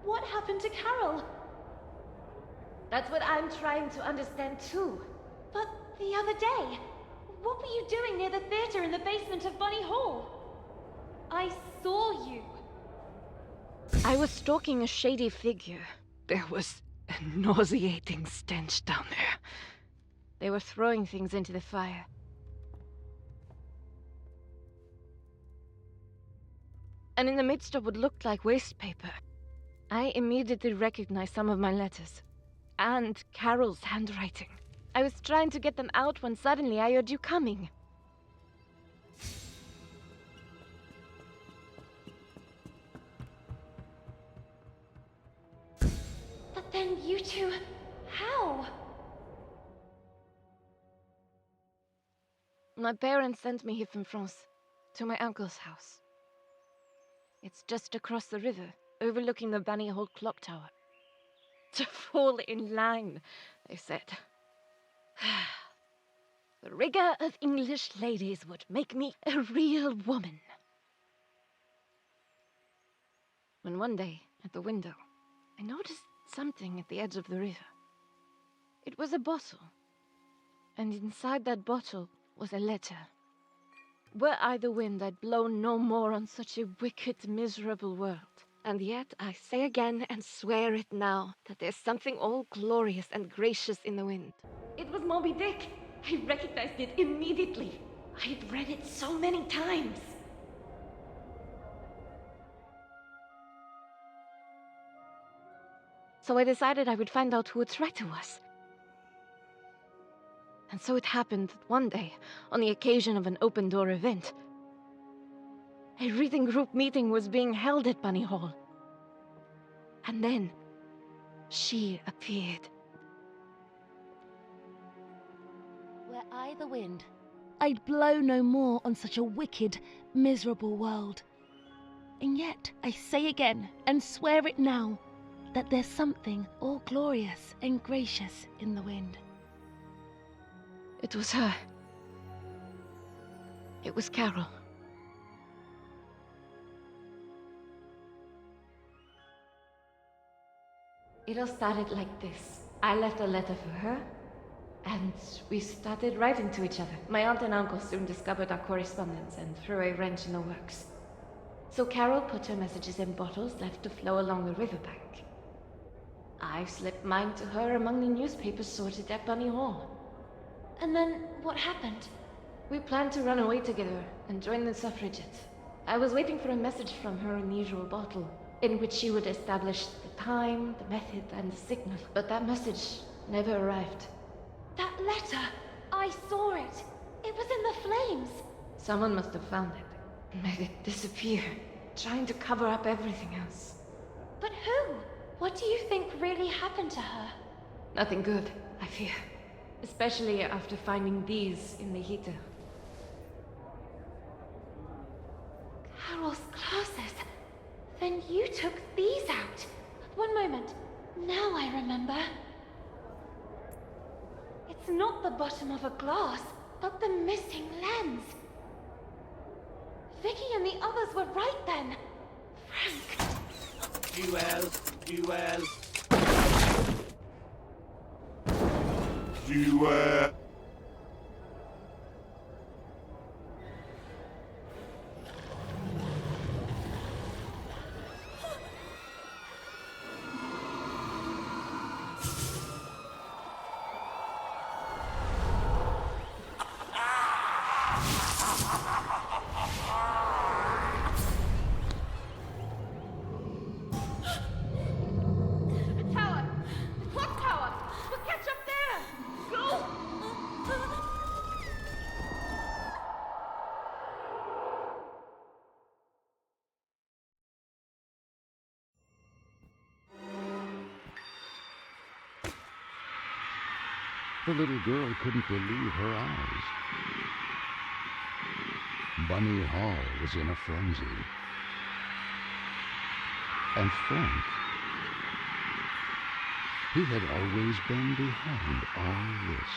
What happened to Carole? That's what I'm trying to understand too. But the other day, what were you doing near the theater in the basement of Bunny Hall? I saw you. I was stalking a shady figure. There was a nauseating stench down there. They were throwing things into the fire. And in the midst of what looked like waste paper, I immediately recognized some of my letters. And Carole's handwriting. I was trying to get them out when suddenly I heard you coming. But then you two... how? My parents sent me here from France, to my uncle's house. It's just across the river, overlooking the Bunny Hole clock tower. To fall in line, they said. The rigor of English ladies would make me a real woman. When one day, at the window, I noticed something at the edge of the river. It was a bottle, and inside that bottle was a letter. Were I the wind, I'd blow no more on such a wicked, miserable world. And yet, I say again and swear it now, that there's something all glorious and gracious in the wind. It was Moby Dick. I recognized it immediately. I'd read it so many times. So I decided I would find out who the traitor was. And so it happened that one day, on the occasion of an open-door event, a reading group meeting was being held at Bunny Hall. And then, she appeared. Were I the wind, I'd blow no more on such a wicked, miserable world. And yet, I say again, and swear it now, that there's something all glorious and gracious in the wind. It was her. It was Carole. It all started like this. I left a letter for her, and we started writing to each other. My aunt and uncle soon discovered our correspondence and threw a wrench in the works. So Carole put her messages in bottles left to flow along the riverbank. I slipped mine to her among the newspapers sorted at Bunny Hall. And then, what happened? We planned to run away together and join the suffragettes. I was waiting for a message from her in the usual bottle, in which she would establish the time, the method, and the signal. But that message never arrived. That letter! I saw it! It was in the flames! Someone must have found it and made it disappear, trying to cover up everything else. But who? What do you think really happened to her? Nothing good, I fear. Especially after finding these in the heater. Carole's glasses. Then you took these out. One moment. Now I remember. It's not the bottom of a glass, but the missing lens. Vicky and the others were right then. Frank. Duel. Duel. Tower! What tower? We'll catch up there! Go! The little girl couldn't believe her eyes. Bunny Hall was in a frenzy. And Frank, he had always been behind all this.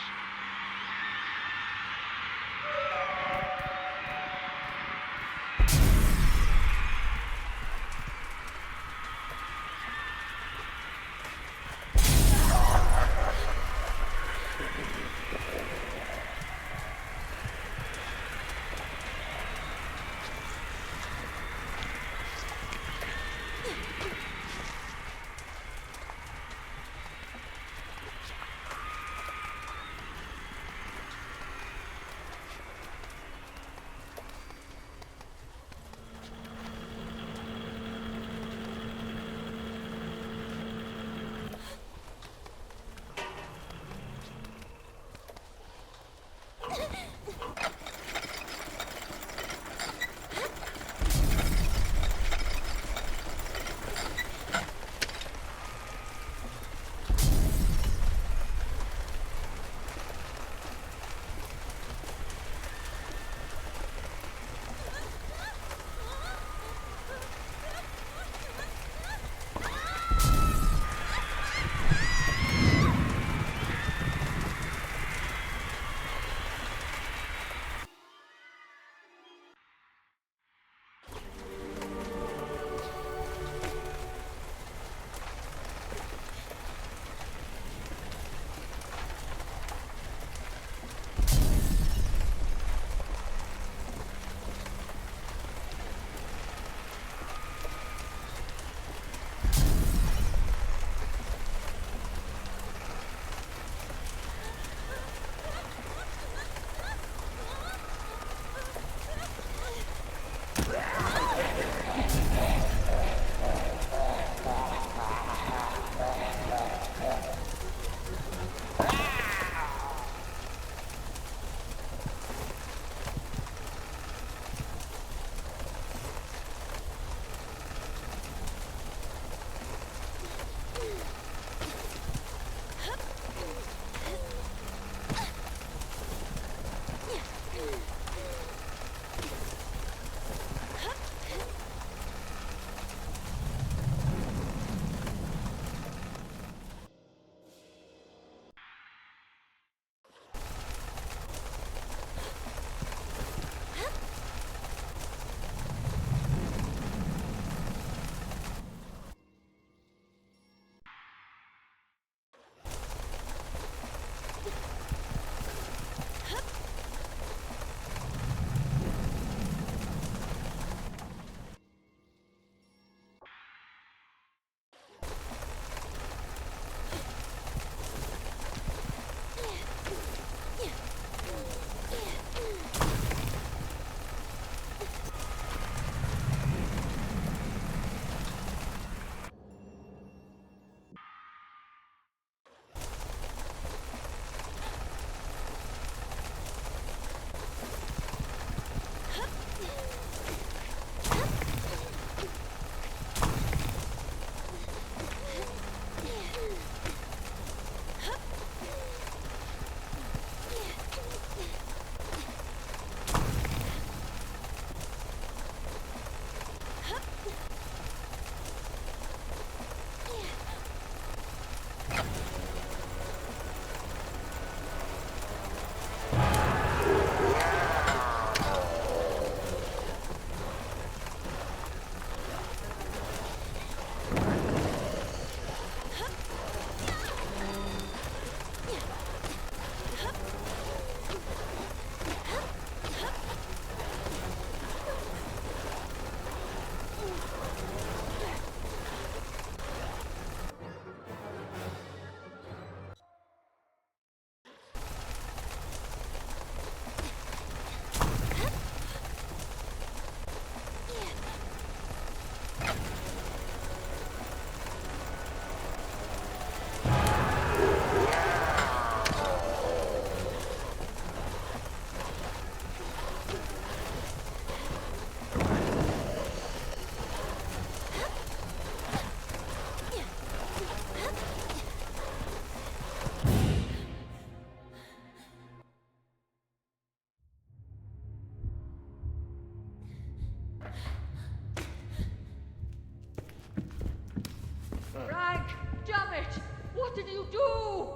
Damn it! What did you do?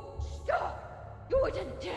Stop! You wouldn't dare!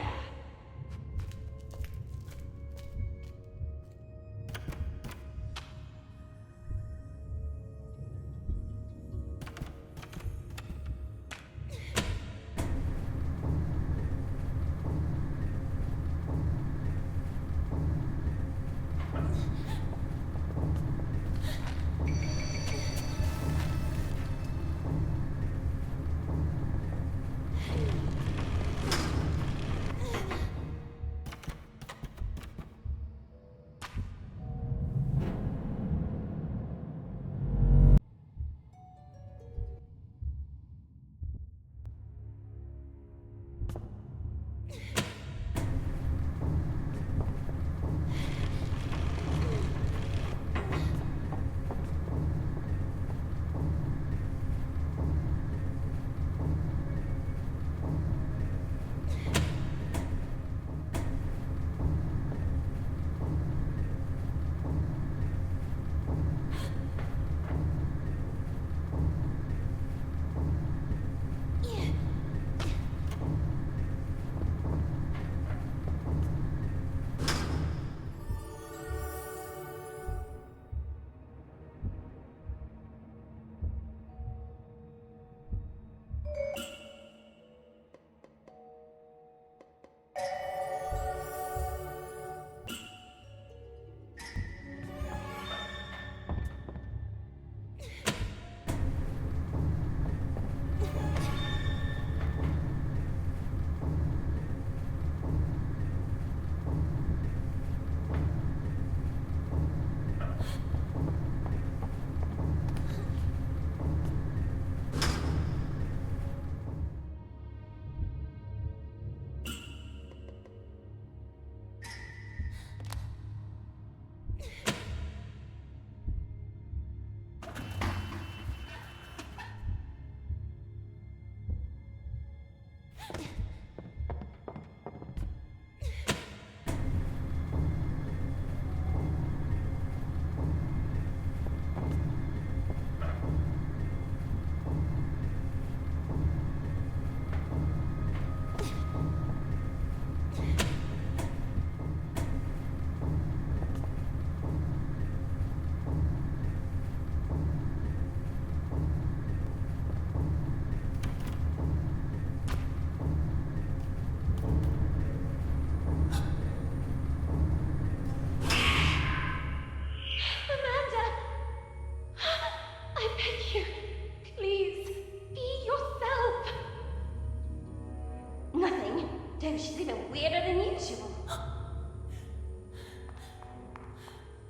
She's even weirder than usual.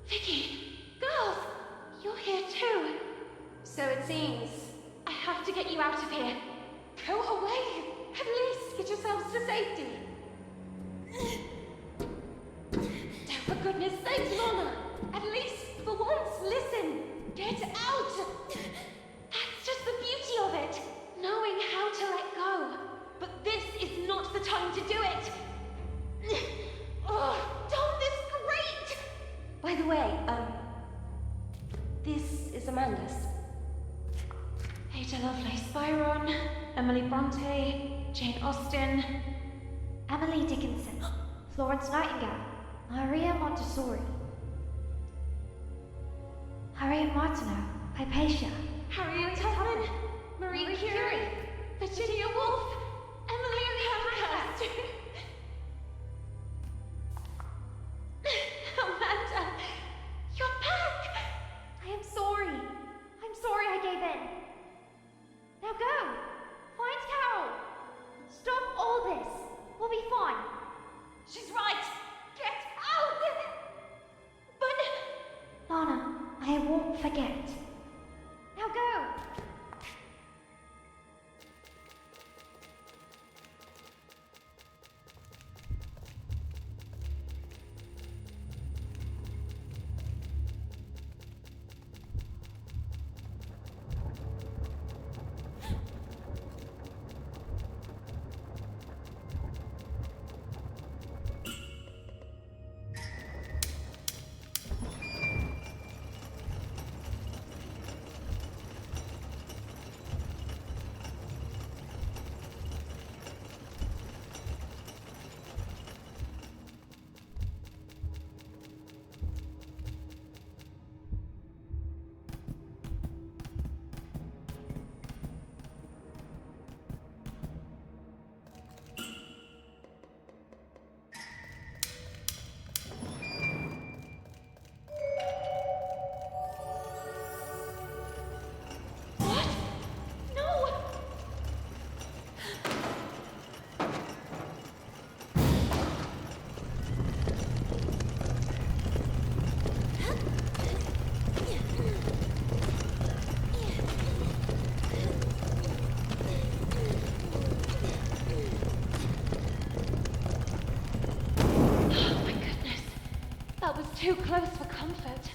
Vicky! Girls! You're here too. So it seems. I have to get you out of here. Go away! At least get yourselves to safety. Oh, for goodness sake, Lana! At least for once, listen! Get out! That's just the beauty of it. Knowing how to let go. But this is not the time to do it! Oh, Dom, this is great! By the way, this is Amanda's. Ada Lovelace Byron, Emily Bronte, Jane Austen, Emily Dickinson, Florence Nightingale, Maria Montessori, Harriet Martineau, Hypatia, Harriet Tubman, Marie Curie, Virginia Woolf, Emily Pankhurst. Amanda, you're back! I am sorry. I'm sorry I gave in. Now go! Find Carole! Stop all this! We'll be fine. She's right! Get out! But... Lana, I won't forget. Now go! too close for comfort.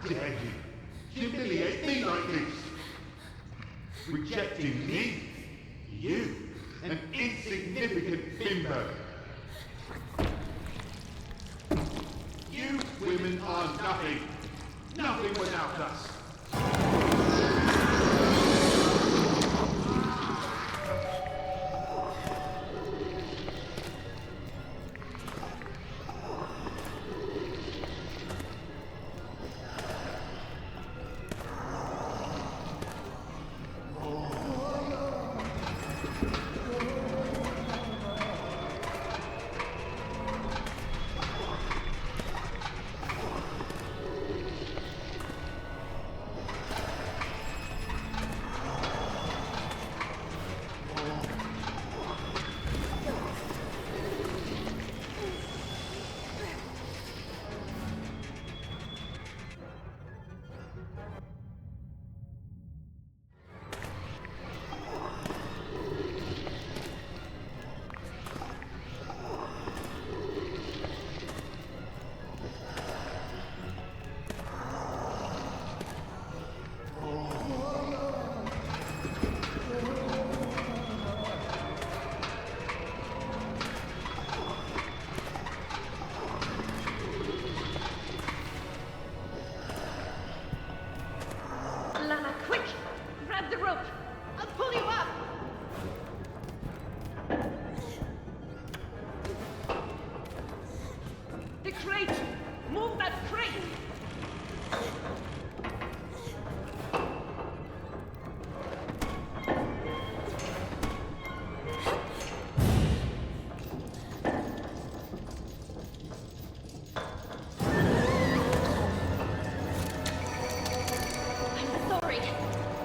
dare you humiliate me like this? Rejecting me? You, an insignificant bimbo. You women are nothing. Nothing without us. crate! Move that crate! I'm sorry,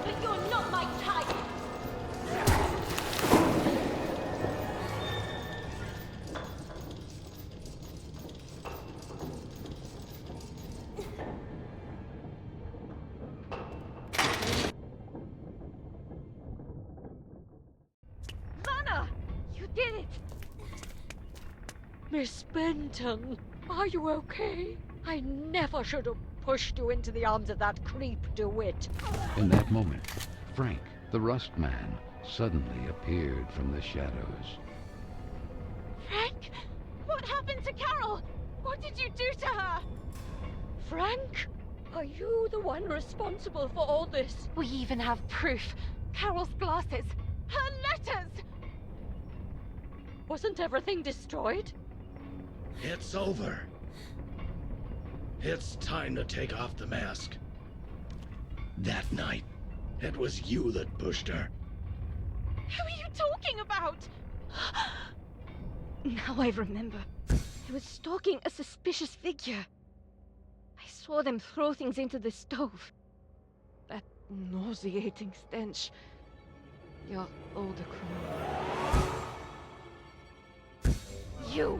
but you're not my type. Lana! You did it! Miss Benton, are you okay? I never should have pushed you into the arms of that creep DeWitt. In that moment, Frank, the Rust Man, suddenly appeared from the shadows. Frank? What happened to Carole? What did you do to her? Frank? Are you the one responsible for all this? We even have proof. Carole's glasses. Her letters! Wasn't everything destroyed? It's over. It's time to take off the mask. That night, it was you that pushed her. Who are you talking about? Now I remember. He was stalking a suspicious figure. I saw them throw things into the stove. That nauseating stench. Your older crew. You!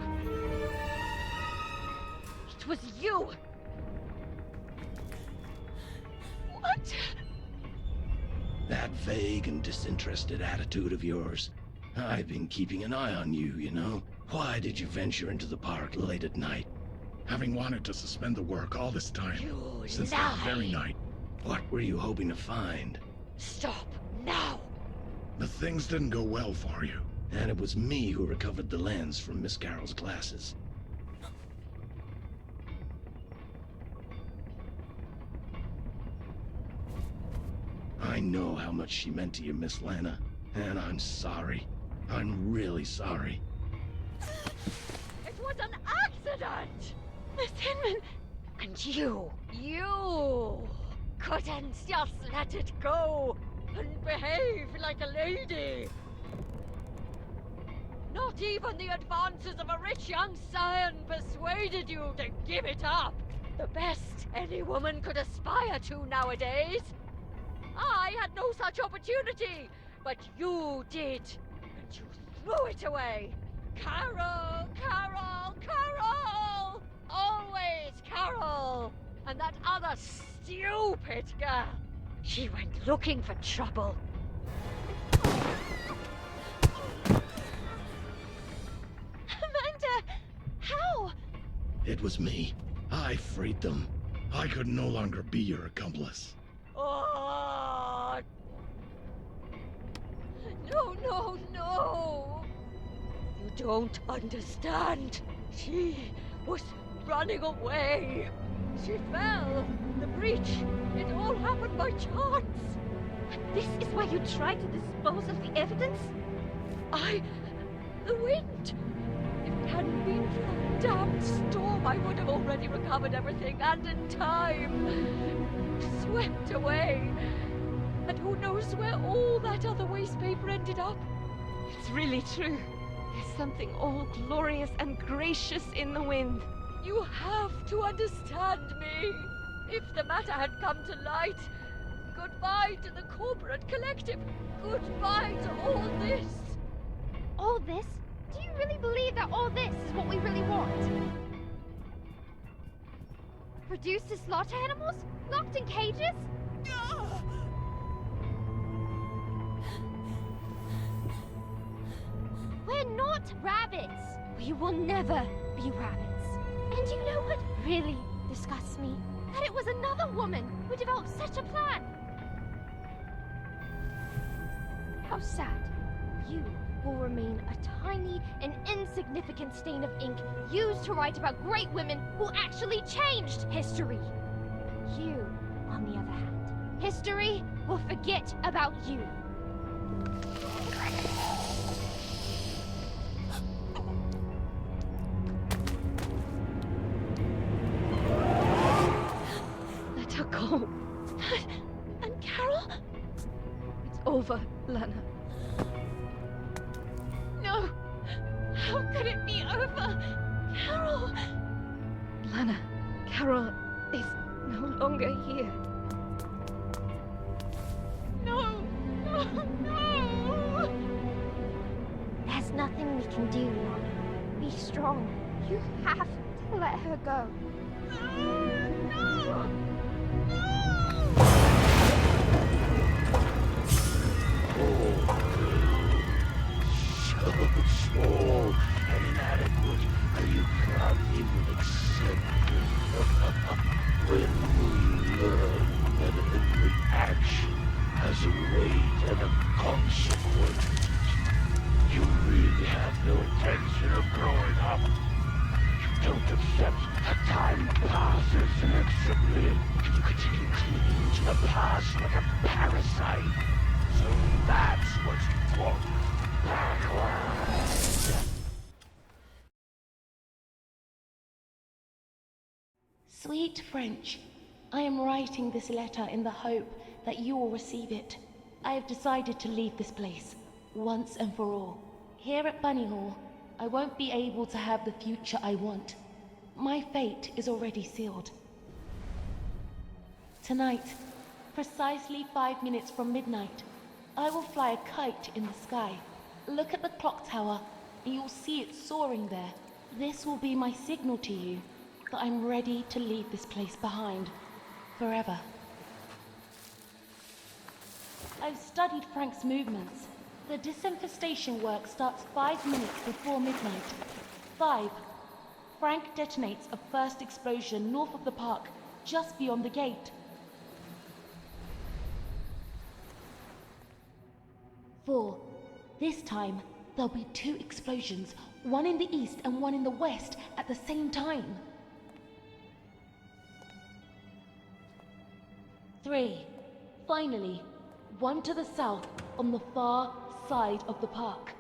It was you! What? That vague and disinterested attitude of yours. I've been keeping an eye on you, you know. Why did you venture into the park late at night? Having wanted to suspend the work all this time, since that very night. What were you hoping to find? Stop, now! The things didn't go well for you. And it was me who recovered the lens from Miss Carole's glasses. I know how much she meant to you, Miss Lana, and I'm sorry. I'm really sorry. It was an accident! Miss Hinman! And you couldn't just let it go and behave like a lady. Not even the advances of a rich young scion persuaded you to give it up. The best any woman could aspire to nowadays. I had no such opportunity, but you did, and you threw it away. Carole, Carole, Carole! Always Carole! And that other stupid girl, she went looking for trouble. Amanda! How? It was me. I freed them. I could no longer be your accomplice. Oh! No, no, no! You don't understand. She was running away. She fell. The breach. It all happened by chance. This is why you tried to dispose of the evidence? The wind. If it hadn't been for that damned storm, I would have already recovered everything, and in time. Swept away. And who knows where all that other waste paper ended up? It's really true. There's something all glorious and gracious in the wind. You have to understand me. If the matter had come to light, goodbye to the corporate collective. Goodbye to all this. All this? Do you really believe that all this is what we really want? Reduced to slaughter animals? Locked in cages? We're not rabbits! We will never be rabbits. And you know what really disgusts me? That it was another woman who developed such a plan. How sad. You will remain a tiny and insignificant stain of ink used to write about great women who actually changed history. You, on the other hand, history will forget about you. No! And Carole? It's over, Lana. No! How could it be over? Carole! Lana, Carole is no longer here. No! No! No! There's nothing we can do, Lana. Be strong. You have to let her go. No! So small and inadequate that you can't even accept it. When will you learn that every action has a weight and a consequence? You really have no intention of growing up. You don't accept that time passes inexorably. You continue clinging to the past like a parasite. So that's what you want. Backwards. Sweet French, I am writing this letter in the hope that you will receive it. I have decided to leave this place, once and for all. Here at Bunny Hall, I won't be able to have the future I want. My fate is already sealed. Tonight, precisely 5 minutes from midnight, I will fly a kite in the sky. Look at the clock tower, and you'll see it soaring there. This will be my signal to you that I'm ready to leave this place behind, forever. I've studied Frank's movements. The disinfestation work starts 5 minutes before midnight. 5. Frank detonates a first explosion north of the park, just beyond the gate. 4. This time, there'll be 2 explosions, one in the east and one in the west at the same time. 3. Finally, one to the south on the far side of the park.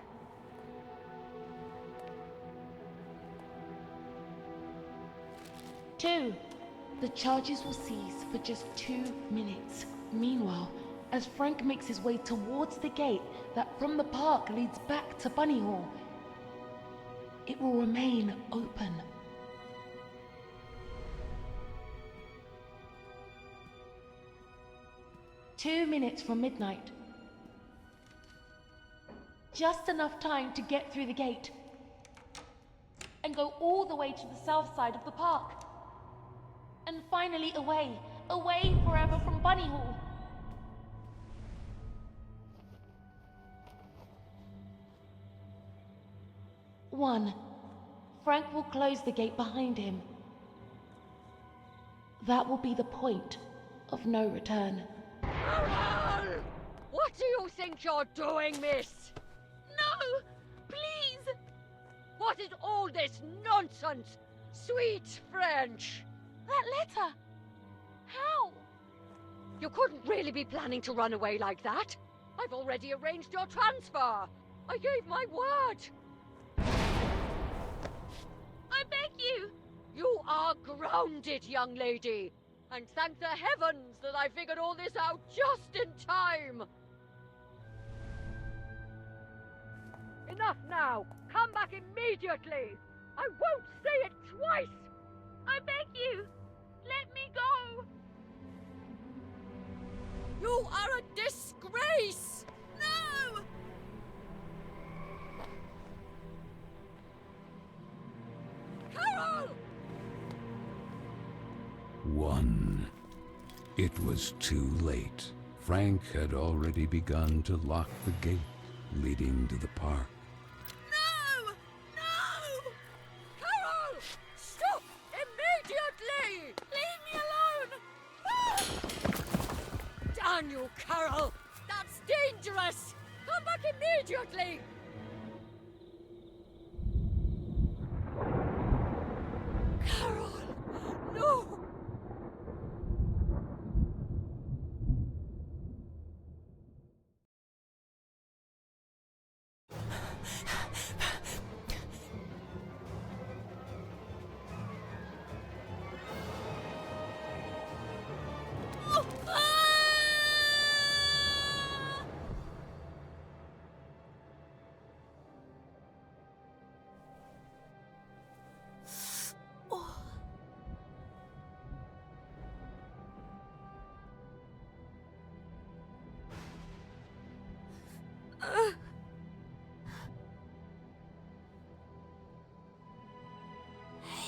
2. The charges will cease for just 2 minutes. Meanwhile, as Frank makes his way towards the gate that from the park leads back to Bunny Hall, it will remain open. "2 minutes from midnight. Just enough time to get through the gate and go all the way to the south side of the park. And finally away forever from Bunny Hall. One, Frank will close the gate behind him. That will be the point of no return. Carole! What do you think you're doing, miss? No! Please! What is all this nonsense? Sweet French! That letter! How? You couldn't really be planning to run away like that. I've already arranged your transfer. I gave my word. I beg you! You are grounded, young lady. And thank the heavens that I figured all this out just in time. Enough now. Come back immediately. I won't say it twice. I beg you. Let me go. You are a disgrace. No! Carole! 1. It was too late. Frank had already begun to lock the gate leading to the park. No! No! Carole! Stop immediately! Leave me alone! Damn you, Carole! That's dangerous! Come back immediately! Carole! No!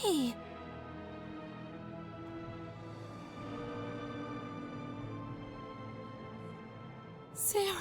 Hey. Sarah.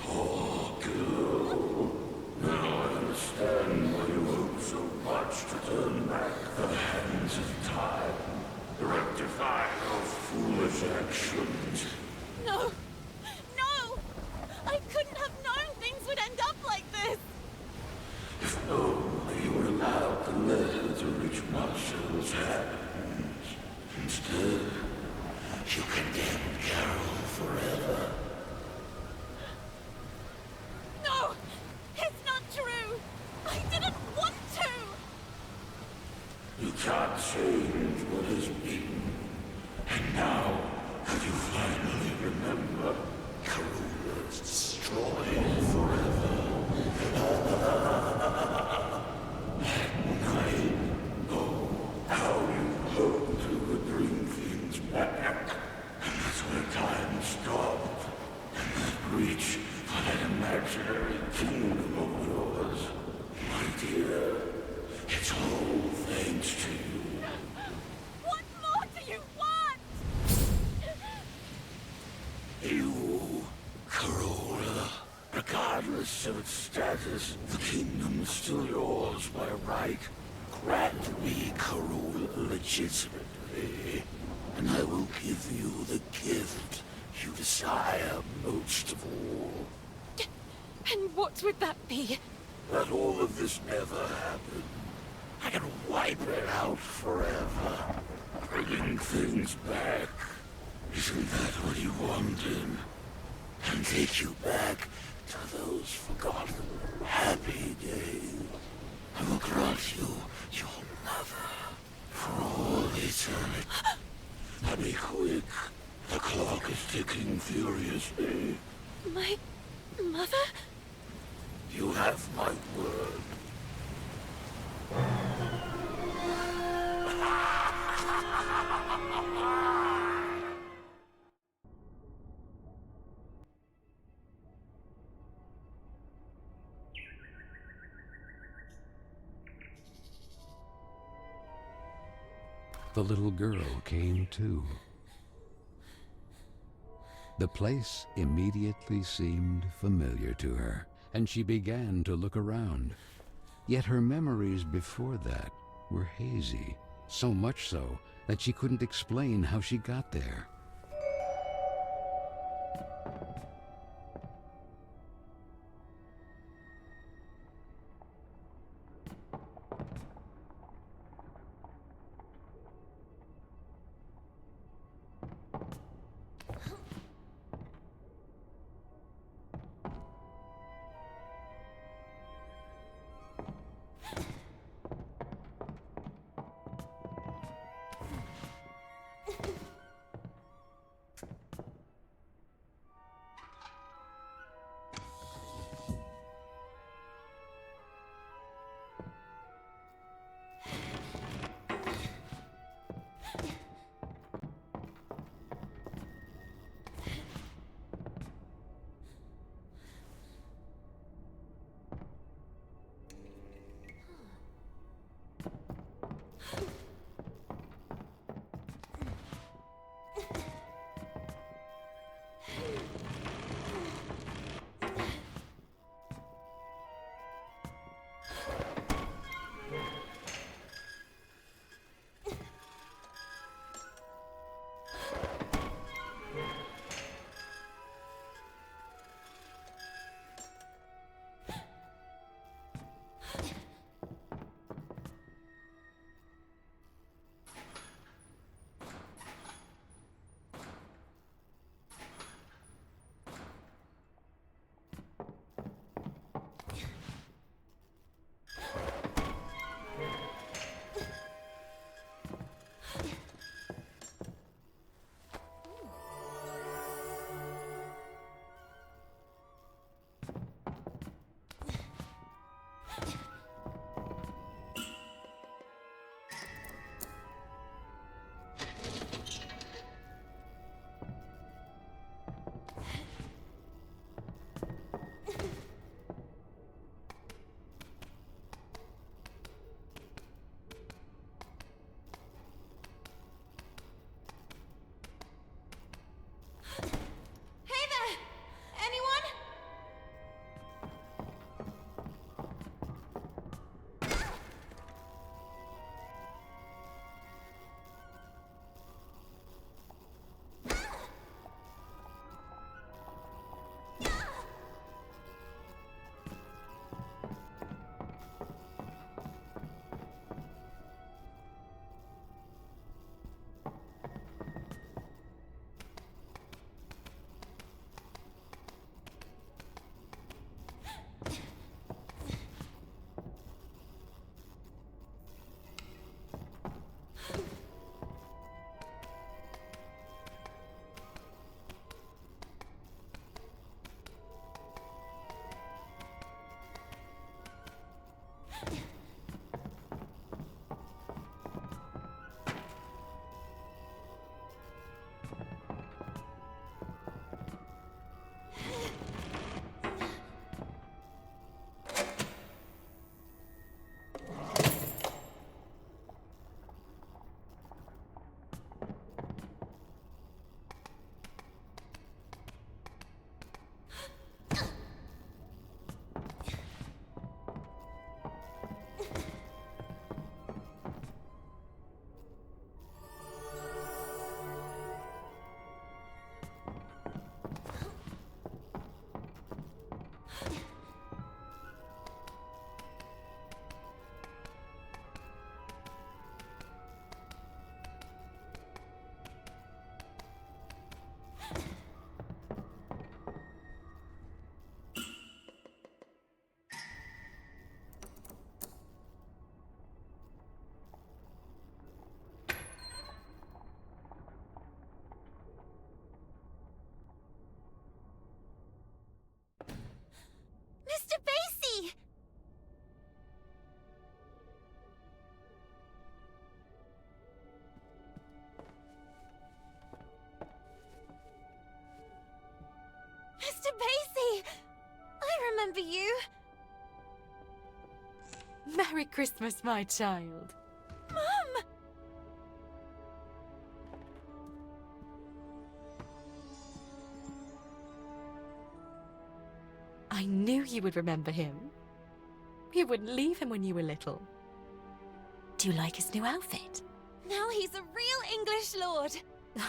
Poor girl. Now I understand why you hope so much to turn back the hands of time, rectify your foolish actions. No! No! I couldn't have known things would end up like this! If only you would allow the letter to reach Marshall's hands. Instead, you condemn Carole forever. No! It's not true! I didn't want to! You can't change what has been. And now, have you finally remembered Corolla's destroyed forever? At night, oh, how you hoped you would bring things back. And that's where time stopped. And that reach for that imaginary kingdom of yours. My dear, it's all thanks to you. What more do you want? You, Corolla, regardless of its status, the kingdom is still yours by right. Grant me Corolla legitimately, and I will give you the gift you desire most of all. And what would that be? That all of this never happened. I can wipe it out forever. Bringing things back. Isn't that what you wanted? And take you back to those forgotten, happy days. I will grant you your mother for all eternity. Now be quick. The clock is ticking furiously. My mother? You have my word. The little girl came too. The place immediately seemed familiar to her, and she began to look around. Yet her memories before that were hazy, so much so that she couldn't explain how she got there. you. Merry Christmas, my child. Mum! I knew you would remember him. You wouldn't leave him when you were little. Do you like his new outfit? Now he's a real English lord.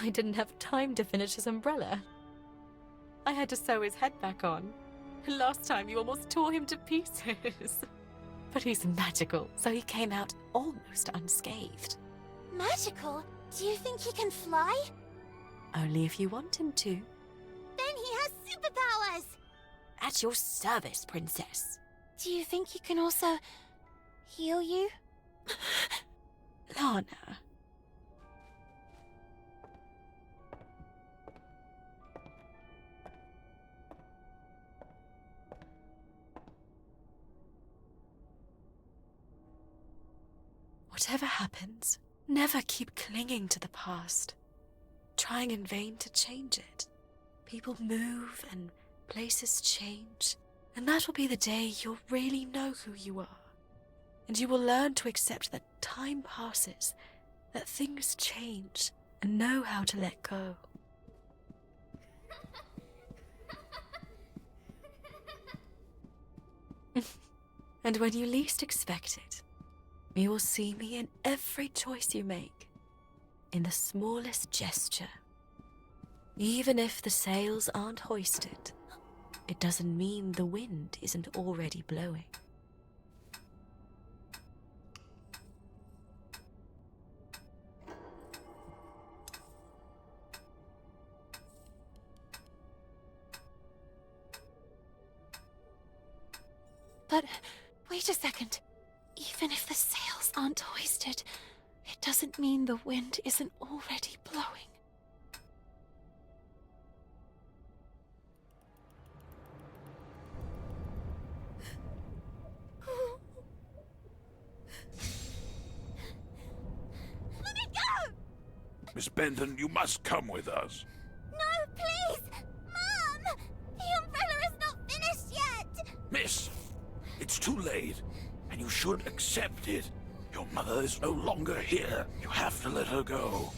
I didn't have time to finish his umbrella. I had to sew his head back on. Last time you almost tore him to pieces. But he's magical, so he came out almost unscathed. Magical? Do you think he can fly? Only if you want him to. Then he has superpowers! At your service, princess. Do you think he can also heal you? Lana. Whatever happens, never keep clinging to the past, trying in vain to change it. People move and places change, and that will be the day you'll really know who you are. And you will learn to accept that time passes, that things change, and know how to let go. And when you least expect it, you will see me in every choice you make, in the smallest gesture. Even if the sails aren't hoisted, it doesn't mean the wind isn't already blowing. But wait a second. Even if the sails aren't hoisted, it doesn't mean the wind isn't already blowing. Let me go! Miss Benton, you must come with us. No, please! Mom! The umbrella is not finished yet! Miss, it's too late, and you should accept it. Your mother is no longer here. You have to let her go.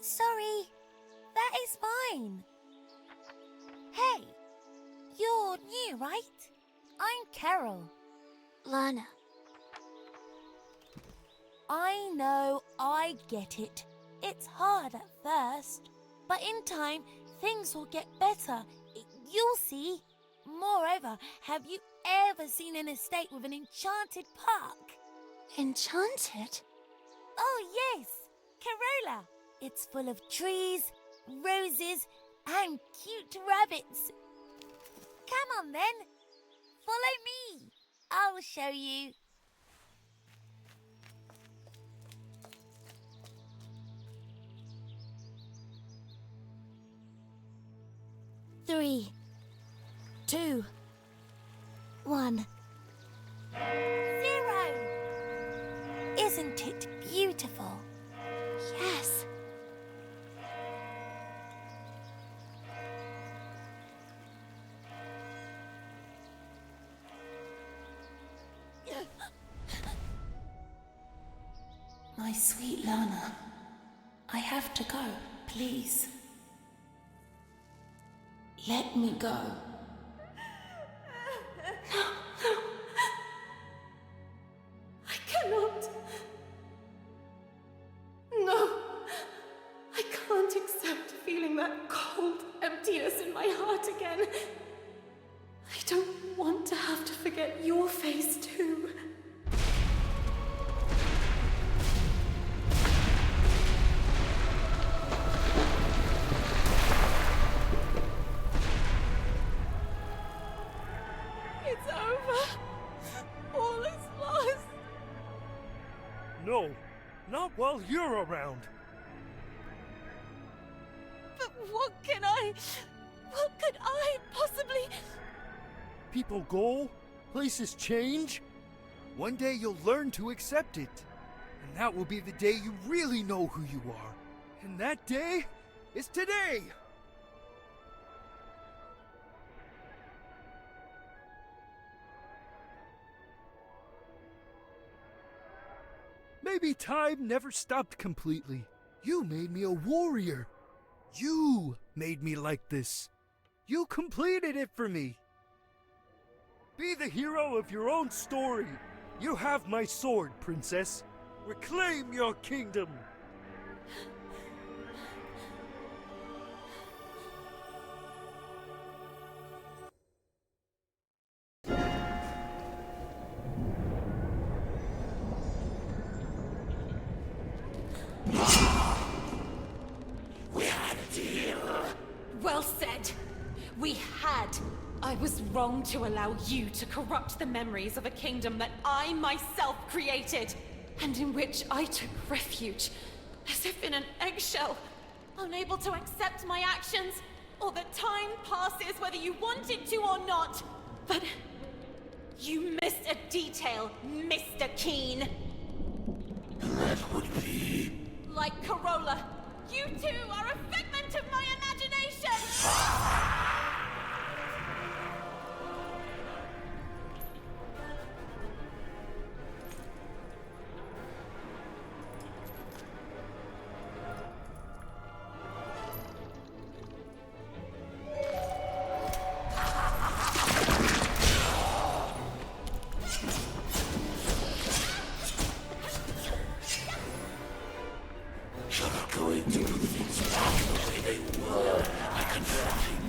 Sorry, that is fine. Hey, you're new, right? I'm Carole. Lana. I know, I get it. It's hard at first, but in time, things will get better. You'll see. Moreover, have you ever seen an estate with an enchanted park? Enchanted? Oh, yes, Corolla. It's full of trees, roses, and cute rabbits. Come on, then. Follow me. I'll show you. Three, 2, 1. 0. Isn't it beautiful? Yes. My sweet Lana, I have to go, please. Let me go. No. I cannot. No. I can't accept feeling that cold emptiness in my heart again. I don't want to have to forget your face too. It's over. All is lost. No, not while you're around. But what could I possibly... People go, places change. One day you'll learn to accept it. And that will be the day you really know who you are. And that day is today! Maybe time never stopped completely. You made me a warrior. You made me like this. You completed it for me. Be the hero of your own story. You have my sword, princess. Reclaim your kingdom. We had a deal. Well said. We had. I was wrong to allow you to corrupt the memories of a kingdom that I myself created, and in which I took refuge, as if in an eggshell, unable to accept my actions, or that time passes whether you wanted to or not. But you missed a detail, Mr. Keen. That would be... Like Corolla, you too are a figment of my imagination! You're not going to put things back the way they were by confronting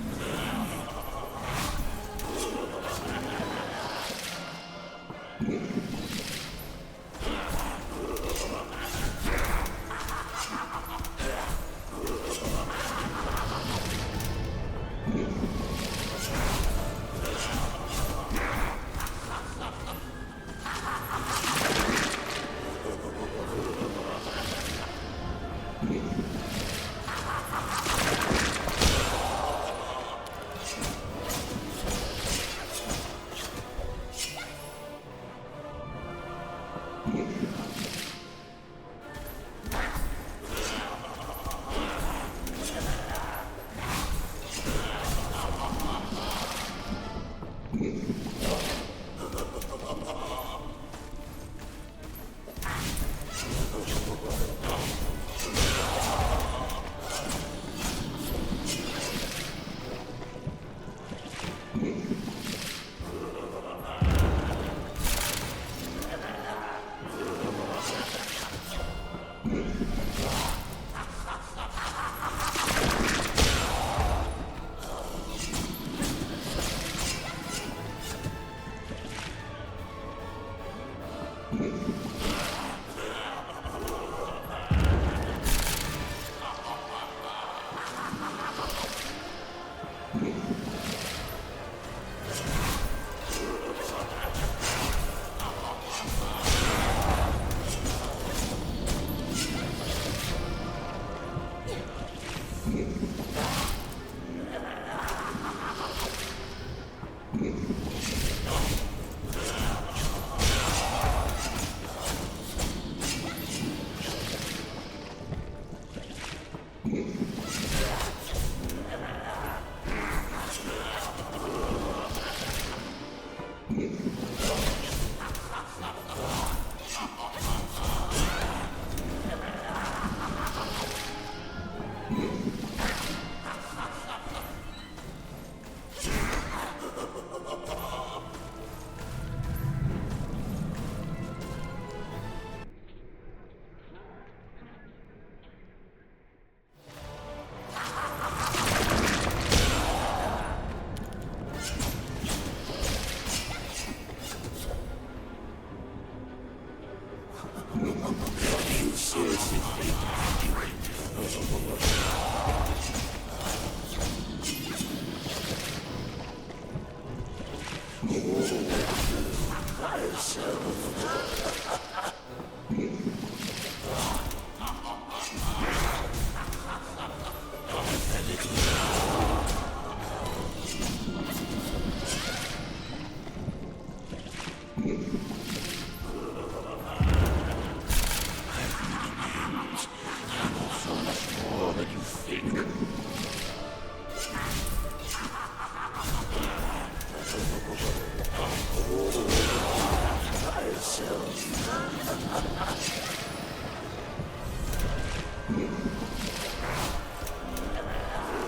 more than you think.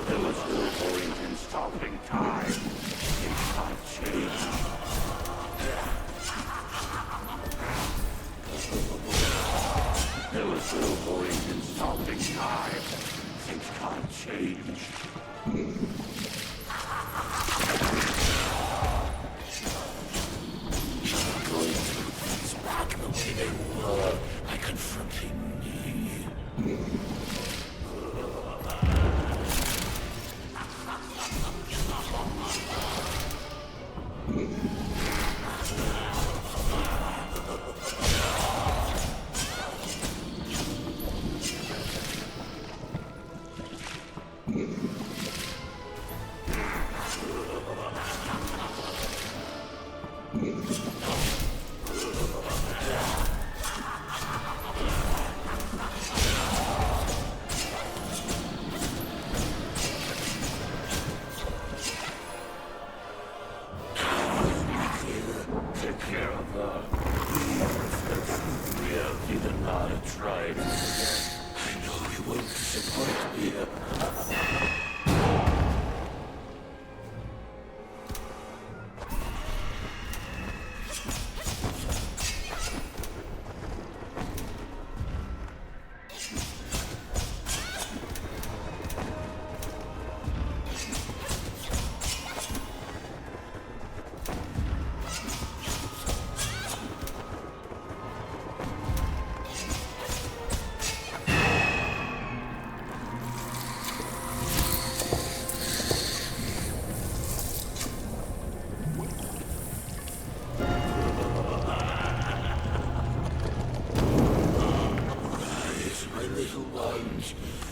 There was no point in stopping time. It can't change. There was no point in stopping time. Things can't change. Going to put things back the way they were by confronting me. Take care of her. Really, the Lana tried. I know you won't disappoint me.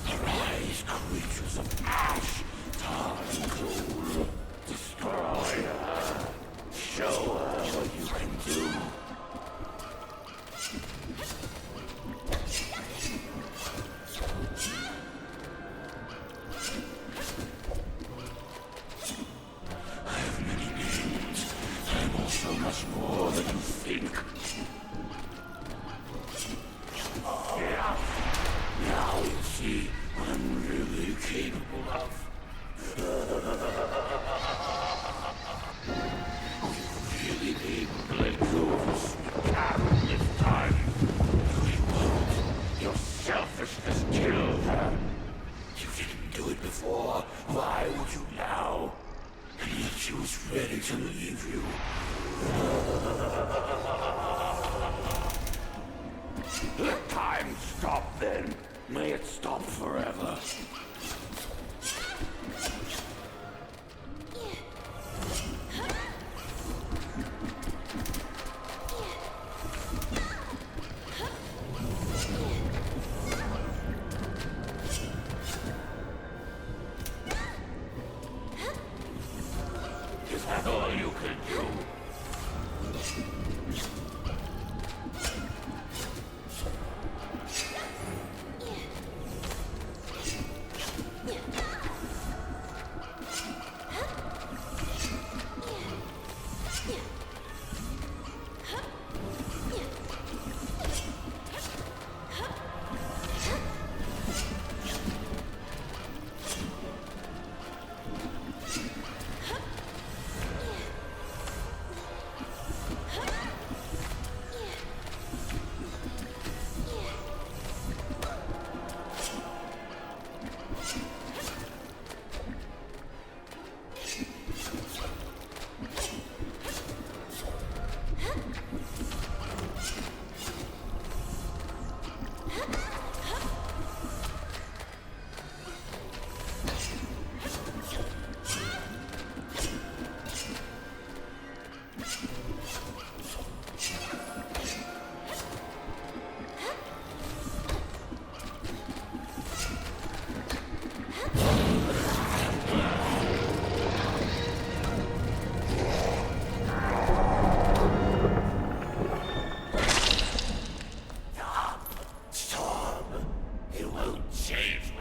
Arise, creatures of ash, tar and coal. Destroy her. Show her what you can do. I have many names. I'm also much more than you think. Now you see what I'm really capable of. You really be able to let go of the Sweet Carole this time. No, you won't. Your selfishness killed her. You didn't do it before. Why would you now? And yet she was ready to leave you. Let time stop then. May it stop forever. Is that all you can do? It won't change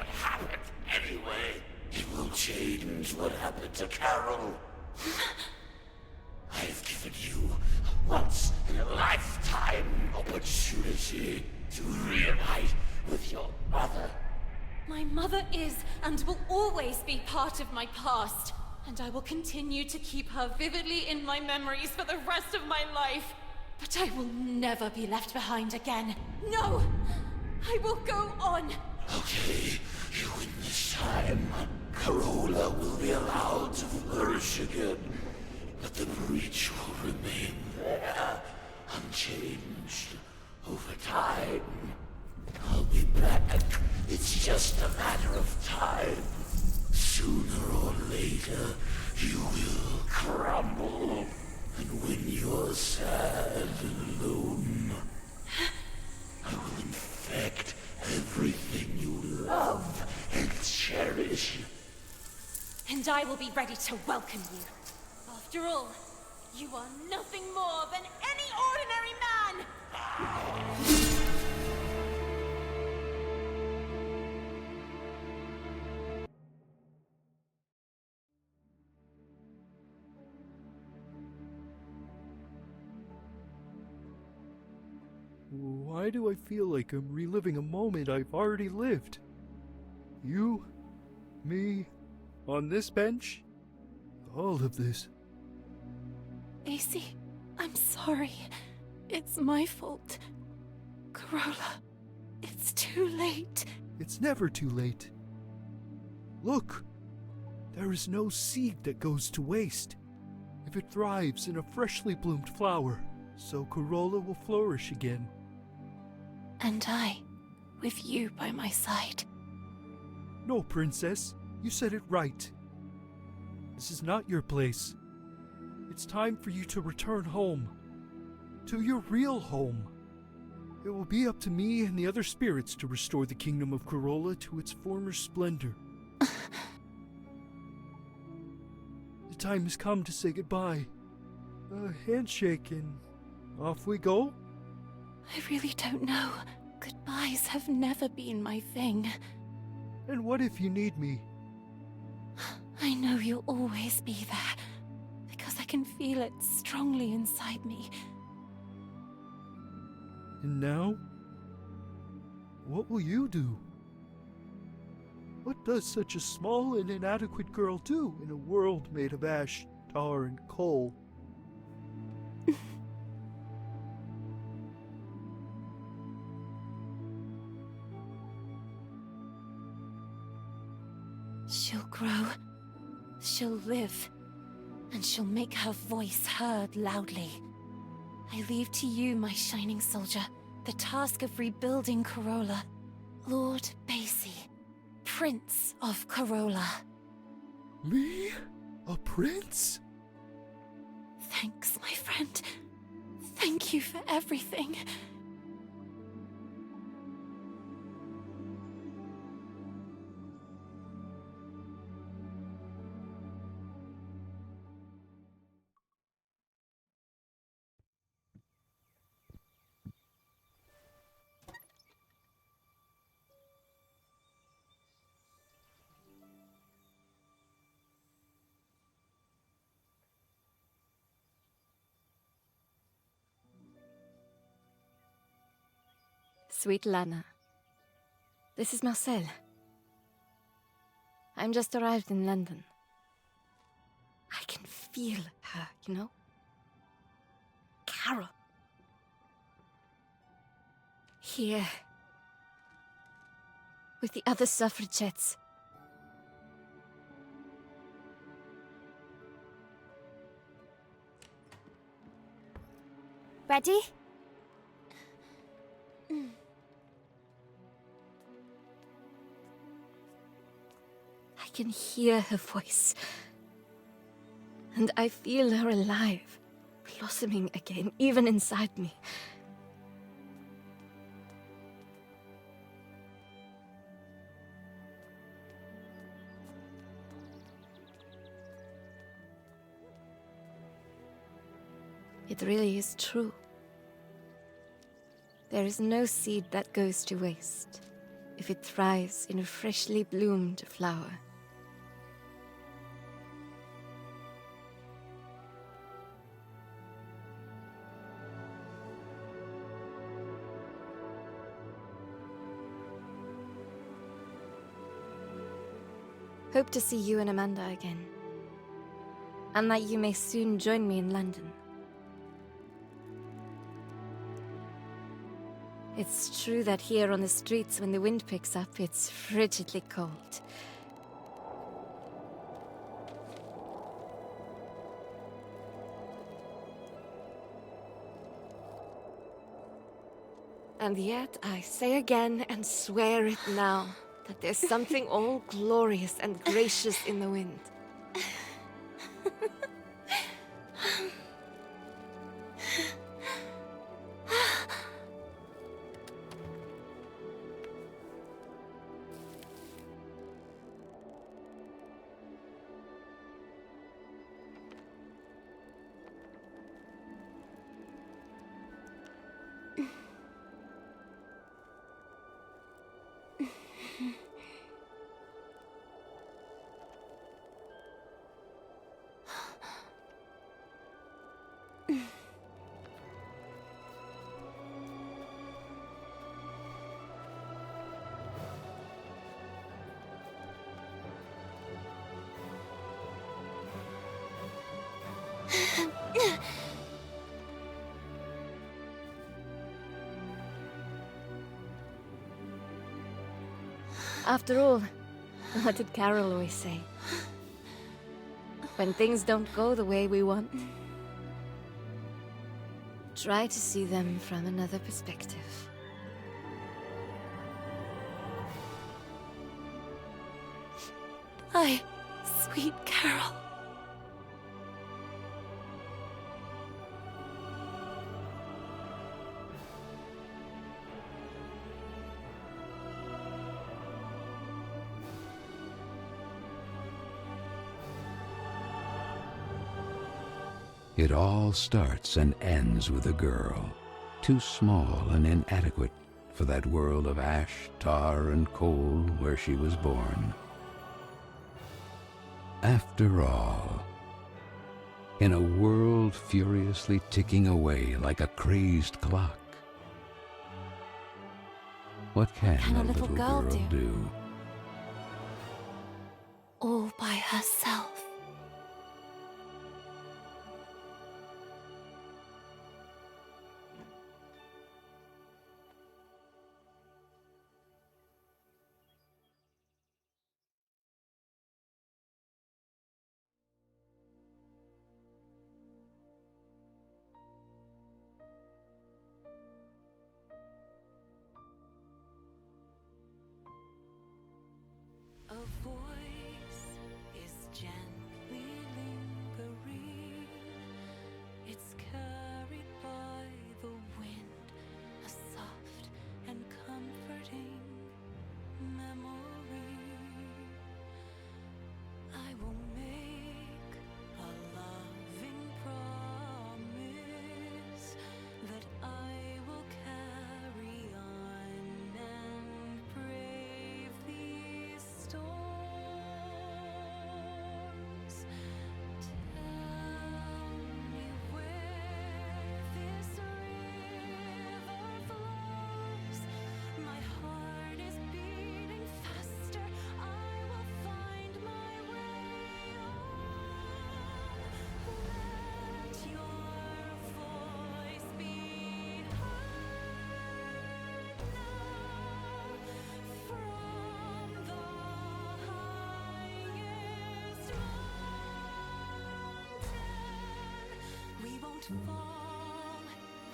what happened to Carole. I've given you a once-in-a-lifetime opportunity to reunite with your mother. My mother is and will always be part of my past, and I will continue to keep her vividly in my memories for the rest of my life. But I will never be left behind again. No! I will go on! Okay, you win this time. Corolla will be allowed to flourish again, but the breach will remain there, unchanged, over time. I'll be back. It's just a matter of time. Sooner or later, you will crumble. And when you're sad and alone, I will infect everything you love and cherish. And I will be ready to welcome you. After all, you are nothing more than any ordinary man! Why do I feel like I'm reliving a moment I've already lived? You, me, on this bench? All of this. AC, I'm sorry. It's my fault. Corolla, it's too late. It's never too late. Look, there is no seed that goes to waste. If it thrives in a freshly bloomed flower, so Corolla will flourish again. And I, with you by my side. No, Princess, you said it right. This is not your place. It's time for you to return home. To your real home. It will be up to me and the other spirits to restore the kingdom of Corolla to its former splendor. The time has come to say goodbye. A handshake and off we go? I really don't know. Goodbyes have never been my thing. And what if you need me? I know you'll always be there, because I can feel it strongly inside me. And now? What will you do? What does such a small and inadequate girl do in a world made of ash, tar, and coal? She'll grow, she'll live, and she'll make her voice heard loudly. I leave to you, my shining soldier, the task of rebuilding Corolla. Lord Basie, Prince of Corolla. Me? A prince? Thanks, my friend. Thank you for everything. Sweet Lana. This is Marcel. I'm just arrived in London. I can feel her, you know? Carole. Here. With the other suffragettes. Ready? I can hear her voice. And I feel her alive, blossoming again, even inside me. It really is true. There is no seed that goes to waste if it thrives in a freshly bloomed flower. Hope to see you and Amanda again. And that you may soon join me in London. It's true that here on the streets, when the wind picks up, it's frigidly cold. And yet, I say again and swear it now, that there's something all glorious and gracious in the wind. After all, what did Carole always say? When things don't go the way we want, try to see them from another perspective. Hi, Sweet Carole. It all starts and ends with a girl, too small and inadequate for that world of ash, tar, and coal where she was born. After all, in a world furiously ticking away like a crazed clock, what can a little girl do? All by herself. A voice is gently lingering. It's carried by the wind, a soft and comforting memory. I will make a loving promise that I will carry on and brave these storms. Tell me where this river flows. My heart is beating faster. I will find my way on. Let your voice be heard now from the highest mountain. We won't fall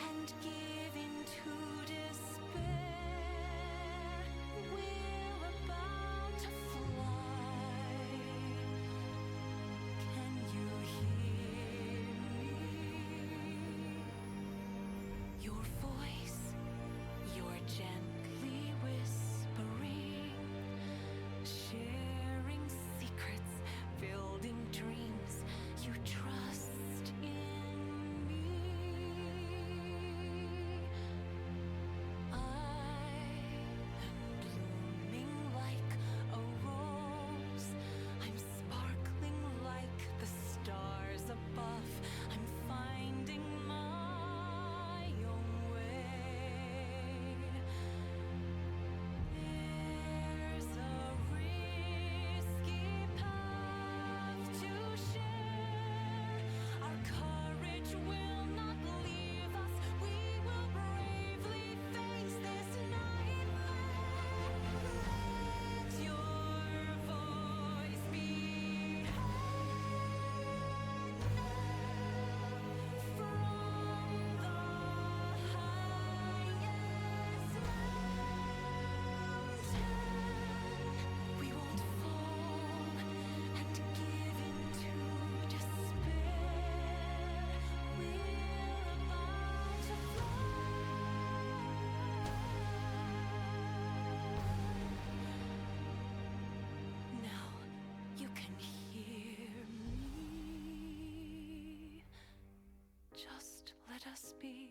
and give in to despair. We're about to fly. Can you hear me? Your voice, you're gently whispering, sharing secrets, building dreams. You trust in me. be